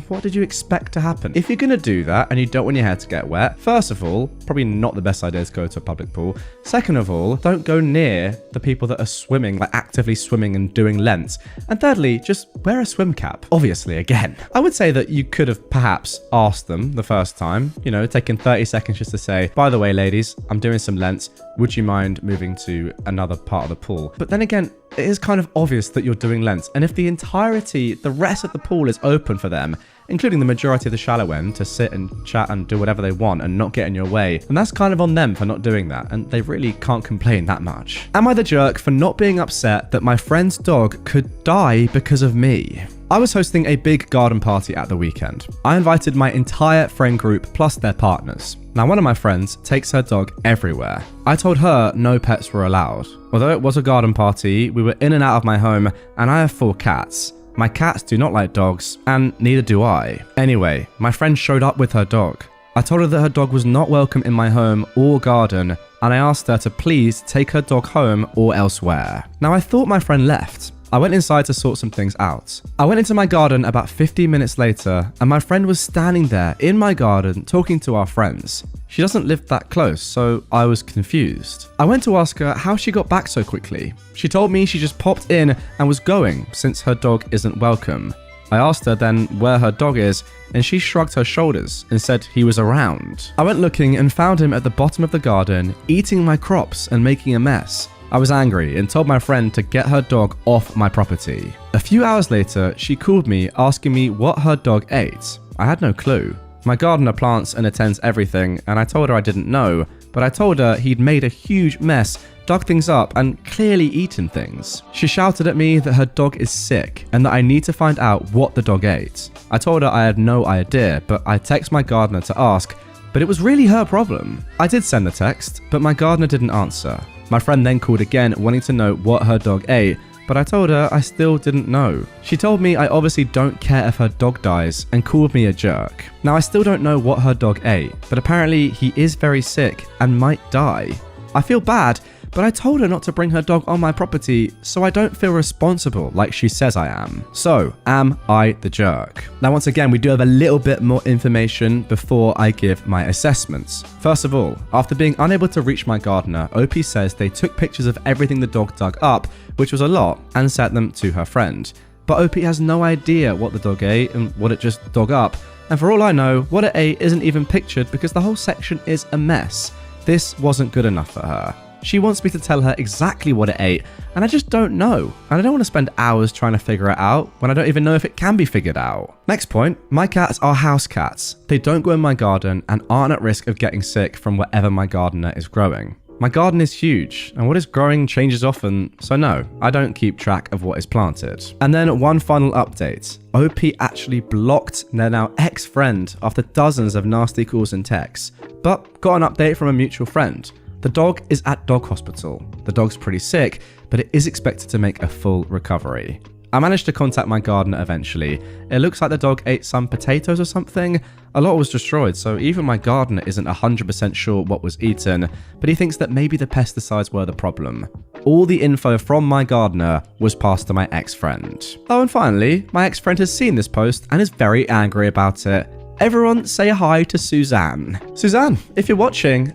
What did you expect to happen? If you're going to do that and you don't want your hair to get wet, first of all, probably not the best idea to go to a public pool. Second of all, don't go near the people that are swimming, like actively swimming and doing lengths. And thirdly, just wear a swim cap. Obviously, again. I would say that you could have perhaps asked them the first time, you know, taken 30 seconds just to say, by the way, ladies, I'm doing some lengths. Would you mind moving to another part of the pool? But then again, it is kind of obvious that you're doing lengths. And if the rest of the pool is open for them, including the majority of the shallow end, to sit and chat and do whatever they want and not get in your way, and that's kind of on them for not doing that, and they really can't complain that much. Am I the jerk for not being upset that my friend's dog could die because of me? I was hosting a big garden party at the weekend. I invited my entire friend group plus their partners. Now, one of my friends takes her dog everywhere. I told her no pets were allowed. Although it was a garden party, we were in and out of my home, and I have 4 cats. My cats do not like dogs, and neither do I. Anyway, my friend showed up with her dog. I told her that her dog was not welcome in my home or garden, and I asked her to please take her dog home or elsewhere. Now, I thought my friend left. I went inside to sort some things out. I went into my garden about 15 minutes later, and my friend was standing there in my garden talking to our friends. She doesn't live that close, so I was confused. I went to ask her how she got back so quickly. She told me she just popped in and was going since her dog isn't welcome. I asked her then where her dog is, and she shrugged her shoulders and said he was around. I went looking and found him at the bottom of the garden, eating my crops and making a mess. I was angry and told my friend to get her dog off my property. A few hours later, she called me asking me what her dog ate. I had no clue. My gardener plants and attends everything, and I told her I didn't know, but I told her he'd made a huge mess, dug things up, and clearly eaten things. She shouted at me that her dog is sick and that I need to find out what the dog ate. I told her I had no idea, but I texted my gardener to ask, but it was really her problem. I did send the text, but my gardener didn't answer. My friend then called again, wanting to know what her dog ate, but I told her I still didn't know. She told me I obviously don't care if her dog dies and called me a jerk. Now, I still don't know what her dog ate, but apparently he is very sick and might die. I feel bad, but I told her not to bring her dog on my property, so I don't feel responsible like she says I am. So, am I the jerk? Now, once again, we do have a little bit more information before I give my assessments. First of all, after being unable to reach my gardener, OP says they took pictures of everything the dog dug up, which was a lot, and sent them to her friend. But OP has no idea what the dog ate and what it just dug up, and for all I know, what it ate isn't even pictured because the whole section is a mess. This wasn't good enough for her. She wants me to tell her exactly what it ate, and I just don't know. And I don't want to spend hours trying to figure it out when I don't even know if it can be figured out. Next point, my cats are house cats. They don't go in my garden and aren't at risk of getting sick from whatever my gardener is growing. My garden is huge, and what is growing changes often, so no, I don't keep track of what is planted. And then one final update. OP actually blocked their now ex-friend after dozens of nasty calls and texts, but got an update from a mutual friend. The dog is at dog hospital. The dog's pretty sick, but it is expected to make a full recovery. I managed to contact my gardener eventually. It looks like the dog ate some potatoes or something. A lot was destroyed, so even my gardener isn't 100% sure what was eaten, but he thinks that maybe the pesticides were the problem. all the info from my gardener was passed to my ex-friend. Oh, and finally, my ex-friend has seen this post and is very angry about it. Everyone say hi to Suzanne. Suzanne, if you're watching,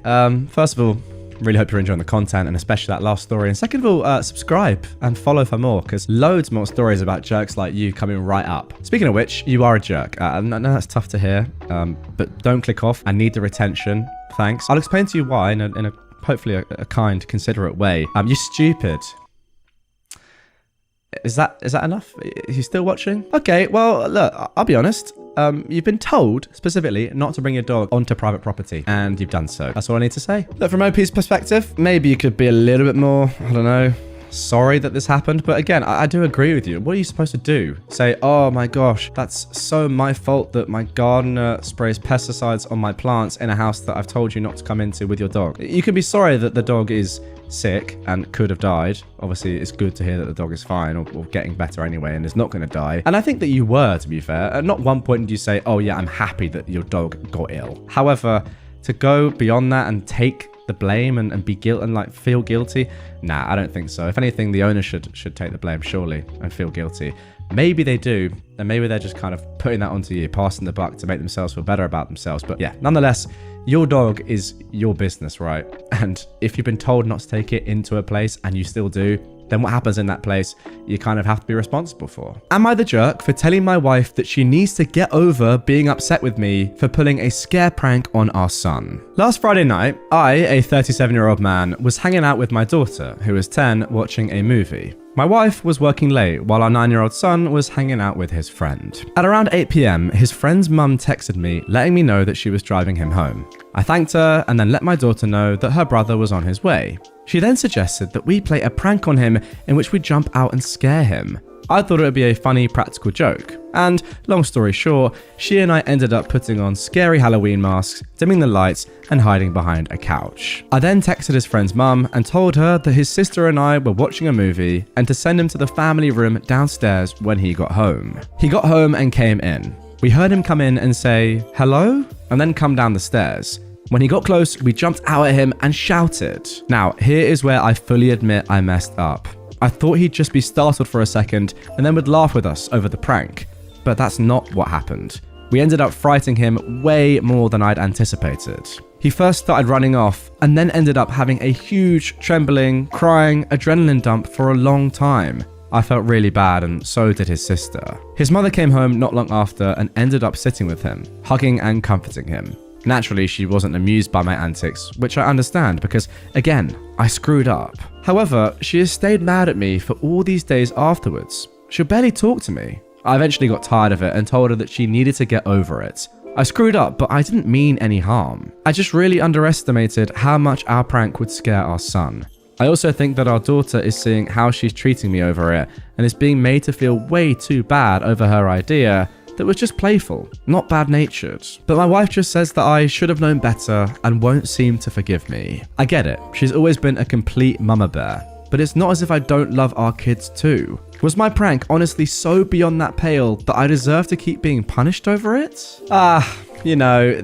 first of all, really hope you're enjoying the content and especially that last story. And second of all, subscribe and follow for more because loads more stories about jerks like you coming right up. Speaking of which, you are a jerk. I know that's tough to hear, but don't click off. I need the retention. Thanks. I'll explain to you why in a hopefully a kind, considerate way. You're stupid. Is that enough? Are you still watching? Okay, well, look, I'll be honest. You've been told specifically not to bring your dog onto private property, and you've done so. That's all I need to say. Look, from OP's perspective, maybe you could be a little bit more, I don't know, sorry that this happened. But again, I do agree with you. What are you supposed to do? Say, oh my gosh, that's so my fault that my gardener sprays pesticides on my plants in a house that I've told you not to come into with your dog. You can be sorry that the dog is sick and could have died. Obviously, it's good to hear that the dog is fine or getting better anyway and is not going to die. And I think that you were, to be fair. At not one point did you say, oh yeah, I'm happy that your dog got ill. However, to go beyond that and take the blame and be guilt and like feel guilty, nah, I don't think so. If anything, the owner should take the blame, surely, and feel guilty. Maybe they do, and maybe they're just kind of putting that onto you, passing the buck to make themselves feel better about themselves. But yeah, nonetheless, your dog is your business, right? And if you've been told not to take it into a place and you still do, then what happens in that place, you kind of have to be responsible for. Am I the jerk for telling my wife that she needs to get over being upset with me for pulling a scare prank on our son? Last Friday night, I, a 37-year-old man, was hanging out with my daughter, who is 10, watching a movie. My wife was working late while our 9-year-old son was hanging out with his friend. At around 8 p.m, his friend's mum texted me, letting me know that she was driving him home. I thanked her and then let my daughter know that her brother was on his way. She then suggested that we play a prank on him in which we jump out and scare him. I thought it would be a funny practical joke. And long story short, she and I ended up putting on scary Halloween masks, dimming the lights, and hiding behind a couch. I then texted his friend's mum and told her that his sister and I were watching a movie and to send him to the family room downstairs when he got home. He got home and came in. We heard him come in and say, hello, and then come down the stairs. When he got close, we jumped out at him and shouted. Now, here is where I fully admit I messed up. I thought he'd just be startled for a second and then would laugh with us over the prank. But that's not what happened. We ended up frightening him way more than I'd anticipated. He first started running off and then ended up having a huge, trembling, crying adrenaline dump for a long time. I felt really bad and so did his sister. His mother came home not long after and ended up sitting with him, hugging and comforting him. Naturally, she wasn't amused by my antics, which I understand because, again, I screwed up. However, she has stayed mad at me for all these days afterwards. She'll barely talk to me. I eventually got tired of it and told her that she needed to get over it. I screwed up, but I didn't mean any harm. I just really underestimated how much our prank would scare our son. I also think that our daughter is seeing how she's treating me over it and is being made to feel way too bad over her idea that was just playful, not bad-natured. But my wife just says that I should have known better and won't seem to forgive me. I get it, she's always been a complete mama bear, but it's not as if I don't love our kids too. Was my prank honestly so beyond that pale that I deserve to keep being punished over it? You know,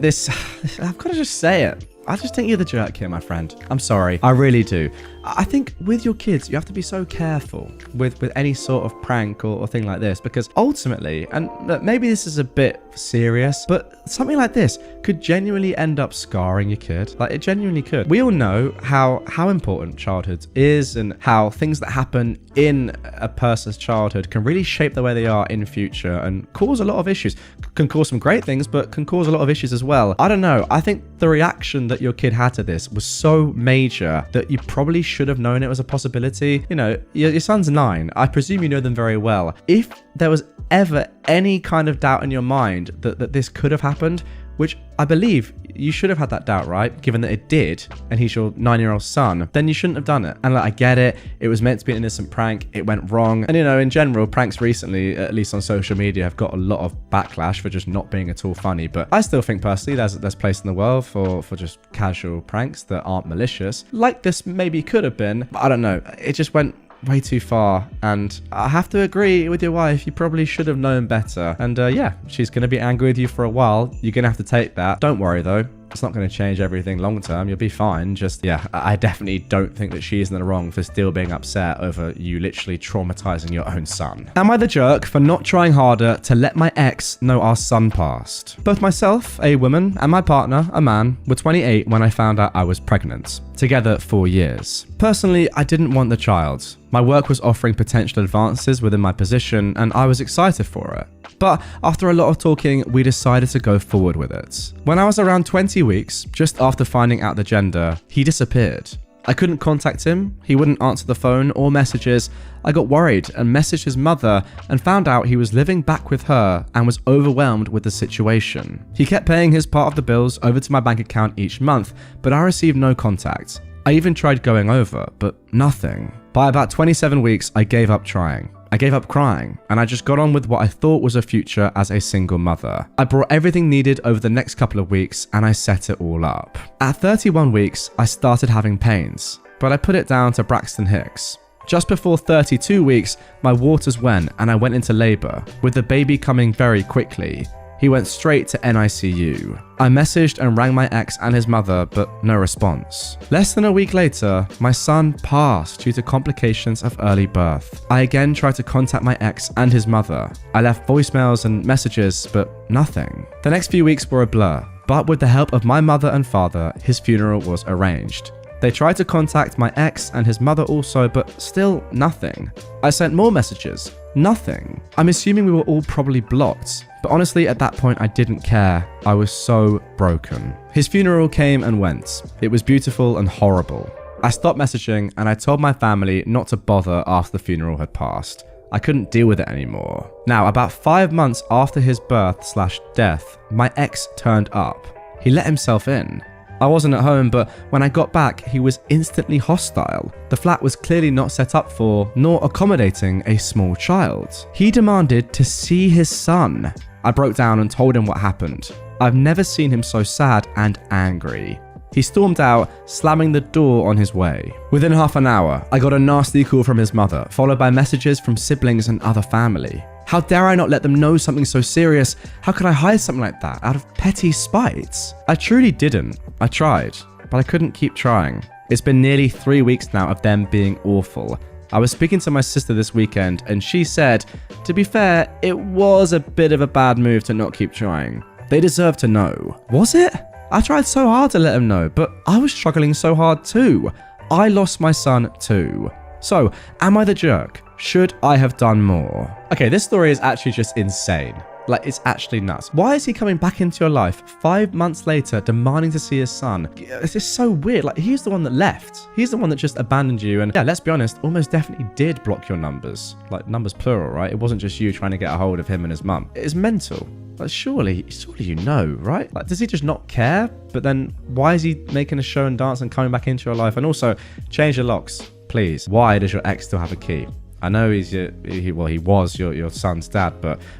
I've got to just say it. I just think you're the jerk here, my friend. I'm sorry. I really do. I think with your kids, you have to be so careful with any sort of prank or thing like this, because ultimately, and look, maybe this is a bit serious, but something like this could genuinely end up scarring your kid. Like, it genuinely could. We all know how important childhood is and how things that happen in a person's childhood can really shape the way they are in future and cause a lot of issues. Can cause some great things, but can cause a lot of issues as well. I don't know. I think the reaction that your kid had to this was so major that you probably should have known it was a possibility. You know, your son's 9. I presume you know them very well. If there was ever any kind of doubt in your mind that this could have happened, which I believe you should have had that doubt, right? Given that it did, and he's your 9-year-old son, then you shouldn't have done it. And like, I get it. It was meant to be an innocent prank. It went wrong. And you know, in general, pranks recently, at least on social media, have got a lot of backlash for just not being at all funny. But I still think personally there's place in the world for just casual pranks that aren't malicious. Like this maybe could have been, but I don't know. It just went way too far, and I have to agree with your wife. You probably should have known better. And yeah, she's gonna be angry with you for a while. You're gonna have to take that. Don't worry though, It's not going to change everything long term. You'll be fine. Just, yeah, I definitely don't think that she's in the wrong for still being upset over you literally traumatizing your own son. Am I the jerk for not trying harder to let my ex know our son passed? Both myself, a woman, and my partner, a man, were 28 when I found out I was pregnant. Together 4 years. Personally, I didn't want the child. My work was offering potential advances within my position, and I was excited for it. But after a lot of talking, we decided to go forward with it. When I was around 20 weeks, just after finding out the gender, he disappeared. I couldn't contact him, he wouldn't answer the phone or messages. I got worried and messaged his mother and found out he was living back with her and was overwhelmed with the situation. He kept paying his part of the bills over to my bank account each month, but I received no contact. I even tried going over, but nothing. By about 27 weeks, I gave up trying. I gave up crying, and I just got on with what I thought was a future as a single mother. I brought everything needed over the next couple of weeks, and I set it all up. At 31 weeks, I started having pains, but I put it down to Braxton Hicks. Just before 32 weeks, my waters went and I went into labor, with the baby coming very quickly. He went straight to NICU. I messaged and rang my ex and his mother, but no response. Less than a week later, my son passed due to complications of early birth. I again tried to contact my ex and his mother. I left voicemails and messages, but nothing. The next few weeks were a blur, but with the help of my mother and father, his funeral was arranged. They tried to contact my ex and his mother also, but still nothing. I sent more messages. Nothing. I'm assuming we were all probably blocked, but honestly at that point I didn't care. I was so broken. His funeral came and went. It was beautiful and horrible. I stopped messaging and I told my family not to bother after the funeral had passed. I couldn't deal with it anymore. Now, about 5 months after his birth/death, my ex turned up. He let himself in. I wasn't at home, but when I got back, he was instantly hostile. The flat was clearly not set up for, nor accommodating a small child. He demanded to see his son. I broke down and told him what happened. I've never seen him so sad and angry. He stormed out, slamming the door on his way. Within half an hour, I got a nasty call from his mother, followed by messages from siblings and other family. How dare I not let them know something so serious? How could I hide something like that out of petty spite? I truly didn't. I tried, but I couldn't keep trying. It's been nearly 3 weeks now of them being awful. I was speaking to my sister this weekend and she said, to be fair, it was a bit of a bad move to not keep trying. They deserve to know. Was it? I tried so hard to let them know, but I was struggling so hard too. I lost my son too. So, am I the jerk? Should I have done more? Okay, this story is actually just insane. Like, it's actually nuts. Why is he coming back into your life 5 months later demanding to see his son? It's just so weird. Like, he's the one that left. He's the one that just abandoned you. And yeah, let's be honest, almost definitely did block your numbers. Like, numbers plural, right? It wasn't just you trying to get a hold of him and his mum. It is mental. Like, surely you know, right? Like, does he just not care? But then why is he making a show and dance and coming back into your life? And also, change your locks, please. Why does your ex still have a key? I know he was your son's dad,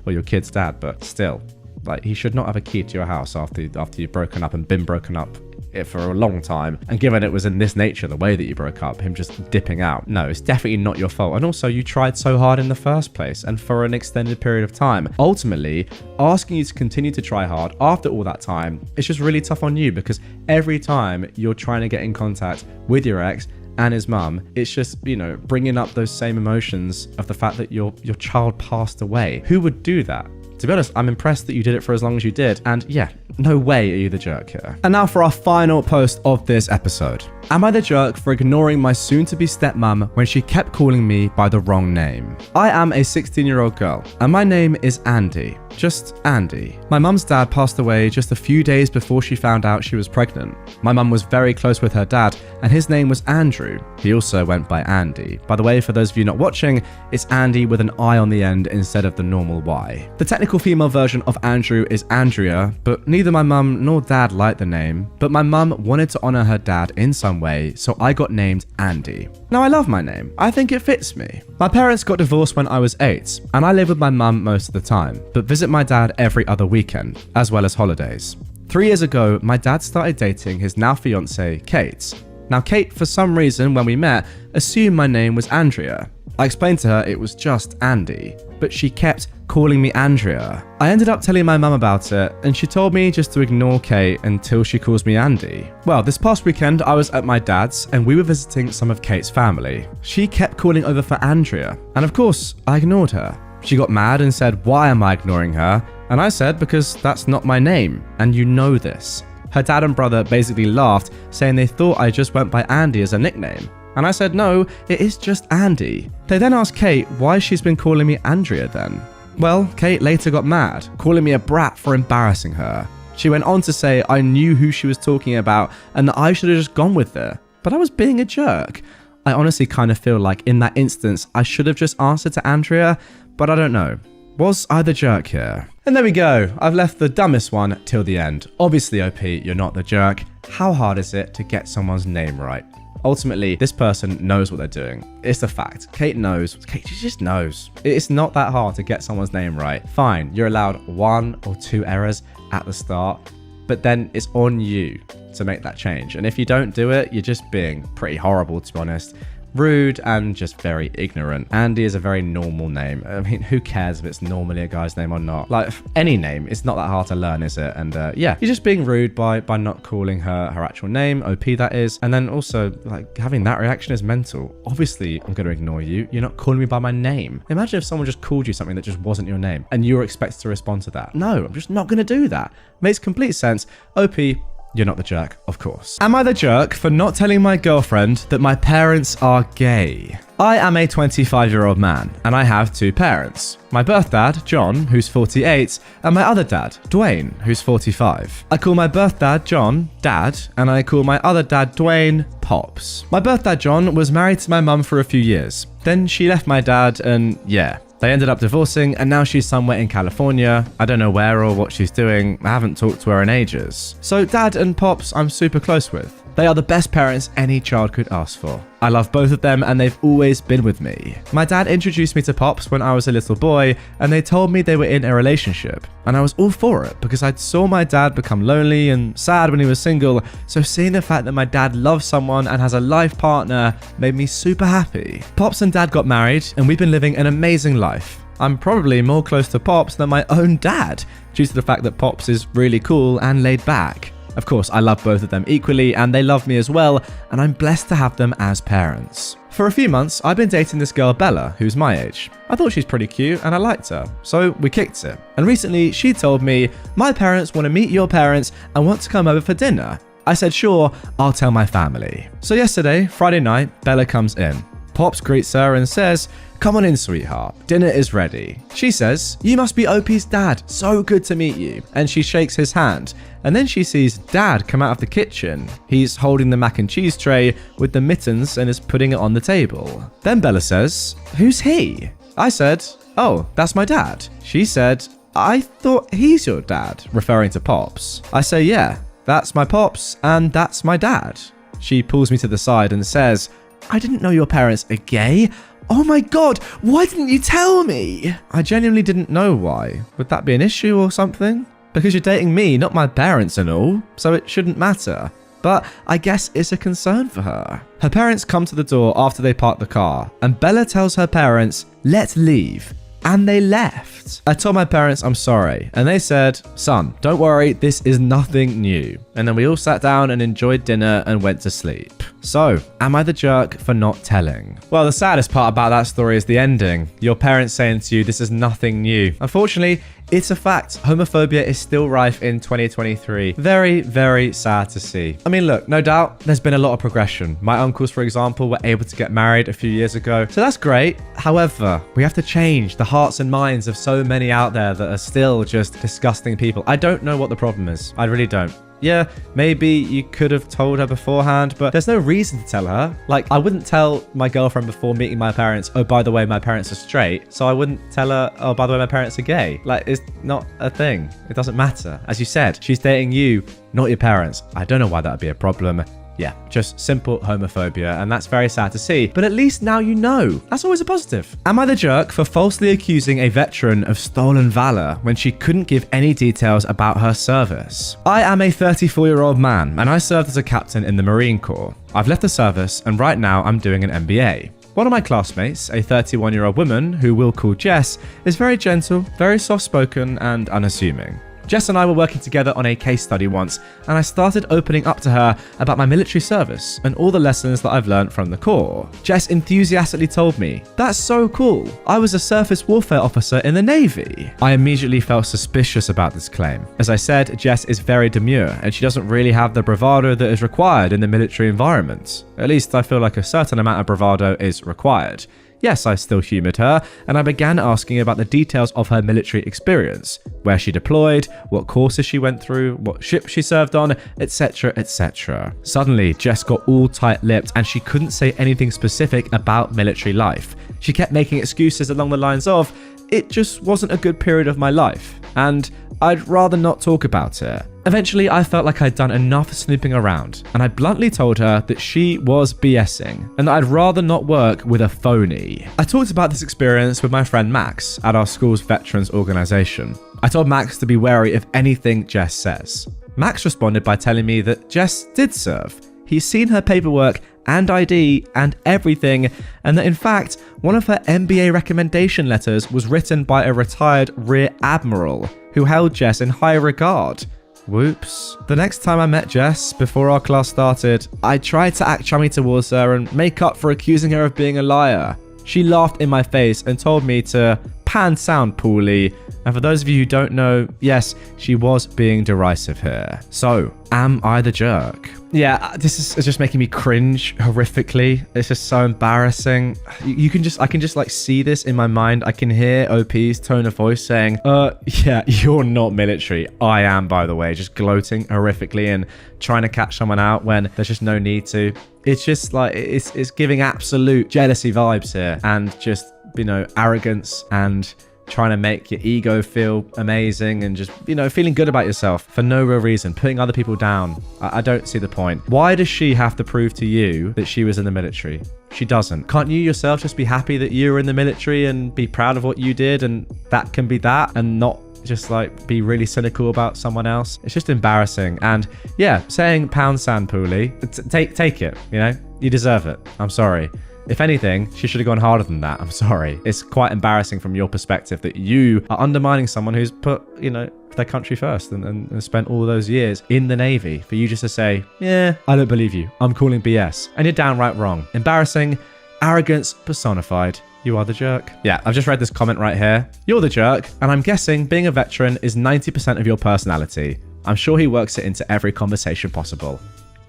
or your kid's dad, but still, like, he should not have a key to your house after you've broken up and been broken up for a long time. And given it was in this nature, the way that you broke up, him just dipping out. No, it's definitely not your fault. And also, you tried so hard in the first place and for an extended period of time. Ultimately, asking you to continue to try hard after all that time, it's just really tough on you, because every time you're trying to get in contact with your ex and his mum, it's just, you know, bringing up those same emotions of the fact that your child passed away. Who would do that? To be honest, I'm impressed that you did it for as long as you did. And yeah, no way are you the jerk here. And now for our final post of this episode. Am I the jerk for ignoring my soon-to-be stepmom when she kept calling me by the wrong name? I am a 16-year-old girl, and my name is Andy. Just Andy. My mum's dad passed away just a few days before she found out she was pregnant. My mum was very close with her dad, and his name was Andrew. He also went by Andy. By the way, for those of you not watching, it's Andy with an I on the end instead of the normal Y. The technical female version of Andrew is Andrea, but neither my mum nor dad liked the name. But my mum wanted to honor her dad in some way, so I got named Andy. Now, I love my name. I think it fits me. My parents got divorced when I was 8, and I live with my mum most of the time, but visit my dad every other weekend, as well as holidays. 3 years ago, my dad started dating his now fiancée, Kate. Now, Kate, for some reason, when we met, assumed my name was Andrea. I explained to her it was just Andy, but she kept calling me Andrea. I ended up telling my mum about it, and she told me just to ignore Kate until she calls me Andy. Well, this past weekend, I was at my dad's, and we were visiting some of Kate's family. She kept calling over for Andrea, and of course, I ignored her. She got mad and said, "Why am I ignoring her?" And I said, "Because that's not my name, and you know this." Her dad and brother basically laughed, saying they thought I just went by Andy as a nickname. And I said, "No, it is just Andy." They then asked Kate why she's been calling me Andrea then. Well, Kate later got mad, calling me a brat for embarrassing her. She went on to say I knew who she was talking about and that I should have just gone with it, but I was being a jerk. I honestly kind of feel like in that instance, I should have just answered to Andrea, but I don't know. Was I the jerk here? And there we go. I've left the dumbest one till the end. Obviously, OP, you're not the jerk. How hard is it to get someone's name right? Ultimately, this person knows what they're doing. It's a fact. Kate knows. Kate, she just knows. It's not that hard to get someone's name right. Fine, you're allowed 1 or 2 errors at the start, but then it's on you to make that change. And if you don't do it, you're just being pretty horrible, to be honest. Rude and just very ignorant. Andy is a very normal name. I mean, who cares if it's normally a guy's name or not? Like, any name, it's not that hard to learn, is it? And yeah, you're just being rude by not calling her actual name, OP that is. And then also, like, having that reaction is mental. Obviously, I'm going to ignore you. You're not calling me by my name. Imagine if someone just called you something that just wasn't your name and you were expected to respond to that. No, I'm just not going to do that. Makes complete sense. OP, you're not the jerk, of course. Am I the jerk for not telling my girlfriend that my parents are gay? I am a 25-year-old man, and I have 2 parents. My birth dad, John, who's 48, and my other dad, Dwayne, who's 45. I call my birth dad, John, Dad, and I call my other dad, Dwayne, Pops. My birth dad, John, was married to my mum for a few years. Then she left my dad, and yeah. They ended up divorcing, and now she's somewhere in California. I don't know where or what she's doing. I haven't talked to her in ages. So Dad and Pops, I'm super close with. They are the best parents any child could ask for. I love both of them and they've always been with me. My dad introduced me to Pops when I was a little boy and they told me they were in a relationship. And I was all for it because I saw my dad become lonely and sad when he was single. So seeing the fact that my dad loves someone and has a life partner made me super happy. Pops and Dad got married and we've been living an amazing life. I'm probably more close to Pops than my own dad due to the fact that Pops is really cool and laid back. Of course, I love both of them equally and they love me as well, and I'm blessed to have them as parents. For a few months, I've been dating this girl Bella, who's my age. I thought she's pretty cute and I liked her, so we kicked it. And recently, she told me, "My parents want to meet your parents and want to come over for dinner." I said, "Sure, I'll tell my family." So yesterday, Friday night, Bella comes in. Pops greets her and says, "Come on in, sweetheart. Dinner is ready." She says, "You must be OP's dad. So good to meet you." And she shakes his hand. And then she sees Dad come out of the kitchen. He's holding the mac and cheese tray with the mittens and is putting it on the table. Then Bella says, "Who's he?" I said, "Oh, that's my dad." She said, "I thought he's your dad," referring to Pops. I say, "Yeah, that's my Pops and that's my dad." She pulls me to the side and says, "I didn't know your parents are gay. Oh my god, why didn't you tell me?" I genuinely didn't know why. Would that be an issue or something? Because you're dating me, not my parents and all, so it shouldn't matter. But I guess it's a concern for her. Her parents come to the door after they park the car, and Bella tells her parents, "Let's leave." And they left. I told my parents I'm sorry, and they said, "Son, don't worry, this is nothing new." And then we all sat down and enjoyed dinner and went to sleep. So, am I the jerk for not telling? Well, the saddest part about that story is the ending. Your parents saying to you, "This is nothing new." Unfortunately, it's a fact. Homophobia is still rife in 2023. Very, very sad to see. I mean, look, no doubt there's been a lot of progression. My uncles, for example, were able to get married a few years ago. So that's great. However, we have to change the hearts and minds of so many out there that are still just disgusting people. I don't know what the problem is. I really don't. Yeah, maybe you could have told her beforehand, but there's no reason to tell her. Like, I wouldn't tell my girlfriend before meeting my parents, "Oh, by the way, my parents are straight." So I wouldn't tell her, "Oh, by the way, my parents are gay." Like, it's not a thing. It doesn't matter. As you said, she's dating you, not your parents. I don't know why that would be a problem. Yeah, just simple homophobia, and that's very sad to see, but at least now you know. That's always a positive. Am I the jerk for falsely accusing a veteran of stolen valor when she couldn't give any details about her service? I am a 34-year-old man, and I served as a captain in the Marine Corps. I've left the service, and right now I'm doing an MBA. One of my classmates, a 31-year-old woman who we'll call Jess, is very gentle, very soft-spoken, and unassuming. Jess and I were working together on a case study once, and I started opening up to her about my military service and all the lessons that I've learned from the Corps. Jess enthusiastically told me, "That's so cool. I was a surface warfare officer in the Navy." I immediately felt suspicious about this claim. As I said, Jess is very demure, and she doesn't really have the bravado that is required in the military environment. At least I feel like a certain amount of bravado is required. Yes, I still humoured her, and I began asking about the details of her military experience, where she deployed, what courses she went through, what ship she served on, etc, etc. Suddenly, Jess got all tight-lipped and she couldn't say anything specific about military life. She kept making excuses along the lines of, "It just wasn't a good period of my life, and I'd rather not talk about it." Eventually, I felt like I'd done enough snooping around, and I bluntly told her that she was BSing, and that I'd rather not work with a phony. I talked about this experience with my friend Max at our school's veterans organisation. I told Max to be wary of anything Jess says. Max responded by telling me that Jess did serve. He's seen her paperwork and ID and everything, and that in fact, one of her MBA recommendation letters was written by a retired Rear Admiral who held Jess in high regard. Whoops. The next time I met Jess, before our class started, I tried to act chummy towards her and make up for accusing her of being a liar. She laughed in my face and told me to pan sound poorly. And for those of you who don't know, yes, she was being derisive here. So, am I the jerk? Yeah, this is just making me cringe horrifically. It's just so embarrassing. I can just like see this in my mind. I can hear OP's tone of voice saying, yeah, you're not military. I am, by the way, just gloating horrifically and trying to catch someone out when there's just no need to. It's just like, it's giving absolute jealousy vibes here, and just, you know, arrogance and trying to make your ego feel amazing and just, you know, feeling good about yourself for no real reason, putting other people down. I don't see the point. Why does she have to prove to you that she was in the military? She doesn't. Can't you yourself just be happy that you were in the military and be proud of what you did, and that can be that, and not just like be really cynical about someone else? It's just embarrassing. And yeah, saying pound sand poorly, take it, you know, you deserve it. I'm sorry. If anything, she should have gone harder than that. I'm sorry. It's quite embarrassing from your perspective that you are undermining someone who's put, you know, their country first and spent all those years in the Navy, for you just to say, yeah, I don't believe you. I'm calling BS. And you're downright wrong. Embarrassing, arrogance personified. You are the jerk. Yeah, I've just read this comment right here. You're the jerk, and I'm guessing being a veteran is 90% of your personality. I'm sure he works it into every conversation possible.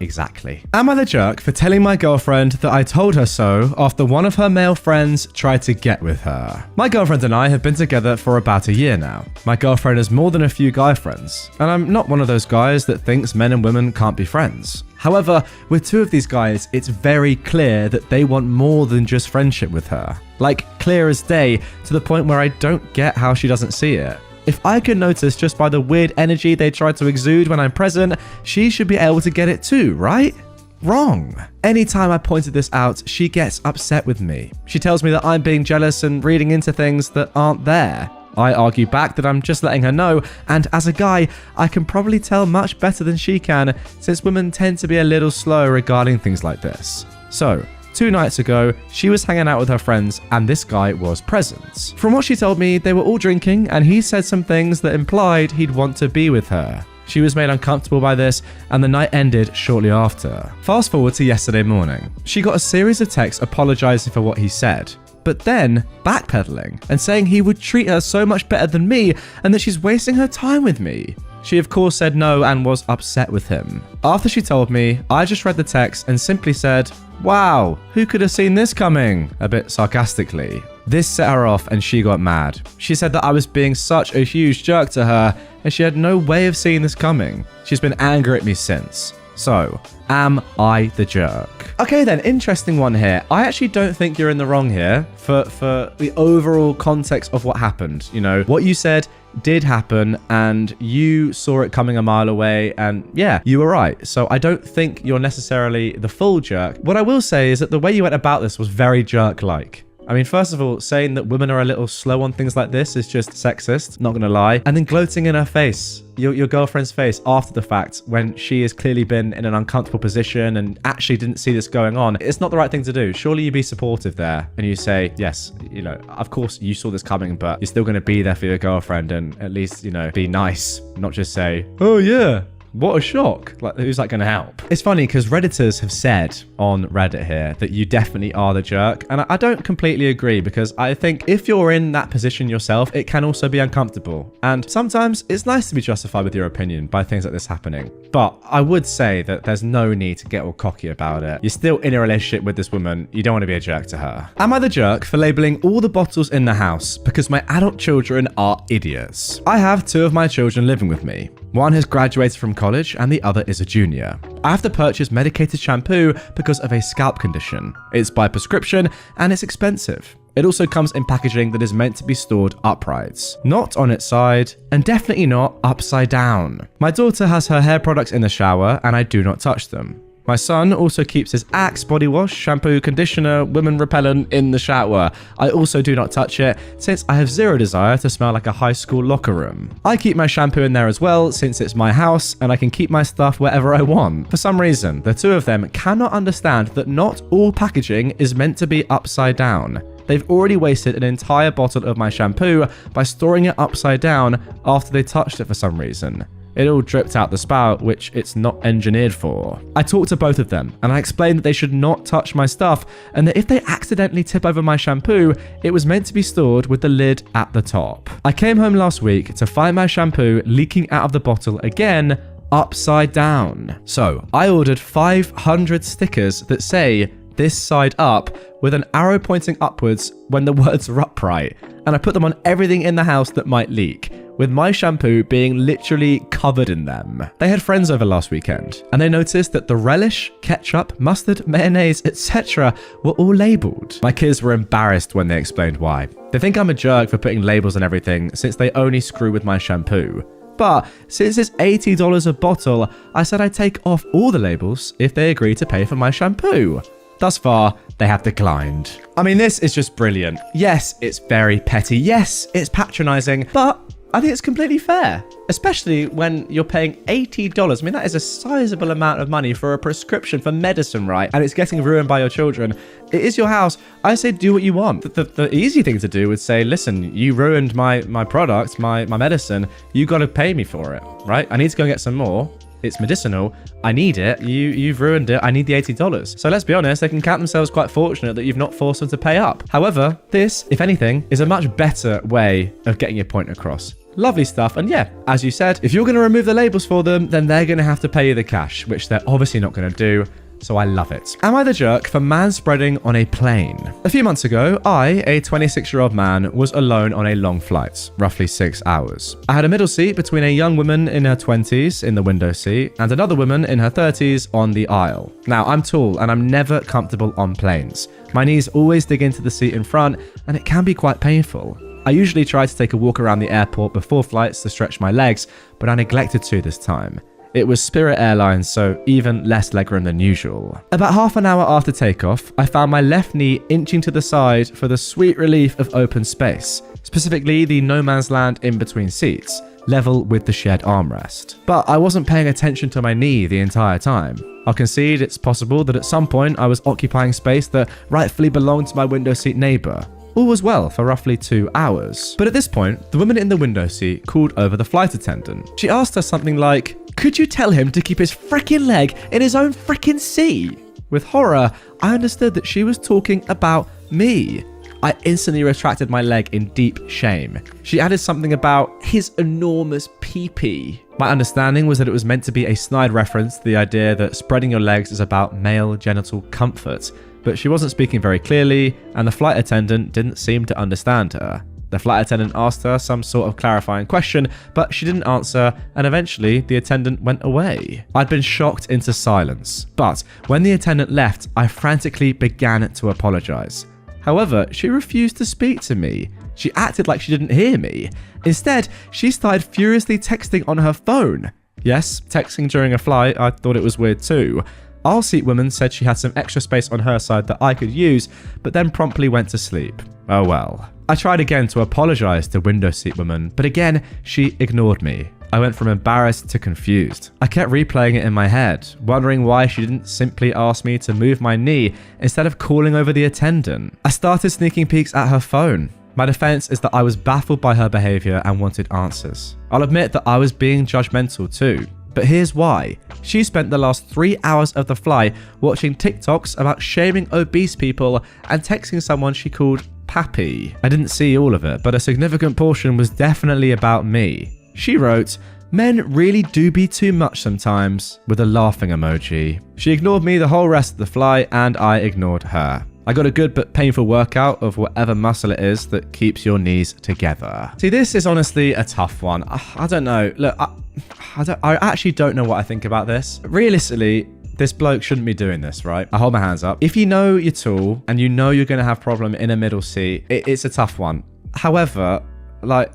Exactly. Am I the jerk for telling my girlfriend that I told her so after one of her male friends tried to get with her? My girlfriend and I have been together for about a year now. My girlfriend has more than a few guy friends, and I'm not one of those guys that thinks men and women can't be friends. However, with two of these guys, it's very clear that they want more than just friendship with her. Like, clear as day, to the point where I don't get how she doesn't see it. If I can notice just by the weird energy they try to exude when I'm present, she should be able to get it too, right? Wrong. Anytime I pointed this out, she gets upset with me. She tells me that I'm being jealous and reading into things that aren't there. I argue back that I'm just letting her know, and as a guy, I can probably tell much better than she can, since women tend to be a little slow regarding things like this. So, 2 nights ago, she was hanging out with her friends and this guy was present. From what she told me, they were all drinking and he said some things that implied he'd want to be with her. She was made uncomfortable by this and the night ended shortly after. Fast forward to yesterday morning. She got a series of texts apologizing for what he said, but then backpedaling and saying he would treat her so much better than me and that she's wasting her time with me. She of course said no and was upset with him. After she told me, I just read the text and simply said, "Wow, who could have seen this coming?" a bit sarcastically. This set her off and she got mad. She said that I was being such a huge jerk to her and she had no way of seeing this coming. She's been angry at me since. So, am I the jerk? Okay then, interesting one here. I actually don't think you're in the wrong here for the overall context of what happened. You know, what you said did happen and you saw it coming a mile away, and yeah, you were right. So I don't think you're necessarily the full jerk. What I will say is that the way you went about this was very jerk-like. I mean, first of all, saying that women are a little slow on things like this is just sexist, not gonna lie. And then gloating in her face, your girlfriend's face after the fact, when she has clearly been in an uncomfortable position and actually didn't see this going on. It's not the right thing to do. Surely you be supportive there and you say, yes, you know, of course you saw this coming, but you're still gonna be there for your girlfriend and at least, you know, be nice, not just say, oh yeah, what a shock. Like, who's that going to help? It's funny because Redditors have said on Reddit here that you definitely are the jerk. And I don't completely agree, because I think if you're in that position yourself, it can also be uncomfortable. And sometimes it's nice to be justified with your opinion by things like this happening. But I would say that there's no need to get all cocky about it. You're still in a relationship with this woman. You don't want to be a jerk to her. Am I the jerk for labeling all the bottles in the house because my adult children are idiots? I have 2 of my children living with me. One has graduated from college and the other is a junior. I have to purchase medicated shampoo because of a scalp condition. It's by prescription and it's expensive. It also comes in packaging that is meant to be stored upright, not on its side, and definitely not upside down. My daughter has her hair products in the shower and I do not touch them. My son also keeps his Axe body wash, shampoo, conditioner, women repellent in the shower. I also do not touch it, since I have zero desire to smell like a high school locker room. I keep my shampoo in there as well, since it's my house and I can keep my stuff wherever I want. For some reason, the 2 of them cannot understand that not all packaging is meant to be upside down. They've already wasted an entire bottle of my shampoo by storing it upside down after they touched it for some reason. It all dripped out the spout, which it's not engineered for. I talked to both of them and I explained that they should not touch my stuff and that if they accidentally tip over my shampoo, it was meant to be stored with the lid at the top. I came home last week to find my shampoo leaking out of the bottle again, upside down. So I ordered 500 stickers that say this side up with an arrow pointing upwards when the words are upright, and I put them on everything in the house that might leak, with my shampoo being literally covered in them. They had friends over last weekend, and they noticed that the relish, ketchup, mustard, mayonnaise, etc. were all labelled. My kids were embarrassed when they explained why. They think I'm a jerk for putting labels on everything, since they only screw with my shampoo. But since it's $80 a bottle, I said I'd take off all the labels if they agree to pay for my shampoo. Thus far, they have declined. I mean, this is just brilliant. Yes, it's very petty. Yes, it's patronizing, but I think it's completely fair, especially when you're paying $80. I mean, that is a sizable amount of money for a prescription for medicine, right? And it's getting ruined by your children. It is your house. I say do what you want. The easy thing to do would say, listen, you ruined my product, my medicine. You got to pay me for it, right? I need to go and get some more. It's medicinal. I need it. You've ruined it. I need the $80. So let's be honest, they can count themselves quite fortunate that you've not forced them to pay up. However, this, if anything, is a much better way of getting your point across. Lovely stuff. And yeah, as you said, if you're going to remove the labels for them, then they're going to have to pay you the cash, which they're obviously not going to do. So I love it. Am I the jerk for manspreading on a plane? A few months ago, I, a 26-year-old man, was alone on a long flight, roughly 6 hours. I had a middle seat between a young woman in her 20s in the window seat and another woman in her 30s on the aisle. Now, I'm tall and I'm never comfortable on planes. My knees always dig into the seat in front and it can be quite painful. I usually try to take a walk around the airport before flights to stretch my legs, but I neglected to this time. It was Spirit Airlines, so even less legroom than usual. About half an hour after takeoff, I found my left knee inching to the side for the sweet relief of open space, specifically the no man's land in between seats, level with the shared armrest. But I wasn't paying attention to my knee the entire time. I'll concede it's possible that at some point I was occupying space that rightfully belonged to my window seat neighbour. All was well for roughly 2 hours. But at this point, the woman in the window seat called over the flight attendant. She asked her something like, "Could you tell him to keep his frickin' leg in his own frickin' seat?" With horror, I understood that she was talking about me. I instantly retracted my leg in deep shame. She added something about his enormous pee-pee. My understanding was that it was meant to be a snide reference to the idea that spreading your legs is about male genital comfort. But she wasn't speaking very clearly, and the flight attendant didn't seem to understand her. The flight attendant asked her some sort of clarifying question, but she didn't answer, and eventually the attendant went away. I'd been shocked into silence, but when the attendant left, I frantically began to apologize. However, she refused to speak to me. She acted like she didn't hear me. Instead, she started furiously texting on her phone. Yes, texting during a flight, I thought it was weird too. Our seat woman said she had some extra space on her side that I could use, but then promptly went to sleep. Oh well. I tried again to apologize to window seat woman, but again, she ignored me. I went from embarrassed to confused. I kept replaying it in my head, wondering why she didn't simply ask me to move my knee instead of calling over the attendant. I started sneaking peeks at her phone. My defense is that I was baffled by her behavior and wanted answers. I'll admit that I was being judgmental too. But here's why. She spent the last 3 hours of the flight watching TikToks about shaming obese people and texting someone she called Pappy. I didn't see all of it, but a significant portion was definitely about me. She wrote, "Men really do be too much sometimes," with a laughing emoji. She ignored me the whole rest of the flight and I ignored her. I got a good but painful workout of whatever muscle it is that keeps your knees together. See, this is honestly a tough one. I don't know. Look, I actually don't know what I think about this. Realistically, this bloke shouldn't be doing this, right? I hold my hands up. If you know you're tall and you know you're going to have problem in a middle seat, it's a tough one. However, like,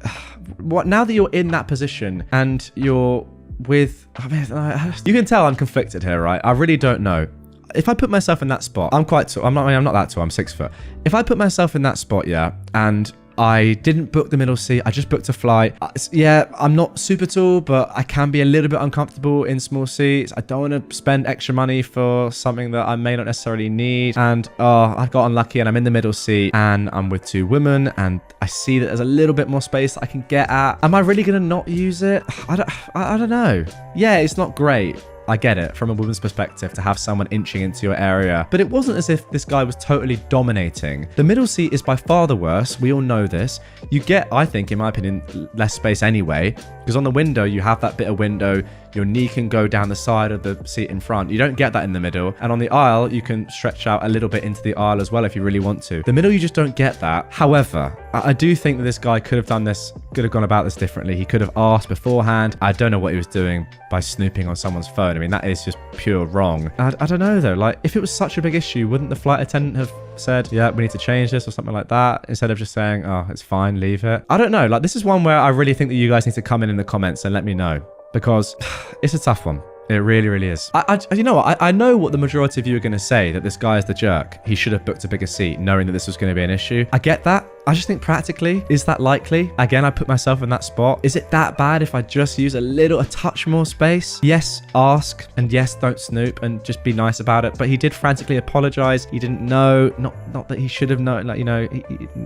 what now that you're in that position and you're with, I mean, you can tell I'm conflicted here, right? I really don't know. If I put myself in that spot, I'm quite tall. I'm not that tall. I'm 6 foot. If I put myself in that spot, yeah, and I didn't book the middle seat, I just booked a flight. Yeah, I'm not super tall, but I can be a little bit uncomfortable in small seats. I don't want to spend extra money for something that I may not necessarily need. And I've got unlucky and I'm in the middle seat and I'm with 2 women and I see that there's a little bit more space that I can get at. Am I really going to not use it? I don't know. Yeah, it's not great. I get it from a woman's perspective to have someone inching into your area, but it wasn't as if this guy was totally dominating. The middle seat is by far the worst. We all know this. You get, I think, in my opinion, less space anyway, because on the window, you have that bit of window. Your knee can go down the side of the seat in front. You don't get that in the middle. And on the aisle, you can stretch out a little bit into the aisle as well if you really want to. The middle, you just don't get that. However, I do think that this guy could have done this, could have gone about this differently. He could have asked beforehand. I don't know what he was doing by snooping on someone's phone. I mean, that is just pure wrong. I don't know though. Like, if it was such a big issue, wouldn't the flight attendant have said, yeah, we need to change this or something like that, instead of just saying, oh, it's fine, leave it? I don't know. Like, this is one where I really think that you guys need to come in the comments and let me know, because it's a tough one. It really, really is. You know what? I know what the majority of you are going to say, that this guy is the jerk. He should have booked a bigger seat knowing that this was going to be an issue. I get that. I just think practically, is that likely? Again, I put myself in that spot. Is it that bad if I just use a touch more space? Yes, ask, and yes, don't snoop, and just be nice about it. But he did frantically apologize. He didn't know, not that he should have known, like, you know,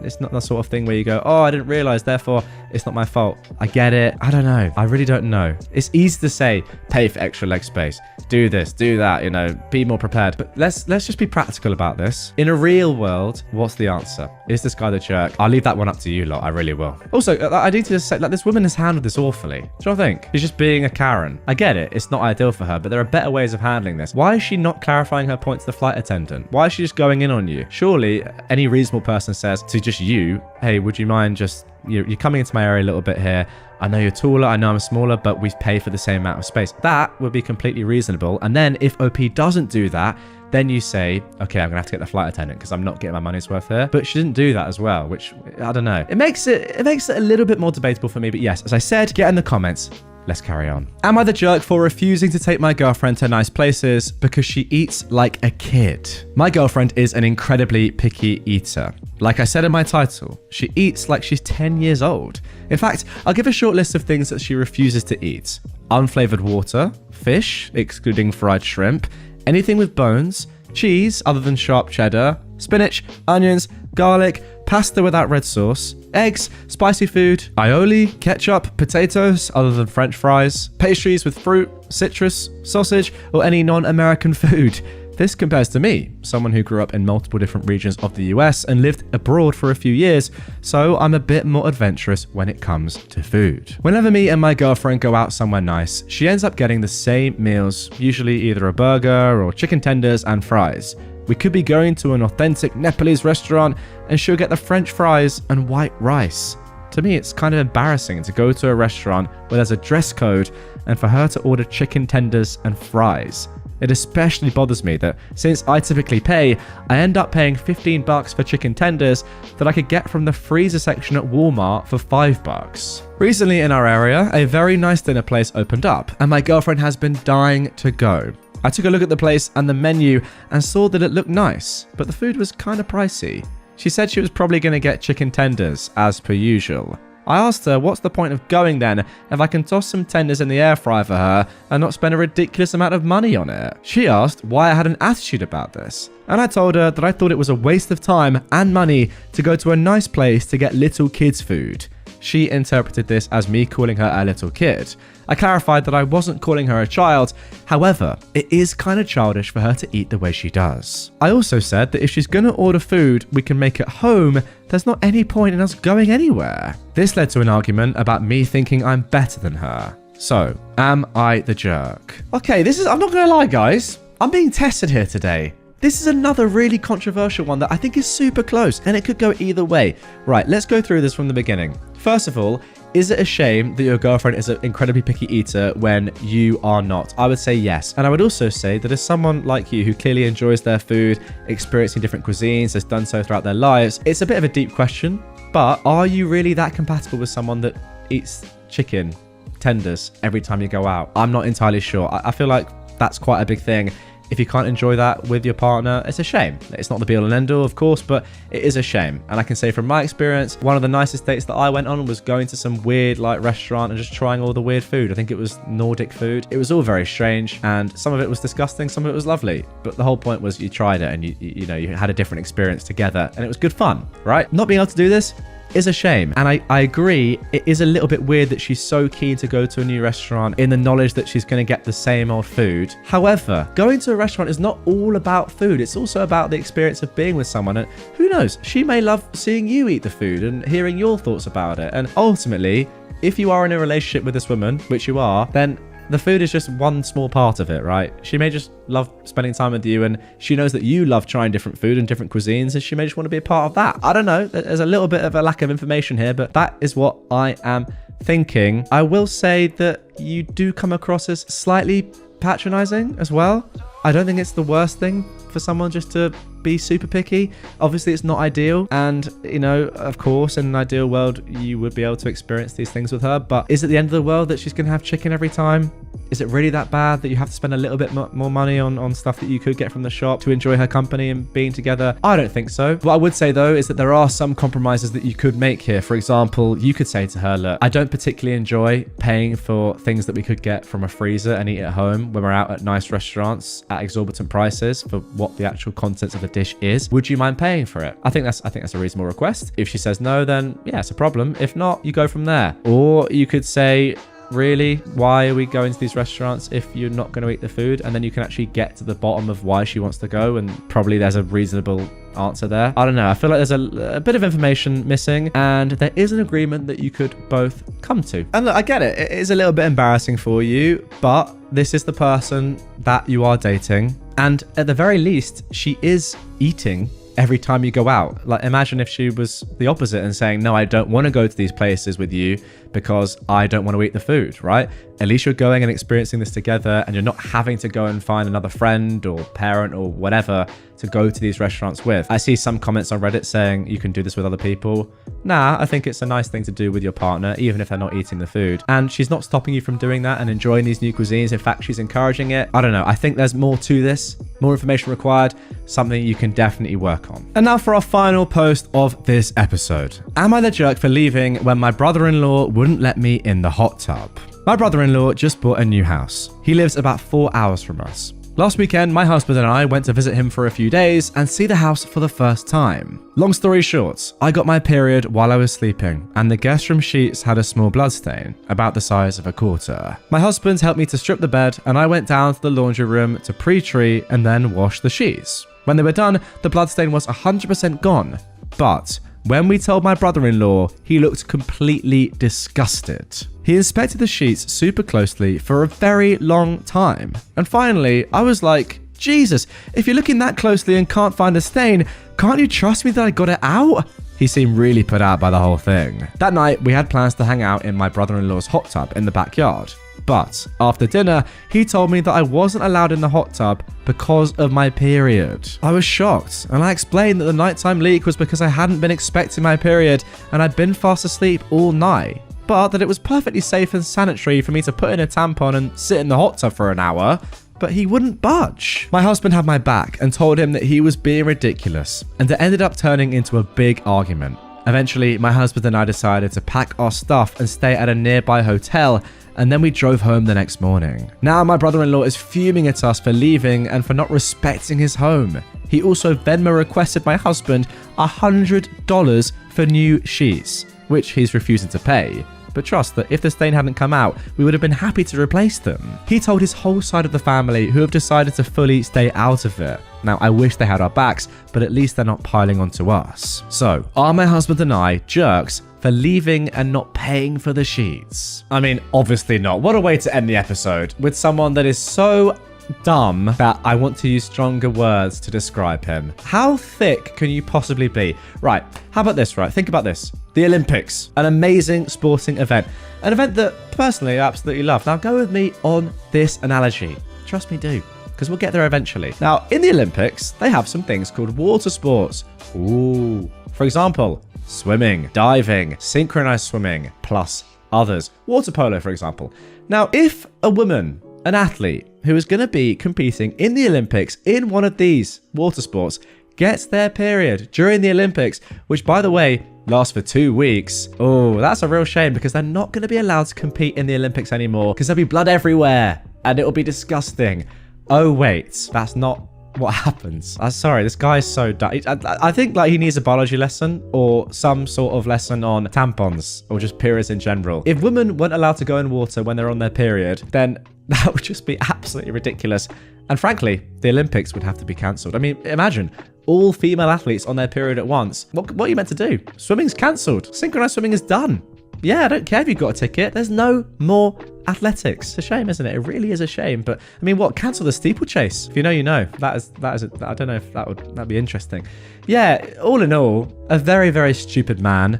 it's not the sort of thing where you go, oh, I didn't realize, therefore it's not my fault. I get it. I don't know. I really don't know. It's easy to say, pay for extra leg space, do this, do that, you know, be more prepared. But let's just be practical about this. In a real world, what's the answer? Is this guy the jerk? I'll leave that one up to you lot. I really will. Also, I need to just say, like, this woman has handled this awfully. Do you know what I think? She's just being a Karen. I get it. It's not ideal for her, but there are better ways of handling this. Why is she not clarifying her point to the flight attendant? Why is she just going in on you? Surely any reasonable person says to just you, hey, would you mind just, you're coming into my area a little bit here. I know you're taller, I know I'm smaller, but we pay for the same amount of space. That would be completely reasonable. And then if OP doesn't do that, then you say, okay, I'm gonna have to get the flight attendant because I'm not getting my money's worth here. But she didn't do that as well, which, I don't know. It makes it a little bit more debatable for me. But yes, as I said, get in the comments. Let's carry on. Am I the jerk for refusing to take my girlfriend to nice places because she eats like a kid? My girlfriend is an incredibly picky eater. Like I said in my title, she eats like she's 10 years old. In fact, I'll give a short list of things that she refuses to eat. Unflavored water, fish, excluding fried shrimp, anything with bones, cheese other than sharp cheddar, spinach, onions, garlic, pasta without red sauce, eggs, spicy food, aioli, ketchup, potatoes other than French fries, pastries with fruit, citrus, sausage, or any non-American food. This compares to me, someone who grew up in multiple different regions of the US and lived abroad for a few years, so I'm a bit more adventurous when it comes to food. Whenever me and my girlfriend go out somewhere nice, she ends up getting the same meals, usually either a burger or chicken tenders and fries. We could be going to an authentic Nepalese restaurant and she'll get the French fries and white rice. To me, it's kind of embarrassing to go to a restaurant where there's a dress code and for her to order chicken tenders and fries. It especially bothers me that since I typically pay, I end up paying $15 for chicken tenders that I could get from the freezer section at Walmart for $5. Recently in our area, a very nice dinner place opened up, and my girlfriend has been dying to go. I took a look at the place and the menu and saw that it looked nice, but the food was kind of pricey. She said she was probably going to get chicken tenders, as per usual. I asked her what's the point of going then if I can toss some tenders in the air fryer for her and not spend a ridiculous amount of money on it. She asked why I had an attitude about this, and I told her that I thought it was a waste of time and money to go to a nice place to get little kids' food. She interpreted this as me calling her a little kid. I clarified that I wasn't calling her a child, however, it is kind of childish for her to eat the way she does. I also said that if she's gonna order food we can make at home, there's not any point in us going anywhere. This led to an argument about me thinking I'm better than her. So, am I the jerk? Okay, I'm not gonna lie guys, I'm being tested here today. This is another really controversial one that I think is super close and it could go either way. Right, let's go through this from the beginning. First of all, is it a shame that your girlfriend is an incredibly picky eater when you are not? I would say yes. And I would also say that as someone like you who clearly enjoys their food, experiencing different cuisines, has done so throughout their lives, it's a bit of a deep question, but are you really that compatible with someone that eats chicken tenders every time you go out? I'm not entirely sure. I feel like that's quite a big thing. If you can't enjoy that with your partner, it's a shame. It's not the be-all and end-all, of course, but it is a shame. And I can say from my experience, one of the nicest dates that I went on was going to some weird restaurant and just trying all the weird food. I think it was Nordic food. It was all very strange, and some of it was disgusting, some of it was lovely. But the whole point was you tried it and you had a different experience together, and it was good fun, right? Not being able to do this is a shame. And I agree, it is a little bit weird that she's so keen to go to a new restaurant in the knowledge that she's going to get the same old food. However, going to a restaurant is not all about food. It's also about the experience of being with someone. And who knows, she may love seeing you eat the food and hearing your thoughts about it. And ultimately, if you are in a relationship with this woman, which you are, then the food is just one small part of it, right? She may just love spending time with you, and she knows that you love trying different food and different cuisines, and she may just want to be a part of that. I don't know. There's a little bit of a lack of information here, but that is what I am thinking. I will say that you do come across as slightly patronizing as well. I don't think it's the worst thing for someone just to be super picky. Obviously it's not ideal, and of course in an ideal world you would be able to experience these things with her, but is it the end of the world that she's gonna have chicken every time? Is it really that bad that you have to spend a little bit more money on stuff that you could get from the shop to enjoy her company and being together? I don't think so. What I would say though is that there are some compromises that you could make here. For example, you could say to her, look, I don't particularly enjoy paying for things that we could get from a freezer and eat at home when we're out at nice restaurants at exorbitant prices for what the actual contents of the dish is. Would you mind paying for it? I think that's a reasonable request. If she says no, then yeah, it's a problem. If not, you go from there. Or you could say, really, why are we going to these restaurants if you're not going to eat the food? And then you can actually get to the bottom of why she wants to go, and probably there's a reasonable answer there. I don't know. I feel like there's a bit of information missing, and there is an agreement that you could both come to. And look, I get it. It is a little bit embarrassing for you, but this is the person that you are dating. And at the very least, she is eating every time you go out. Like, imagine if she was the opposite and saying, no, I don't want to go to these places with you because I don't want to eat the food, right? At least you're going and experiencing this together, and you're not having to go and find another friend or parent or whatever to go to these restaurants with. I see some comments on Reddit saying you can do this with other people. Nah, I think it's a nice thing to do with your partner, even if they're not eating the food. And she's not stopping you from doing that and enjoying these new cuisines. In fact, she's encouraging it. I don't know. I think there's more to this, more information required, something you can definitely work on. And now for our final post of this episode. Am I the jerk for leaving when my brother-in-law wouldn't let me in the hot tub? My brother-in-law just bought a new house. He lives about 4 hours from us. Last weekend, my husband and I went to visit him for a few days and see the house for the first time. Long story short, I got my period while I was sleeping, and the guest room sheets had a small bloodstain, about the size of a quarter. My husband helped me to strip the bed, and I went down to the laundry room to pre-tree and then wash the sheets. When they were done, the bloodstain was 100% gone, but when we told my brother-in-law, he looked completely disgusted. He inspected the sheets super closely for a very long time. And finally, I was like, Jesus, if you're looking that closely and can't find the stain, can't you trust me that I got it out? He seemed really put out by the whole thing. That night, we had plans to hang out in my brother-in-law's hot tub in the backyard. But after dinner, he told me that I wasn't allowed in the hot tub because of my period. I was shocked, and I explained that the nighttime leak was because I hadn't been expecting my period and I'd been fast asleep all night, but that it was perfectly safe and sanitary for me to put in a tampon and sit in the hot tub for an hour. But he wouldn't budge. My husband had my back and told him that he was being ridiculous, and it ended up turning into a big argument. Eventually, my husband and I decided to pack our stuff and stay at a nearby hotel, and then we drove home the next morning. Now my brother-in-law is fuming at us for leaving and for not respecting his home. He also Venmo requested my husband $100 for new sheets, which he's refusing to pay. But trust that if the stain hadn't come out, we would have been happy to replace them. He told his whole side of the family, who have decided to fully stay out of it. Now, I wish they had our backs, but at least they're not piling onto us. So, are my husband and I jerks for leaving and not paying for the sheets? I mean, obviously not. What a way to end the episode with someone that is so dumb that I want to use stronger words to describe him. How thick can you possibly be? Right, how about this, right? Think about this. The Olympics, an amazing sporting event. An event that, personally, I absolutely love. Now, go with me on this analogy. Trust me, do. Because we'll get there eventually. Now, in the Olympics, they have some things called water sports. Ooh. For example, swimming, diving, synchronized swimming, plus others. Water polo, for example. Now, if a woman, an athlete, who is going to be competing in the Olympics in one of these water sports, gets their period during the Olympics, which, by the way, lasts for 2 weeks. Oh, that's a real shame, because they're not going to be allowed to compete in the Olympics anymore, because there'll be blood everywhere, and it'll be disgusting. Oh, wait, that's not what happens. I'm sorry, this guy's so dumb. I think like he needs a biology lesson or some sort of lesson on tampons or just periods in general. If women weren't allowed to go in water when they're on their period, then that would just be absolutely ridiculous. And frankly, the Olympics would have to be cancelled. I mean, imagine all female athletes on their period at once. What are you meant to do? Swimming's cancelled. Synchronized swimming is done. Yeah, I don't care if you've got a ticket. There's no more athletics. It's a shame, isn't it? It really is a shame. But I mean, what? Cancel the steeplechase. If you know, you know. That is. I don't know if that'd be interesting. Yeah. All in all, a very, very stupid man,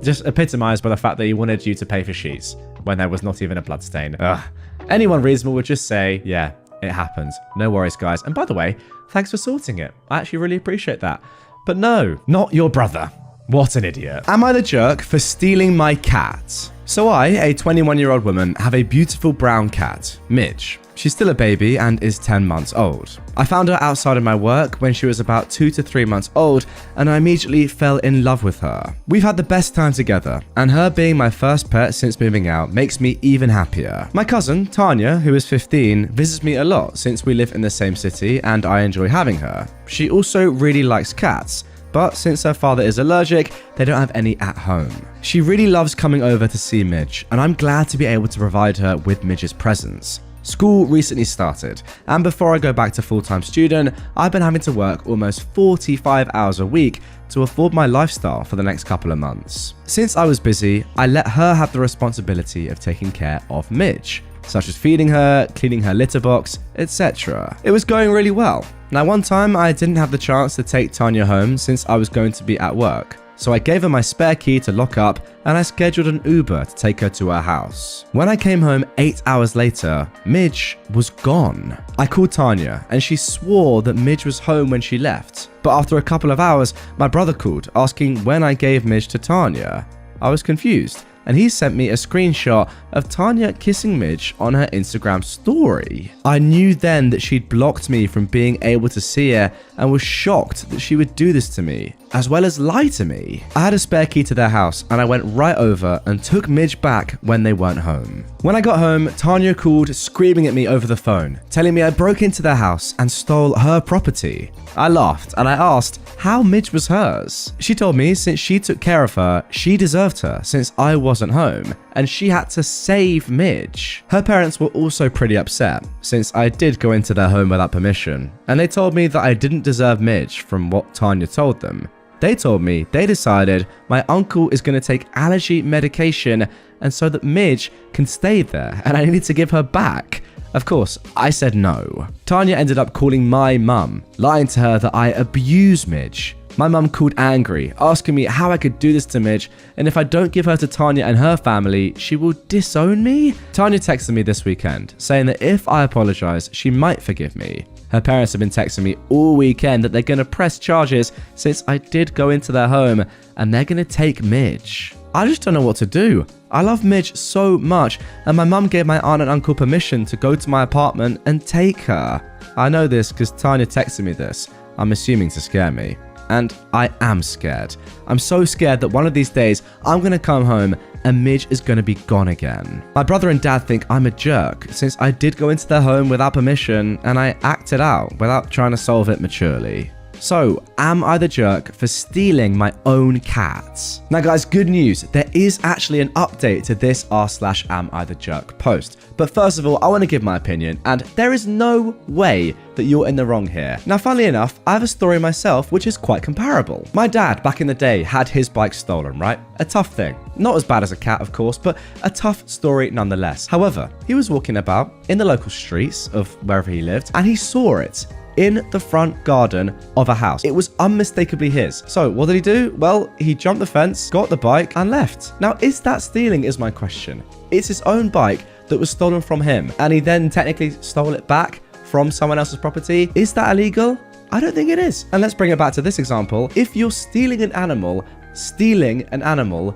just epitomized by the fact that he wanted you to pay for sheets when there was not even a bloodstain. Ugh. Anyone reasonable would just say, yeah, it happens. No worries, guys. And by the way, thanks for sorting it. I actually really appreciate that. But no, not your brother. What an idiot. Am I the jerk for stealing my cat? So I, a 21-year-old woman, have a beautiful brown cat, Midge. She's still a baby and is 10 months old. I found her outside of my work when she was about 2 to 3 months old, and I immediately fell in love with her. We've had the best time together, and her being my first pet since moving out makes me even happier. My cousin, Tanya, who is 15, visits me a lot since we live in the same city and I enjoy having her. She also really likes cats, but since her father is allergic, they don't have any at home. She really loves coming over to see Midge, and I'm glad to be able to provide her with Midge's presence. School recently started, and before I go back to full-time student, I've been having to work almost 45 hours a week to afford my lifestyle for the next couple of months. Since I was busy, I let her have the responsibility of taking care of Midge, such as feeding her, cleaning her litter box, etc. It was going really well. Now, one time I didn't have the chance to take Tanya home since I was going to be at work, so I gave her my spare key to lock up and I scheduled an Uber to take her to her house. When I came home 8 hours later, Midge was gone. I called Tanya and she swore that Midge was home when she left, but after a couple of hours, my brother called asking when I gave Midge to Tanya. I was confused, and he sent me a screenshot of Tanya kissing Midge on her Instagram story. I knew then that she'd blocked me from being able to see her and was shocked that she would do this to me, as well as lie to me. I had a spare key to their house and I went right over and took Midge back when they weren't home. When I got home, Tanya called screaming at me over the phone, telling me I broke into their house and stole her property. I laughed and I asked how Midge was hers. She told me since she took care of her, she deserved her since I wasn't home, and she had to save Midge. Her parents were also pretty upset since I did go into their home without permission, and they told me that I didn't deserve Midge from what Tanya told them. They told me they decided my uncle is going to take allergy medication and so that Midge can stay there and I needed to give her back. Of course, I said no. Tanya ended up calling my mum, lying to her that I abuse Midge. My mum called angry, asking me how I could do this to Midge, and if I don't give her to Tanya and her family, she will disown me? Tanya texted me this weekend, saying that if I apologize, she might forgive me. Her parents have been texting me all weekend that they're going to press charges since I did go into their home, and they're going to take Midge. I just don't know what to do. I love Midge so much, and my mum gave my aunt and uncle permission to go to my apartment and take her. I know this because Tanya texted me this. I'm assuming to scare me. And I am scared. I'm so scared that one of these days I'm going to come home and Midge is going to be gone again. My brother and dad think I'm a jerk since I did go into their home without permission and I acted out without trying to solve it maturely. So, am I the jerk for stealing my own cats? Now guys, good news. There is actually an update to this r/AmITheJerk post. But first of all, I want to give my opinion, and there is no way that you're in the wrong here. Now, funnily enough, I have a story myself which is quite comparable. My dad, back in the day, had his bike stolen, right? A tough thing. Not as bad as a cat, of course, but a tough story nonetheless. However, he was walking about in the local streets of wherever he lived, and he saw it in the front garden of a house. It was unmistakably his. So what did he do? Well, he jumped the fence, got the bike, and left. Now, is that stealing is my question. It's his own bike that was stolen from him, and he then technically stole it back from someone else's property. Is that illegal? I don't think it is. And let's bring it back to this example. If you're stealing an animal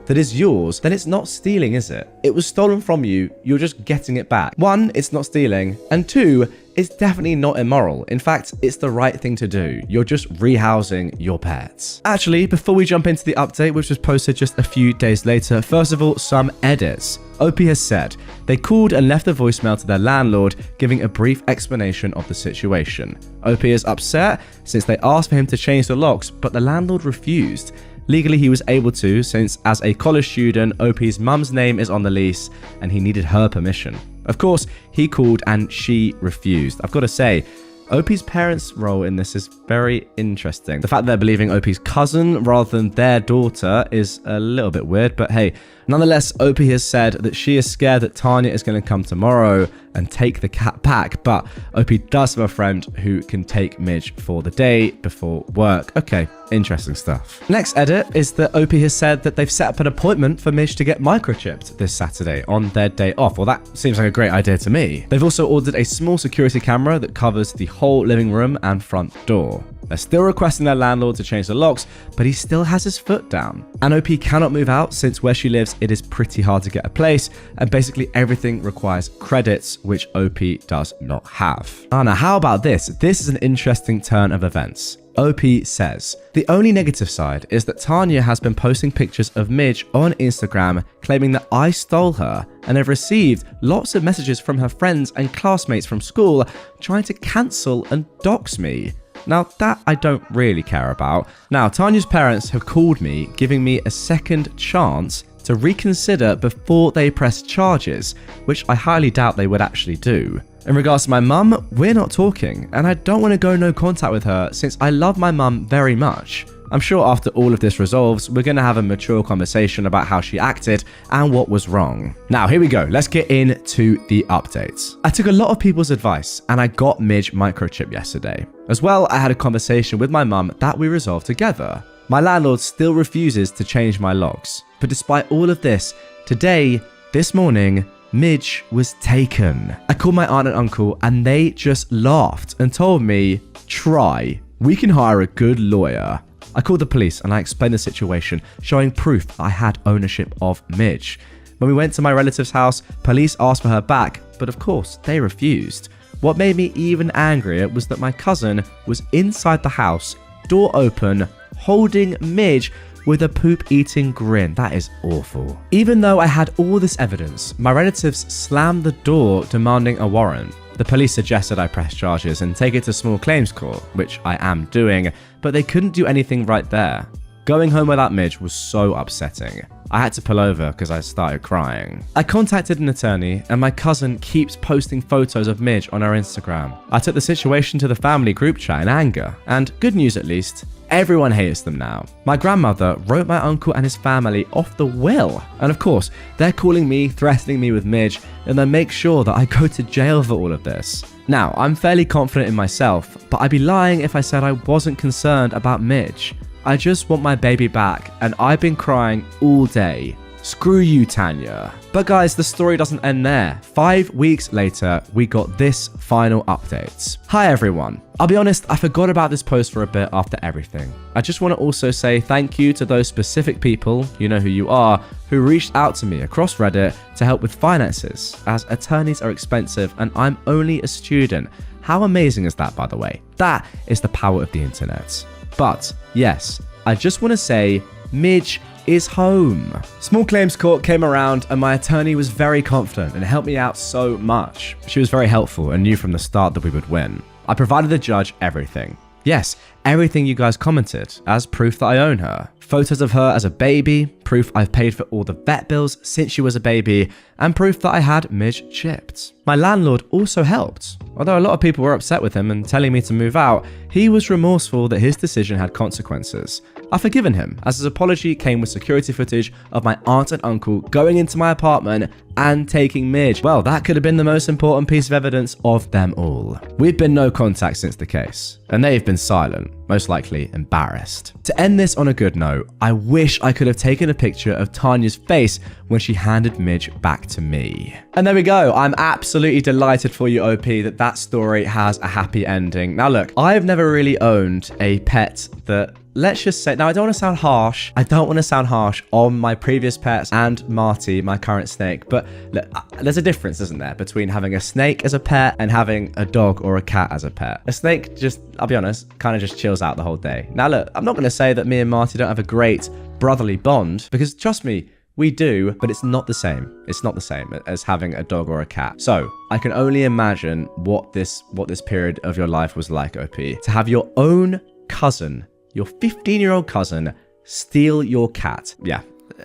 that is yours, then it's not stealing, is it? It was stolen from you, you're just getting it back. One, it's not stealing, and two, it's definitely not immoral. In fact, it's the right thing to do. You're just rehousing your pets. Actually, before we jump into the update, which was posted just a few days later, first of all, some edits. OP has said, they called and left a voicemail to their landlord, giving a brief explanation of the situation. OP is upset since they asked for him to change the locks, but the landlord refused. Legally, he was able to, since as a college student, OP's mum's name is on the lease and he needed her permission. Of course, he called and she refused. I've got to say, OP's parents' role in this is very interesting. The fact that they're believing OP's cousin rather than their daughter is a little bit weird, but hey, nonetheless, OP has said that she is scared that Tanya is going to come tomorrow and take the cat back, but OP does have a friend who can take Midge for the day before work. Okay, interesting stuff. Next edit is that OP has said that they've set up an appointment for Midge to get microchipped this Saturday on their day off. Well, that seems like a great idea to me. They've also ordered a small security camera that covers the whole living room and front door. They're still requesting their landlord to change the locks, but he still has his foot down. And OP cannot move out since where she lives, it is pretty hard to get a place, and basically everything requires credits, which OP does not have. Oh, now how about this? This is an interesting turn of events. OP says, the only negative side is that Tanya has been posting pictures of Midge on Instagram claiming that I stole her and have received lots of messages from her friends and classmates from school trying to cancel and dox me. Now, that I don't really care about. Now, Tanya's parents have called me, giving me a second chance to reconsider before they press charges, which I highly doubt they would actually do. In regards to my mum, we're not talking, and I don't want to go no contact with her since I love my mum very much. I'm sure after all of this resolves, we're going to have a mature conversation about how she acted and what was wrong. Now, here we go. Let's get into the updates. I took a lot of people's advice and I got Midge microchip yesterday. As well, I had a conversation with my mum that we resolved together. My landlord still refuses to change my locks. But despite all of this, today, this morning, Midge was taken. I called my aunt and uncle and they just laughed and told me, try. We can hire a good lawyer. I called the police and I explained the situation, showing proof I had ownership of Midge. When we went to my relative's house, police asked for her back, but of course, they refused. What made me even angrier was that my cousin was inside the house, door open, holding Midge with a poop-eating grin. That is awful. Even though I had all this evidence, my relatives slammed the door demanding a warrant. The police suggested I press charges and take it to small claims court, which I am doing, but they couldn't do anything right there. Going home without Midge was so upsetting. I had to pull over because I started crying. I contacted an attorney and my cousin keeps posting photos of Midge on her Instagram. I took the situation to the family group chat in anger, and good news at least, everyone hates them now. My grandmother wrote my uncle and his family off the will. And of course, they're calling me, threatening me with Midge, and they make sure that I go to jail for all of this. Now, I'm fairly confident in myself, but I'd be lying if I said I wasn't concerned about Midge. I just want my baby back, and I've been crying all day. Screw you, Tanya. But guys, the story doesn't end there. 5 weeks later, we got this final update. Hi everyone. I'll be honest, I forgot about this post for a bit after everything. I just want to also say thank you to those specific people, you know who you are, who reached out to me across Reddit to help with finances, as attorneys are expensive and I'm only a student. How amazing is that, by the way? That is the power of the internet. But yes, I just want to say, Midge is home. Small claims court came around and my attorney was very confident and helped me out so much. She was very helpful and knew from the start that we would win. I provided the judge everything. Yes, everything you guys commented as proof that I own her. Photos of her as a baby, proof I've paid for all the vet bills since she was a baby, and proof that I had Midge chipped. My landlord also helped. Although a lot of people were upset with him and telling me to move out, he was remorseful that his decision had consequences. I've forgiven him, as his apology came with security footage of my aunt and uncle going into my apartment and taking Midge. Well, that could have been the most important piece of evidence of them all. We've been no contact since the case, and they've been silent, most likely embarrassed. To end this on a good note, I wish I could have taken a picture of Tanya's face when she handed Midge back to me. And there we go. I'm absolutely delighted for you, OP, that story has a happy ending. Now look, I've never really owned a pet that, let's just say, now I don't want to sound harsh. I don't want to sound harsh on my previous pets and Marty, my current snake. But look, there's a difference, isn't there, between having a snake as a pet and having a dog or a cat as a pet. A snake just, I'll be honest, kind of just chills out the whole day. Now look, I'm not going to say that me and Marty don't have a great brotherly bond, because trust me, we do, but it's not the same. It's not the same as having a dog or a cat. So I can only imagine what this period of your life was like, OP. To have your own cousin, your 15-year-old cousin, steal your cat. Yeah.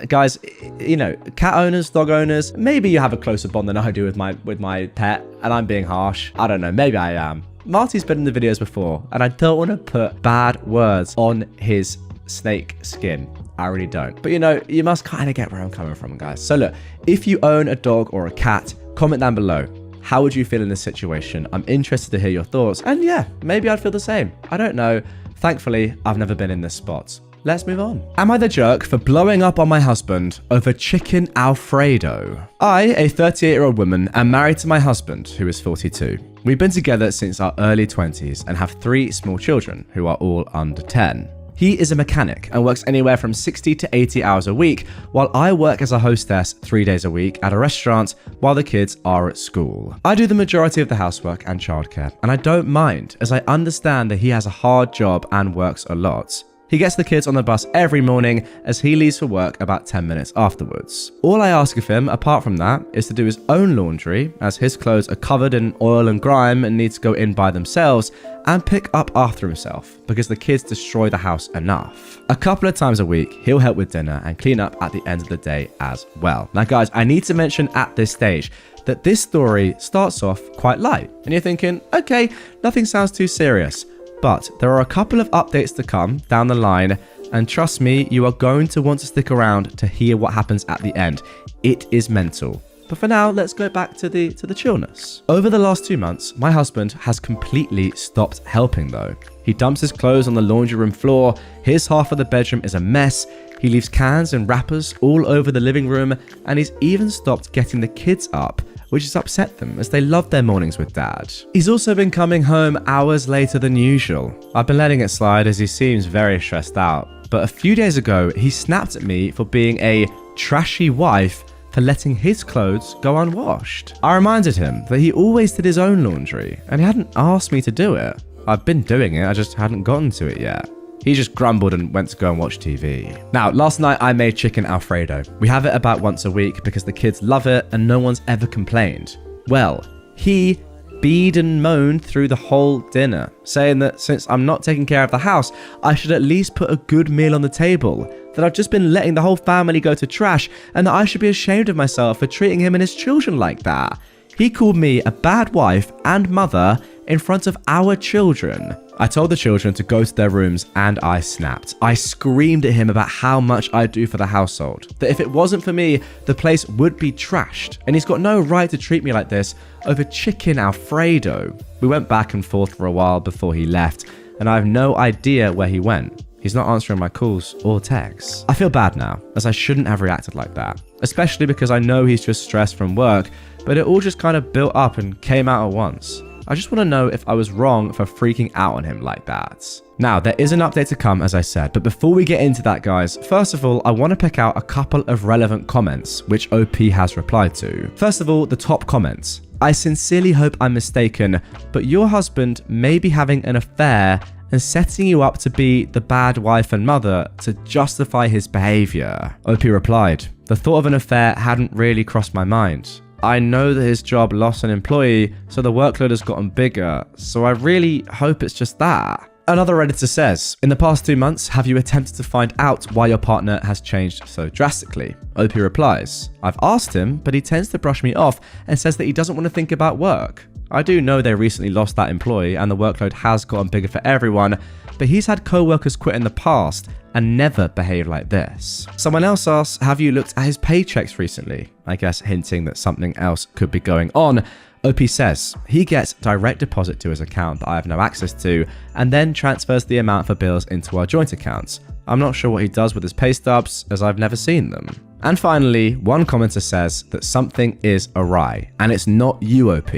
Guys, you know, cat owners, dog owners, maybe you have a closer bond than I do with my pet, and I'm being harsh. I don't know, maybe I am. Marty's been in the videos before, and I don't want to put bad words on his snake skin. I really don't. But you know, you must kind of get where I'm coming from, guys. So look, if you own a dog or a cat, comment down below. How would you feel in this situation? I'm interested to hear your thoughts. And yeah, maybe I'd feel the same. I don't know. Thankfully, I've never been in this spot. Let's move on. Am I the jerk for blowing up on my husband over chicken Alfredo? I, a 38-year-old woman, am married to my husband, who is 42. We've been together since our early 20s and have 3 small children, who are all under 10. He is a mechanic and works anywhere from 60 to 80 hours a week, while I work as a hostess 3 days a week at a restaurant while the kids are at school. I do the majority of the housework and childcare, and I don't mind, as I understand that he has a hard job and works a lot. He gets the kids on the bus every morning as he leaves for work about 10 minutes afterwards. All I ask of him, apart from that, is to do his own laundry, as his clothes are covered in oil and grime and need to go in by themselves, and pick up after himself, because the kids destroy the house enough. A couple of times a week, he'll help with dinner and clean up at the end of the day as well. Now guys, I need to mention at this stage that this story starts off quite light, and you're thinking, okay, nothing sounds too serious. But there are a couple of updates to come down the line, and trust me, you are going to want to stick around to hear what happens at the end. It is mental. But for now, let's go back to the chillness. Over the last 2 months, my husband has completely stopped helping though. He dumps his clothes on the laundry room floor, his half of the bedroom is a mess, he leaves cans and wrappers all over the living room, and he's even stopped getting the kids up, which has upset them as they love their mornings with dad. He's also been coming home hours later than usual. I've been letting it slide as he seems very stressed out, but a few days ago he snapped at me for being a trashy wife for letting his clothes go unwashed. I reminded him that he always did his own laundry and he hadn't asked me to do it. I've been doing it, I just hadn't gotten to it yet. He just grumbled and went to go and watch TV. Now, last night I made chicken Alfredo. We have it about once a week because the kids love it and no one's ever complained. Well, he beed and moaned through the whole dinner, saying that since I'm not taking care of the house, I should at least put a good meal on the table, that I've just been letting the whole family go to trash, and that I should be ashamed of myself for treating him and his children like that. He called me a bad wife and mother in front of our children. I told the children to go to their rooms and I snapped. I screamed at him about how much I do for the household, that if it wasn't for me, the place would be trashed, and he's got no right to treat me like this over chicken Alfredo. We went back and forth for a while before he left, and I have no idea where he went. He's not answering my calls or texts. I feel bad now, as I shouldn't have reacted like that, especially because I know he's just stressed from work, but it all just kind of built up and came out at once. I just want to know if I was wrong for freaking out on him like that. Now, there is an update to come, as I said, but before we get into that, guys, first of all, I want to pick out a couple of relevant comments which OP has replied to. First of all, the top comments. I sincerely hope I'm mistaken, but your husband may be having an affair and setting you up to be the bad wife and mother to justify his behavior. OP replied, the thought of an affair hadn't really crossed my mind. I know that his job lost an employee, so the workload has gotten bigger, so I really hope it's just that. Another Redditor says, in the past 2 months, have you attempted to find out why your partner has changed so drastically? OP replies, I've asked him, but he tends to brush me off and says that he doesn't want to think about work. I do know they recently lost that employee and the workload has gotten bigger for everyone, but he's had co-workers quit in the past and never behaved like this. Someone else asks, have you looked at his paychecks recently? I guess hinting that something else could be going on. OP says, he gets direct deposit to his account that I have no access to and then transfers the amount for bills into our joint accounts. I'm not sure what he does with his pay stubs as I've never seen them. And finally, one commenter says that something is awry and it's not you, OP.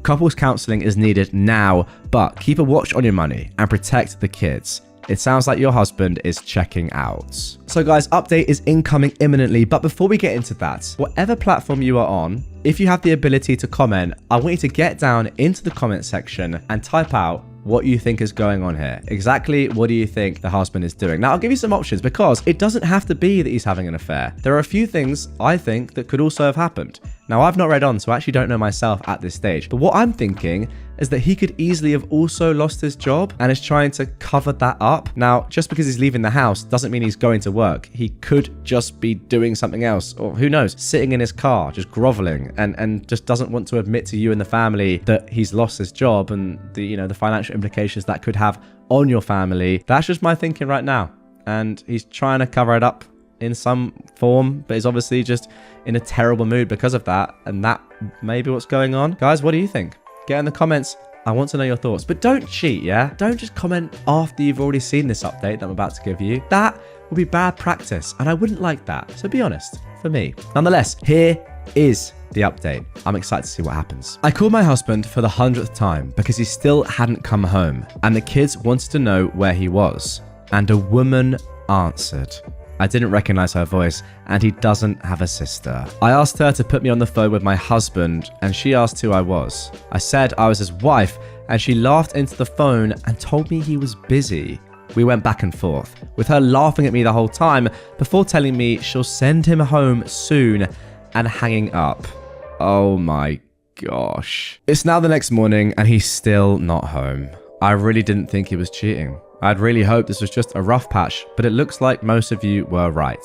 Couples counseling is needed now, but keep a watch on your money and protect the kids. It sounds like your husband is checking out. So guys, update is incoming imminently, but before we get into that, whatever platform you are on, if you have the ability to comment, I want you to get down into the comment section and type out what you think is going on here. Exactly what do you think the husband is doing? Now, I'll give you some options because it doesn't have to be that he's having an affair. There are a few things I think that could also have happened. Now, I've not read on, so I actually don't know myself at this stage. But what I'm thinking is that he could easily have also lost his job and is trying to cover that up. Now, just because he's leaving the house doesn't mean he's going to work. He could just be doing something else, or who knows, sitting in his car, just groveling and just doesn't want to admit to you and the family that he's lost his job and the financial implications that could have on your family. That's just my thinking right now. And he's trying to cover it up in some form, but he's obviously just in a terrible mood because of that. And that may be what's going on. Guys, what do you think? Get in the comments. I want to know your thoughts. But don't cheat, yeah? Don't just comment after you've already seen this update that I'm about to give you. That would be bad practice, and I wouldn't like that. So be honest, for me. Nonetheless, here is the update. I'm excited to see what happens. I called my husband for the 100th time because he still hadn't come home, and the kids wanted to know where he was. And a woman answered. I didn't recognize her voice, and he doesn't have a sister. I asked her to put me on the phone with my husband, and she asked who I was. I said I was his wife, and she laughed into the phone and told me he was busy. We went back and forth, with her laughing at me the whole time before telling me she'll send him home soon and hanging up. Oh my gosh. It's now the next morning, and he's still not home. I really didn't think he was cheating. I'd really hoped this was just a rough patch, but it looks like most of you were right.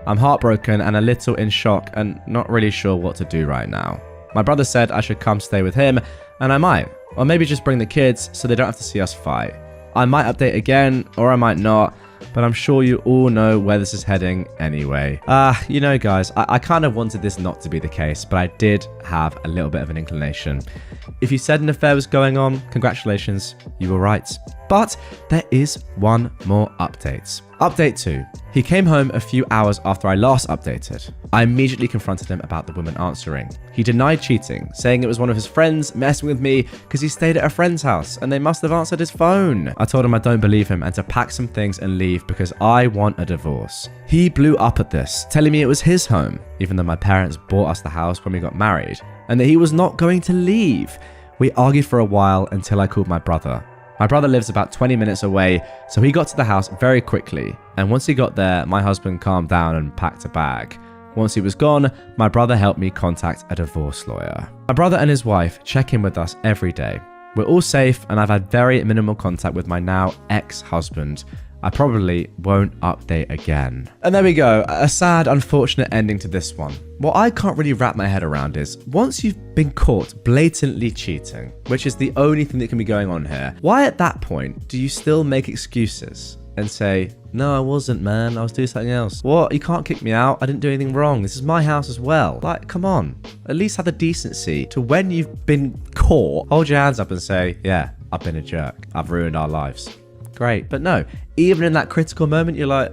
I'm heartbroken and a little in shock and not really sure what to do right now. My brother said I should come stay with him, and I might. Or maybe just bring the kids so they don't have to see us fight. I might update again, or I might not, but I'm sure you all know where this is heading anyway. Guys, I kind of wanted this not to be the case, but I did have a little bit of an inclination. If you said an affair was going on, congratulations, you were right. But there is one more update. Update 2. He came home a few hours after I last updated. I immediately confronted him about the woman answering. He denied cheating, saying it was one of his friends messing with me because he stayed at a friend's house and they must have answered his phone. I told him I don't believe him and to pack some things and leave because I want a divorce. He blew up at this, telling me it was his home, even though my parents bought us the house when we got married, and that he was not going to leave. We argued for a while until I called my brother. My brother lives about 20 minutes away, so he got to the house very quickly, and once he got there, my husband calmed down and packed a bag. Once he was gone, my brother helped me contact a divorce lawyer. My brother and his wife check in with us every day. We're all safe, and I've had very minimal contact with my now ex-husband. I probably won't update again. And there we go, a sad, unfortunate ending to this one. What I can't really wrap my head around is, once you've been caught blatantly cheating, which is the only thing that can be going on here, why at that point do you still make excuses and say, no, I wasn't, man, I was doing something else? What, you can't kick me out, I didn't do anything wrong, this is my house as well. Like, come on, at least have the decency to, when you've been caught, hold your hands up and say, yeah, I've been a jerk, I've ruined our lives. great. But no, even in that critical moment, you're like,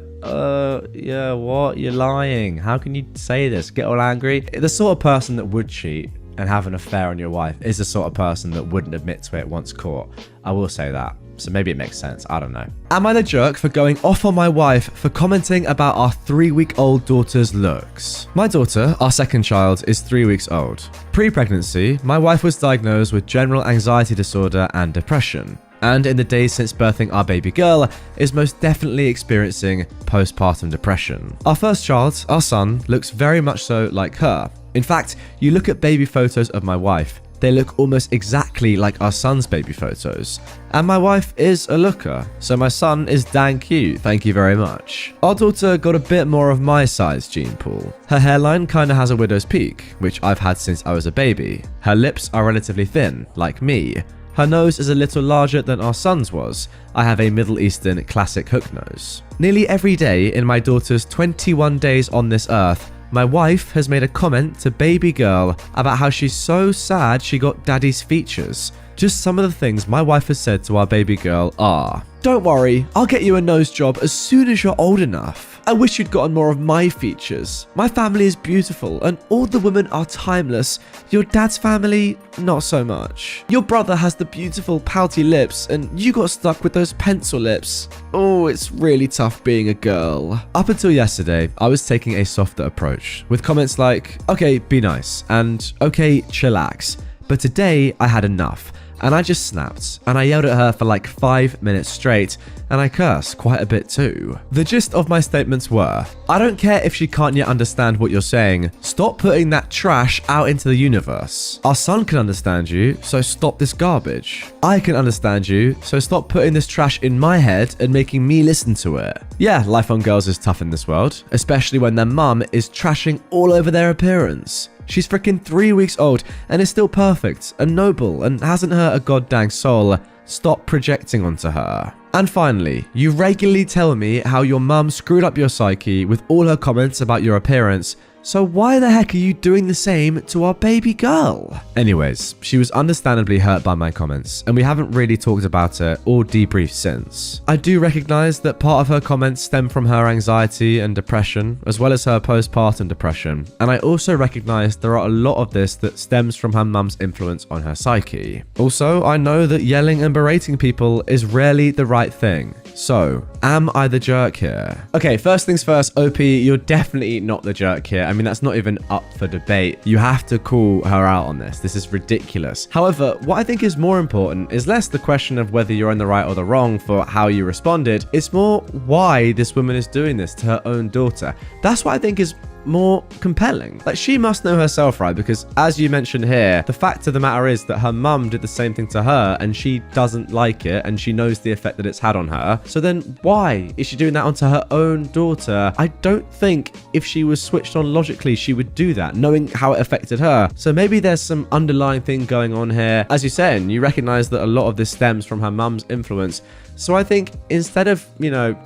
yeah, what? You're lying. How can you say this? Get all angry. The sort of person that would cheat and have an affair on your wife is the sort of person that wouldn't admit to it once caught. I will say that. So maybe it makes sense. I don't know. Am I the jerk for going off on my wife for commenting about our 3-week-old daughter's looks? My daughter, our second child, is 3 weeks old. Pre-pregnancy, my wife was diagnosed with general anxiety disorder and depression. And in the days since birthing our baby girl, is most definitely experiencing postpartum depression. Our first child, our son, looks very much so like her. In fact, you look at baby photos of my wife, they look almost exactly like our son's baby photos. And my wife is a looker, so my son is dang cute, thank you very much. Our daughter got a bit more of my size gene pool. Her hairline kinda has a widow's peak, which I've had since I was a baby. Her lips are relatively thin, like me. Her nose is a little larger than our son's was. I have a Middle Eastern classic hook nose. Nearly every day in my daughter's 21 days on this earth, my wife has made a comment to baby girl about how she's so sad she got daddy's features. Just some of the things my wife has said to our baby girl are, "Don't worry, I'll get you a nose job as soon as you're old enough. I wish you'd gotten more of my features. My family is beautiful and all the women are timeless. Your dad's family, not so much. Your brother has the beautiful pouty lips and you got stuck with those pencil lips. Oh, it's really tough being a girl." Up until yesterday, I was taking a softer approach with comments like, "Okay, be nice," and "Okay, chillax." But today I had enough. And I just snapped, and I yelled at her for like 5 minutes straight, and I cursed quite a bit too. The gist of my statements were, I don't care if she can't yet understand what you're saying, stop putting that trash out into the universe. Our son can understand you, so stop this garbage. I can understand you, so stop putting this trash in my head and making me listen to it. Yeah, life on girls is tough in this world, especially when their mum is trashing all over their appearance. She's freaking 3 weeks old and is still perfect and noble and hasn't hurt a goddamn soul. Stop projecting onto her. And finally, you regularly tell me how your mum screwed up your psyche with all her comments about your appearance. So why the heck are you doing the same to our baby girl? Anyways, she was understandably hurt by my comments, and we haven't really talked about it or debriefed since. I do recognize that part of her comments stem from her anxiety and depression, as well as her postpartum depression, and I also recognize there are a lot of this that stems from her mum's influence on her psyche. Also, I know that yelling and berating people is rarely the right thing. So, am I the jerk here? Okay, first things first, OP, you're definitely not the jerk here. I mean, that's not even up for debate. You have to call her out on this. This is ridiculous. However, what I think is more important is less the question of whether you're in the right or the wrong for how you responded. It's more why this woman is doing this to her own daughter. That's what I think is more compelling. Like, she must know herself, right? Because as you mentioned here, the fact of the matter is that her mum did the same thing to her and she doesn't like it and she knows the effect that it's had on her. So then why is she doing that onto her own daughter? I don't think if she was switched on logically, she would do that, knowing how it affected her. So maybe there's some underlying thing going on here. As you said, you recognize that a lot of this stems from her mum's influence. So I think instead of,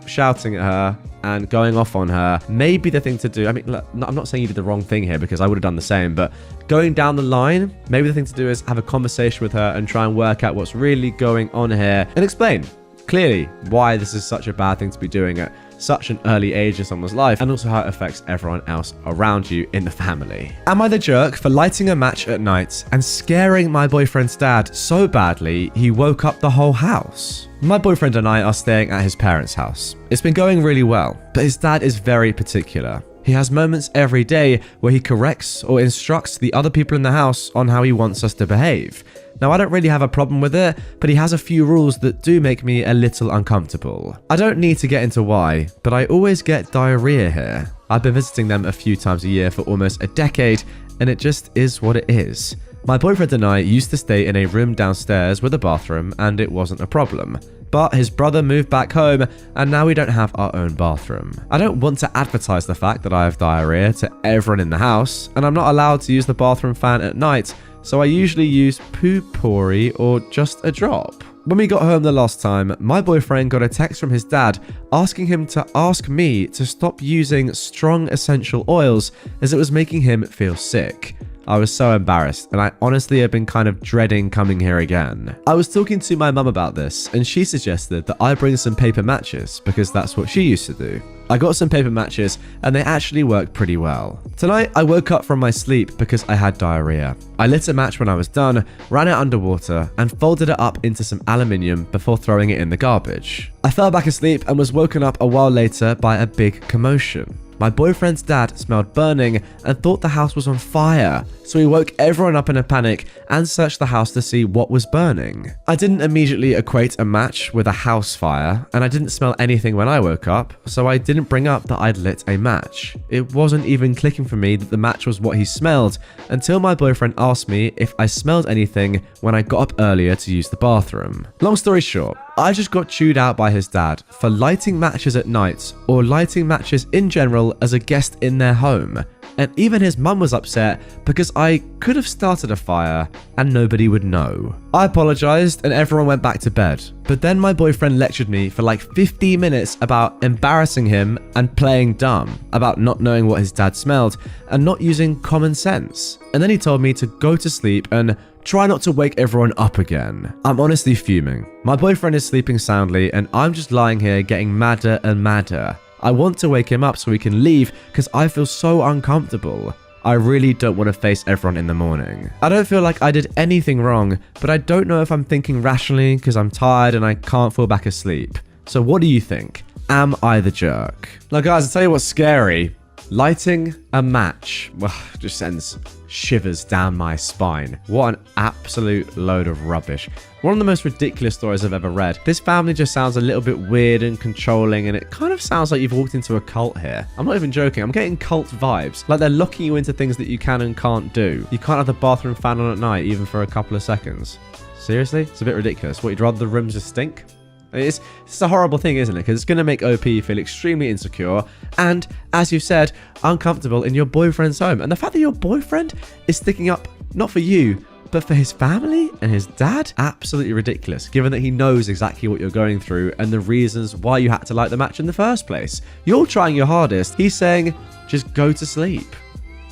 shouting at her and going off on her, maybe the thing to do, I mean, look, I'm not saying you did the wrong thing here because I would have done the same, but going down the line, maybe the thing to do is have a conversation with her and try and work out what's really going on here and explain clearly why this is such a bad thing to be doing at such an early age in someone's life, and also how it affects everyone else around you in the family. Am I the jerk for lighting a match at night and scaring my boyfriend's dad so badly he woke up the whole house? My boyfriend and I are staying at his parents' house. It's been going really well, but his dad is very particular. He has moments every day where he corrects or instructs the other people in the house on how he wants us to behave. Now, I don't really have a problem with it, but he has a few rules that do make me a little uncomfortable. I don't need to get into why, but I always get diarrhea here. I've been visiting them a few times a year for almost a decade, and it just is what it is. My boyfriend and I used to stay in a room downstairs with a bathroom, and it wasn't a problem. But his brother moved back home, and now we don't have our own bathroom. I don't want to advertise the fact that I have diarrhea to everyone in the house, and I'm not allowed to use the bathroom fan at night, so I usually use poo-pourri or just a drop. When we got home the last time, my boyfriend got a text from his dad asking him to ask me to stop using strong essential oils as it was making him feel sick. I was so embarrassed, and I honestly have been kind of dreading coming here again. I was talking to my mum about this, and she suggested that I bring some paper matches because that's what she used to do. I got some paper matches and they actually worked pretty well. Tonight, I woke up from my sleep because I had diarrhea. I lit a match when I was done, ran it underwater, and folded it up into some aluminium before throwing it in the garbage. I fell back asleep and was woken up a while later by a big commotion. My boyfriend's dad smelled burning and thought the house was on fire, so he woke everyone up in a panic and searched the house to see what was burning. I didn't immediately equate a match with a house fire, and I didn't smell anything when I woke up, so I didn't bring up that I'd lit a match. It wasn't even clicking for me that the match was what he smelled until my boyfriend asked me if I smelled anything when I got up earlier to use the bathroom. Long story short, I just got chewed out by his dad for lighting matches at night or lighting matches in general as a guest in their home. And even his mum was upset because I could have started a fire and nobody would know. I apologized and everyone went back to bed. But then my boyfriend lectured me for like 15 minutes about embarrassing him and playing dumb, about not knowing what his dad smelled and not using common sense. And then he told me to go to sleep and try not to wake everyone up again. I'm honestly fuming. My boyfriend is sleeping soundly and I'm just lying here getting madder and madder. I want to wake him up so we can leave because I feel so uncomfortable. I really don't want to face everyone in the morning. I don't feel like I did anything wrong, but I don't know if I'm thinking rationally because I'm tired and I can't fall back asleep. So what do you think? Am I the jerk? Now guys, I'll tell you what's scary. Lighting a match just sends shivers down my spine. What an absolute load of rubbish. One of the most ridiculous stories I've ever read. This family just sounds a little bit weird and controlling, and it kind of sounds like you've walked into a cult here. I'm not even joking. I'm getting cult vibes. Like they're locking you into things that you can and can't do. You can't have the bathroom fan on at night, even for a couple of seconds. Seriously? It's a bit ridiculous. What, you'd rather the rooms just stink? It's a horrible thing, isn't it? Because it's going to make OP feel extremely insecure and, as you said, uncomfortable in your boyfriend's home. And the fact that your boyfriend is sticking up not for you, but for his family and his dad? Absolutely ridiculous, given that he knows exactly what you're going through and the reasons why you had to light the match in the first place. You're trying your hardest. He's saying, just go to sleep.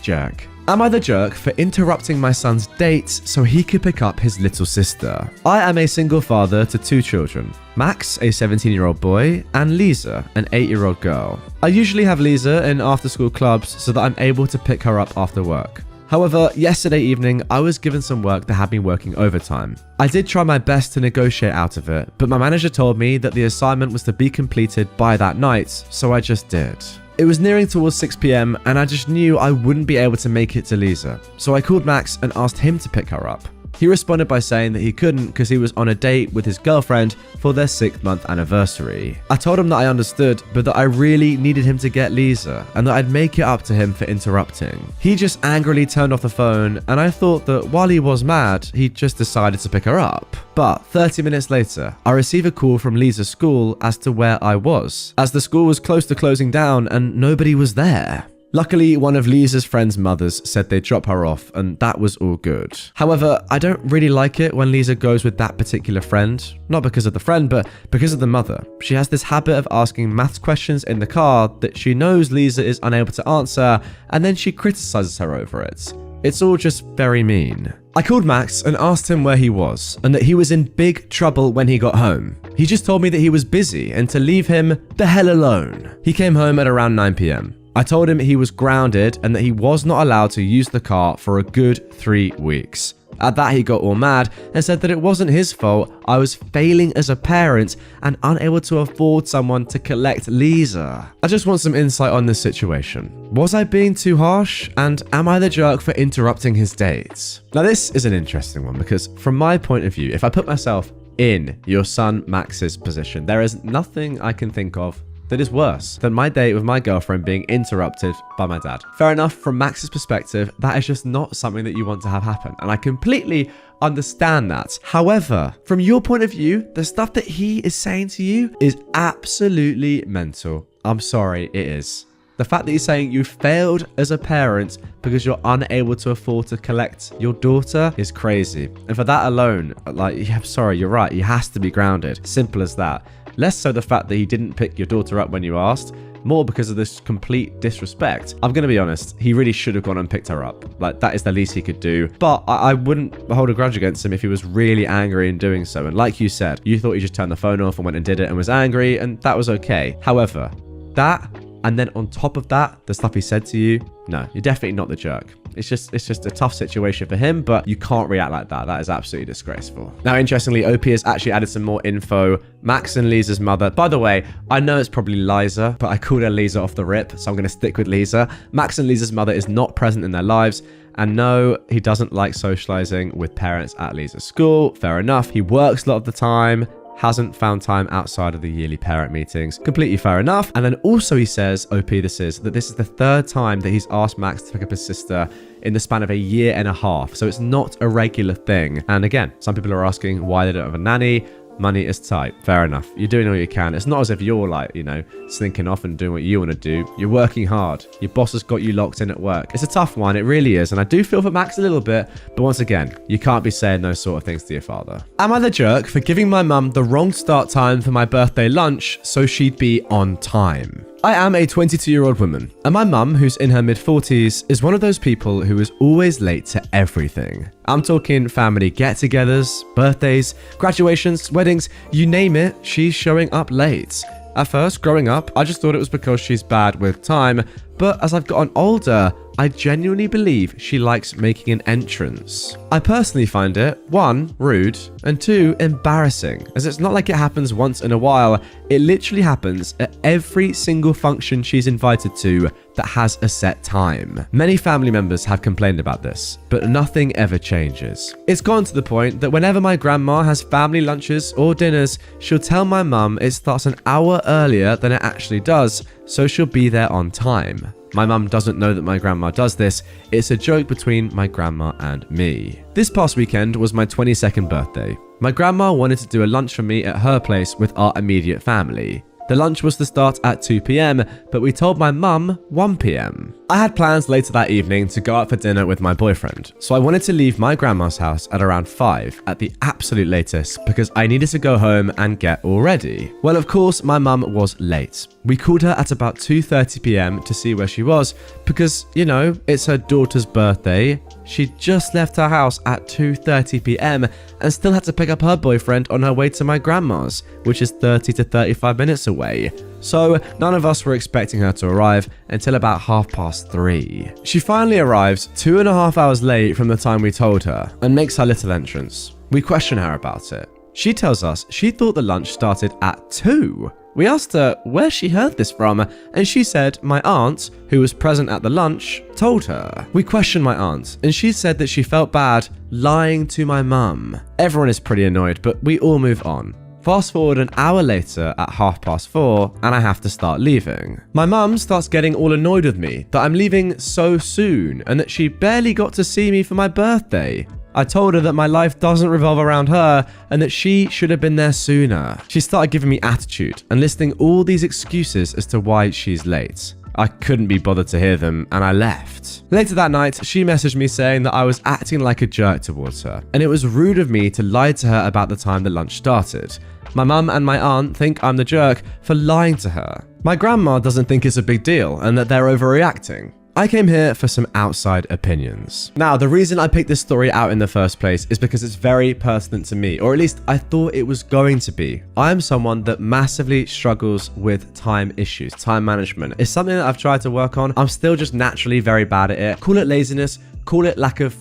Jerk. Am I the jerk for interrupting my son's dates so he could pick up his little sister? I am a single father to 2 children. Max, a 17-year-old boy, and Lisa, an 8-year-old girl. I usually have Lisa in after-school clubs so that I'm able to pick her up after work. However, yesterday evening, I was given some work that had me working overtime. I did try my best to negotiate out of it, but my manager told me that the assignment was to be completed by that night, so I just did. It was nearing towards 6 p.m. and I just knew I wouldn't be able to make it to Lisa, so I called Max and asked him to pick her up. He responded by saying that he couldn't because he was on a date with his girlfriend for their 6th-month anniversary. I told him that I understood, but that I really needed him to get Lisa and that I'd make it up to him for interrupting. He just angrily turned off the phone, and I thought that while he was mad, he just decided to pick her up. But 30 minutes later, I received a call from Lisa's school as to where I was, as the school was close to closing down and nobody was there. Luckily, one of Lisa's friend's mothers said they'd drop her off, and that was all good. However, I don't really like it when Lisa goes with that particular friend. Not because of the friend, but because of the mother. She has this habit of asking maths questions in the car that she knows Lisa is unable to answer, and then she criticizes her over it. It's all just very mean. I called Max and asked him where he was, and that he was in big trouble when he got home. He just told me that he was busy and to leave him the hell alone. He came home at around 9 p.m. I told him he was grounded and that he was not allowed to use the car for a good 3 weeks. At that, he got all mad and said that it wasn't his fault. I was failing as a parent and unable to afford someone to collect Lisa. I just want some insight on this situation. Was I being too harsh? And am I the jerk for interrupting his dates? Now, this is an interesting one because from my point of view, if I put myself in your son Max's position, there is nothing I can think of that is worse than my date with my girlfriend being interrupted by my dad. Fair enough, from Max's perspective, that is just not something that you want to have happen, and I completely understand that. However, from your point of view, the stuff that he is saying to you is absolutely mental. I'm sorry, it is. The fact that he's saying you failed as a parent because you're unable to afford to collect your daughter is crazy. And for that alone, like, I'm sorry, you're right, he has to be grounded. Simple as that. Less so the fact that he didn't pick your daughter up when you asked, more because of this complete disrespect. I'm going to be honest, he really should have gone and picked her up. Like, that is the least he could do. But I wouldn't hold a grudge against him if he was really angry in doing so. And like you said, you thought he just turned the phone off and went and did it and was angry, and that was okay. However, that, and then on top of that, the stuff he said to you, no, you're definitely not the jerk. It's just a tough situation for him, but you can't react like that. That is absolutely disgraceful. Now, interestingly, OP has actually added some more info. Max and Lisa's mother, by the way, I know it's probably Liza, but I called her Lisa off the rip, so I'm going to stick with Lisa. Max and Lisa's mother is not present in their lives. And no, he doesn't like socializing with parents at Lisa's school. Fair enough. He works a lot of the time. Hasn't found time outside of the yearly parent meetings. Completely fair enough. And then also he says, OP this is the third time that he's asked Max to pick up his sister in the span of 1.5 years. So it's not a regular thing. And again, some people are asking why they don't have a nanny. Money is tight. Fair enough. You're doing all you can. It's not as if you're like, you know, slinking off and doing what you want to do. You're working hard. Your boss has got you locked in at work. It's a tough one. It really is. And I do feel for Max a little bit. But once again, you can't be saying those sort of things to your father. Am I the jerk for giving my mum the wrong start time for my birthday lunch so she'd be on time? I am a 22-year-old woman, and my mum, who's in her mid-40s, is one of those people who is always late to everything. I'm talking family get-togethers, birthdays, graduations, weddings, you name it, she's showing up late. At first, growing up, I just thought it was because she's bad with time, but as I've gotten older, I genuinely believe she likes making an entrance. I personally find it, 1, rude, and 2, embarrassing, as it's not like it happens once in a while, it literally happens at every single function she's invited to that has a set time. Many family members have complained about this, but nothing ever changes. It's gone to the point that whenever my grandma has family lunches or dinners, she'll tell my mum it starts an hour earlier than it actually does, so she'll be there on time. My mum doesn't know that my grandma does this. It's a joke between my grandma and me. This past weekend was my 22nd birthday. My grandma wanted to do a lunch for me at her place with our immediate family. The lunch was to start at 2 p.m, but we told my mum 1 p.m. I had plans later that evening to go out for dinner with my boyfriend, so I wanted to leave my grandma's house at around 5 at the absolute latest because I needed to go home and get all ready. Well, of course, my mum was late. We called her at about 2:30 p.m. to see where she was because, you know, it's her daughter's birthday. She just left her house at 2:30 p.m. and still had to pick up her boyfriend on her way to my grandma's, which is 30 to 35 minutes away. So none of us were expecting her to arrive until about 3:30. She finally arrives 2.5 hours late from the time we told her and makes her little entrance. We question her about it. She tells us she thought the lunch started at 2. We asked her where she heard this from, and she said my aunt, who was present at the lunch, told her. We questioned my aunt, and she said that she felt bad lying to my mum. Everyone is pretty annoyed, but we all move on. Fast forward an hour later at 4:30, and I have to start leaving. My mum starts getting all annoyed with me that I'm leaving so soon, and that she barely got to see me for my birthday. I told her that my life doesn't revolve around her and that she should have been there sooner. She started giving me attitude and listing all these excuses as to why she's late. I couldn't be bothered to hear them and I left. Later that night, she messaged me saying that I was acting like a jerk towards her and it was rude of me to lie to her about the time the lunch started. My mum and my aunt think I'm the jerk for lying to her. My grandma doesn't think it's a big deal and that they're overreacting. I came here for some outside opinions. Now, the reason I picked this story out in the first place is because it's very pertinent to me, or at least I thought it was going to be. I am someone that massively struggles with time issues, time management. It's something that I've tried to work on. I'm still just naturally very bad at it. Call it laziness, call it lack of,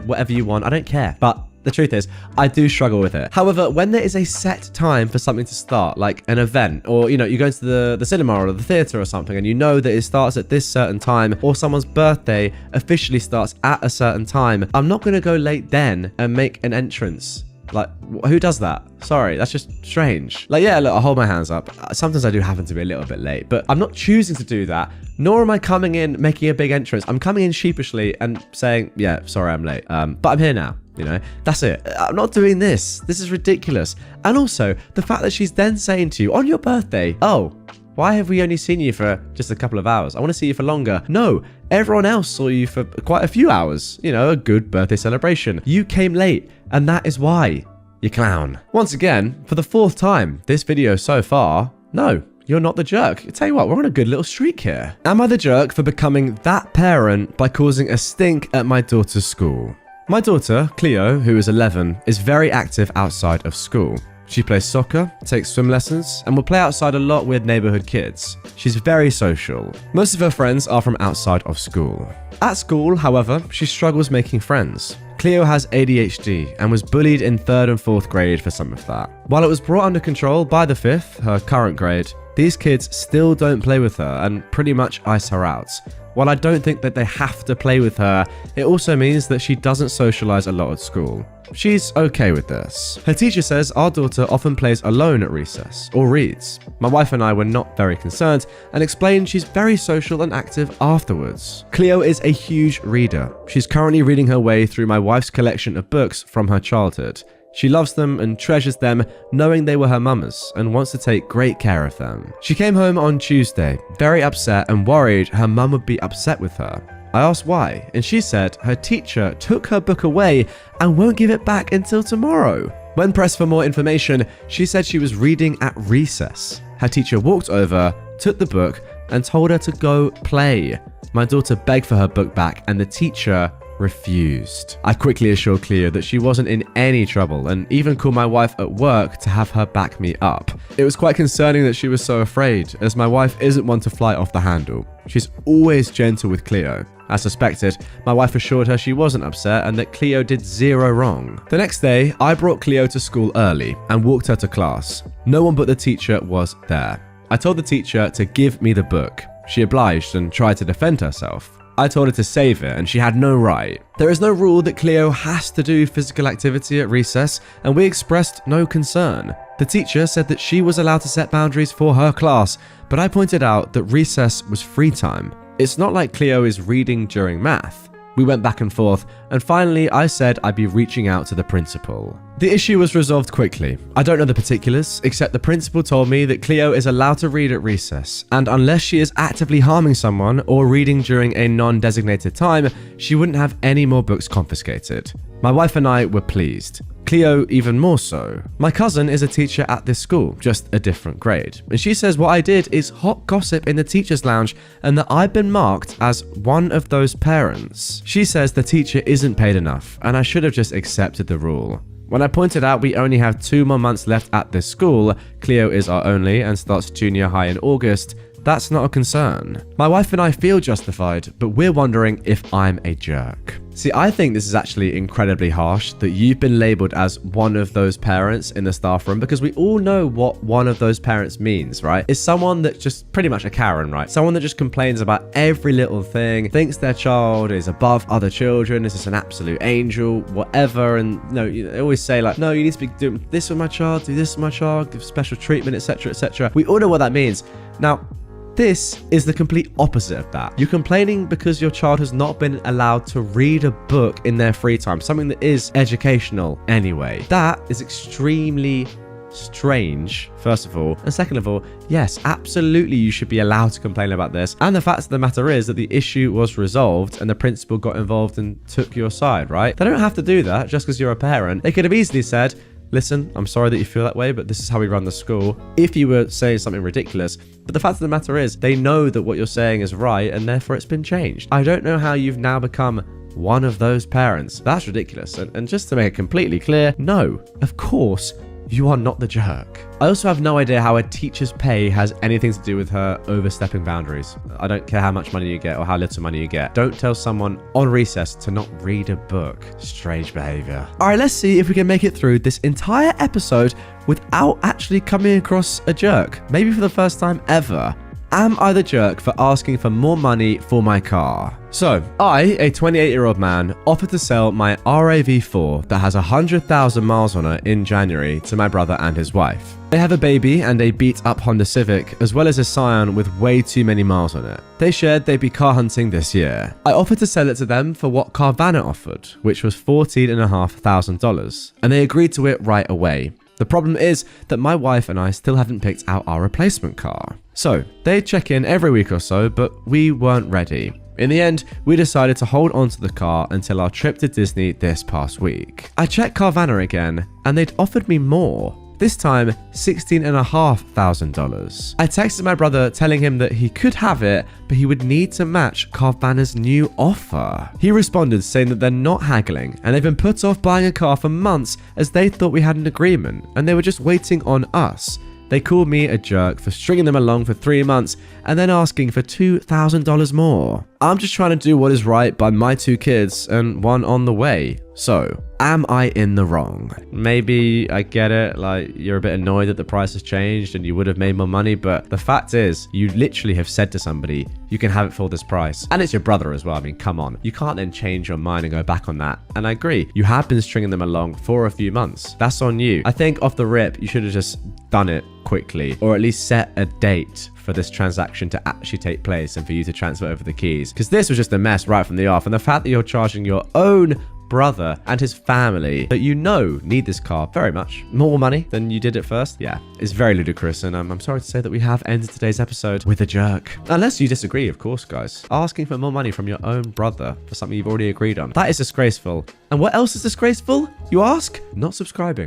whatever you want. I don't care. But the truth is, I do struggle with it. However, when there is a set time for something to start, like an event, or, you go into the cinema or the theater or something, and you know that it starts at this certain time, or someone's birthday officially starts at a certain time, I'm not going to go late then and make an entrance. Like, who does that? Sorry, that's just strange. Like, yeah, look, I'll hold my hands up. Sometimes I do happen to be a little bit late, but I'm not choosing to do that, nor am I coming in making a big entrance. I'm coming in sheepishly and saying, yeah, sorry, I'm late. But I'm here now. That's it. I'm not doing this. This is ridiculous. And also, the fact that she's then saying to you on your birthday, oh, why have we only seen you for just a couple of hours? I want to see you for longer. No, everyone else saw you for quite a few hours. A good birthday celebration. You came late, and that is why. You clown. Once again, for the 4th time this video so far, no, you're not the jerk. I tell you what, we're on a good little streak here. Am I the jerk for becoming that parent by causing a stink at my daughter's school? My daughter, Cleo, who is 11, is very active outside of school. She plays soccer, takes swim lessons, and will play outside a lot with neighborhood kids. She's very social. Most of her friends are from outside of school. At school, however, she struggles making friends. Cleo has ADHD and was bullied in 3rd and 4th grade for some of that. While it was brought under control by the 5th, her current grade, these kids still don't play with her and pretty much ice her out. While I don't think that they have to play with her, it also means that she doesn't socialize a lot at school. She's okay with this. Her teacher says our daughter often plays alone at recess or reads. My wife and I were not very concerned and explained she's very social and active afterwards. Cleo is a huge reader. She's currently reading her way through my wife's collection of books from her childhood. She loves them and treasures them, knowing they were her mama's, and wants to take great care of them. She came home on Tuesday, very upset and worried her mum would be upset with her. I asked why, and she said her teacher took her book away and won't give it back until tomorrow. When pressed for more information, she said she was reading at recess. Her teacher walked over, took the book, and told her to go play. My daughter begged for her book back, and the teacher refused. I quickly assured Cleo that she wasn't in any trouble and even called my wife at work to have her back me up. It was quite concerning that she was so afraid, as my wife isn't one to fly off the handle. She's always gentle with Cleo. As suspected, my wife assured her she wasn't upset and that Cleo did zero wrong. The next day, I brought Cleo to school early and walked her to class. No one but the teacher was there. I told the teacher to give me the book. She obliged and tried to defend herself. I told her to save it and she had no right. There is no rule that Cleo has to do physical activity at recess, and we expressed no concern. The teacher said that she was allowed to set boundaries for her class, but I pointed out that recess was free time. It's not like Cleo is reading during math. We went back and forth, and finally I said I'd be reaching out to the principal. The issue was resolved quickly. I don't know the particulars, except the principal told me that Cleo is allowed to read at recess, and unless she is actively harming someone or reading during a non-designated time, she wouldn't have any more books confiscated. My wife and I were pleased. Cleo even more so. My cousin is a teacher at this school, just a different grade, and she says what I did is hot gossip in the teacher's lounge and that I've been marked as one of those parents. She says the teacher isn't paid enough and I should have just accepted the rule. When I pointed out we only have 2 more months left at this school, Cleo is our only and starts junior high in August, that's not a concern. My wife and I feel justified, but we're wondering if I'm a jerk. See, I think this is actually incredibly harsh that you've been labeled as one of those parents in the staff room, because we all know what one of those parents means, right? It's someone that's just pretty much a Karen, right? Someone that just complains about every little thing, thinks their child is above other children, is just an absolute angel, whatever. And they always say like, no, you need to be doing this with my child, do this with my child, give special treatment, etc., etc. We all know what that means. Now, this is the complete opposite of that. You're complaining because your child has not been allowed to read a book in their free time, something that is educational anyway. That is extremely strange, first of all. And second of all, yes, absolutely you should be allowed to complain about this. And the fact of the matter is that the issue was resolved and the principal got involved and took your side, right? They don't have to do that just because you're a parent. They could have easily said, listen, I'm sorry that you feel that way, but this is how we run the school, if you were saying something ridiculous. But the fact of the matter is, they know that what you're saying is right, and therefore it's been changed. I don't know how you've now become one of those parents. That's ridiculous. And just to make it completely clear, no, of course, you are not the jerk. I also have no idea how a teacher's pay has anything to do with her overstepping boundaries. I don't care how much money you get or how little money you get. Don't tell someone on recess to not read a book. Strange behavior. All right, let's see if we can make it through this entire episode without actually coming across a jerk. Maybe for the first time ever. Am I the jerk for asking for more money for my car? So, I, a 28-year-old man, offered to sell my RAV4 that has 100,000 miles on it in January to my brother and his wife. They have a baby and a beat-up Honda Civic, as well as a Scion with way too many miles on it. They shared they'd be car hunting this year. I offered to sell it to them for what Carvana offered, which was $14,500, and they agreed to it right away. The problem is that my wife and I still haven't picked out our replacement car. So, they check in every week or so, but we weren't ready. In the end, we decided to hold on to the car until our trip to Disney this past week. I checked Carvana again, and they'd offered me more. this time $16,500. I texted my brother telling him that he could have it, but he would need to match Carvana's new offer. He responded saying that they're not haggling and they've been put off buying a car for months as they thought we had an agreement and they were just waiting on us. They called me a jerk for stringing them along for 3 months and then asking for $2,000 more. I'm just trying to do what is right by my 2 kids and one on the way. So, am I in the wrong? Maybe I get it, like you're a bit annoyed that the price has changed and you would have made more money, but the fact is, you literally have said to somebody, you can have it for this price. And it's your brother as well. I mean, come on. You can't then change your mind and go back on that. And I agree, you have been stringing them along for a few months. That's on you. I think off the rip, you should have just done it quickly, or at least set a date for this transaction to actually take place and for you to transfer over the keys. Because this was just a mess right from the off. And the fact that you're charging your own brother and his family that you know need this car very much more money than you did at first, yeah, it's very ludicrous. And I'm sorry to say that we have ended today's episode with a jerk. Unless you disagree, of course, guys. Asking for more money from your own brother for something you've already agreed on. That is disgraceful. And what else is disgraceful, you ask? Not subscribing.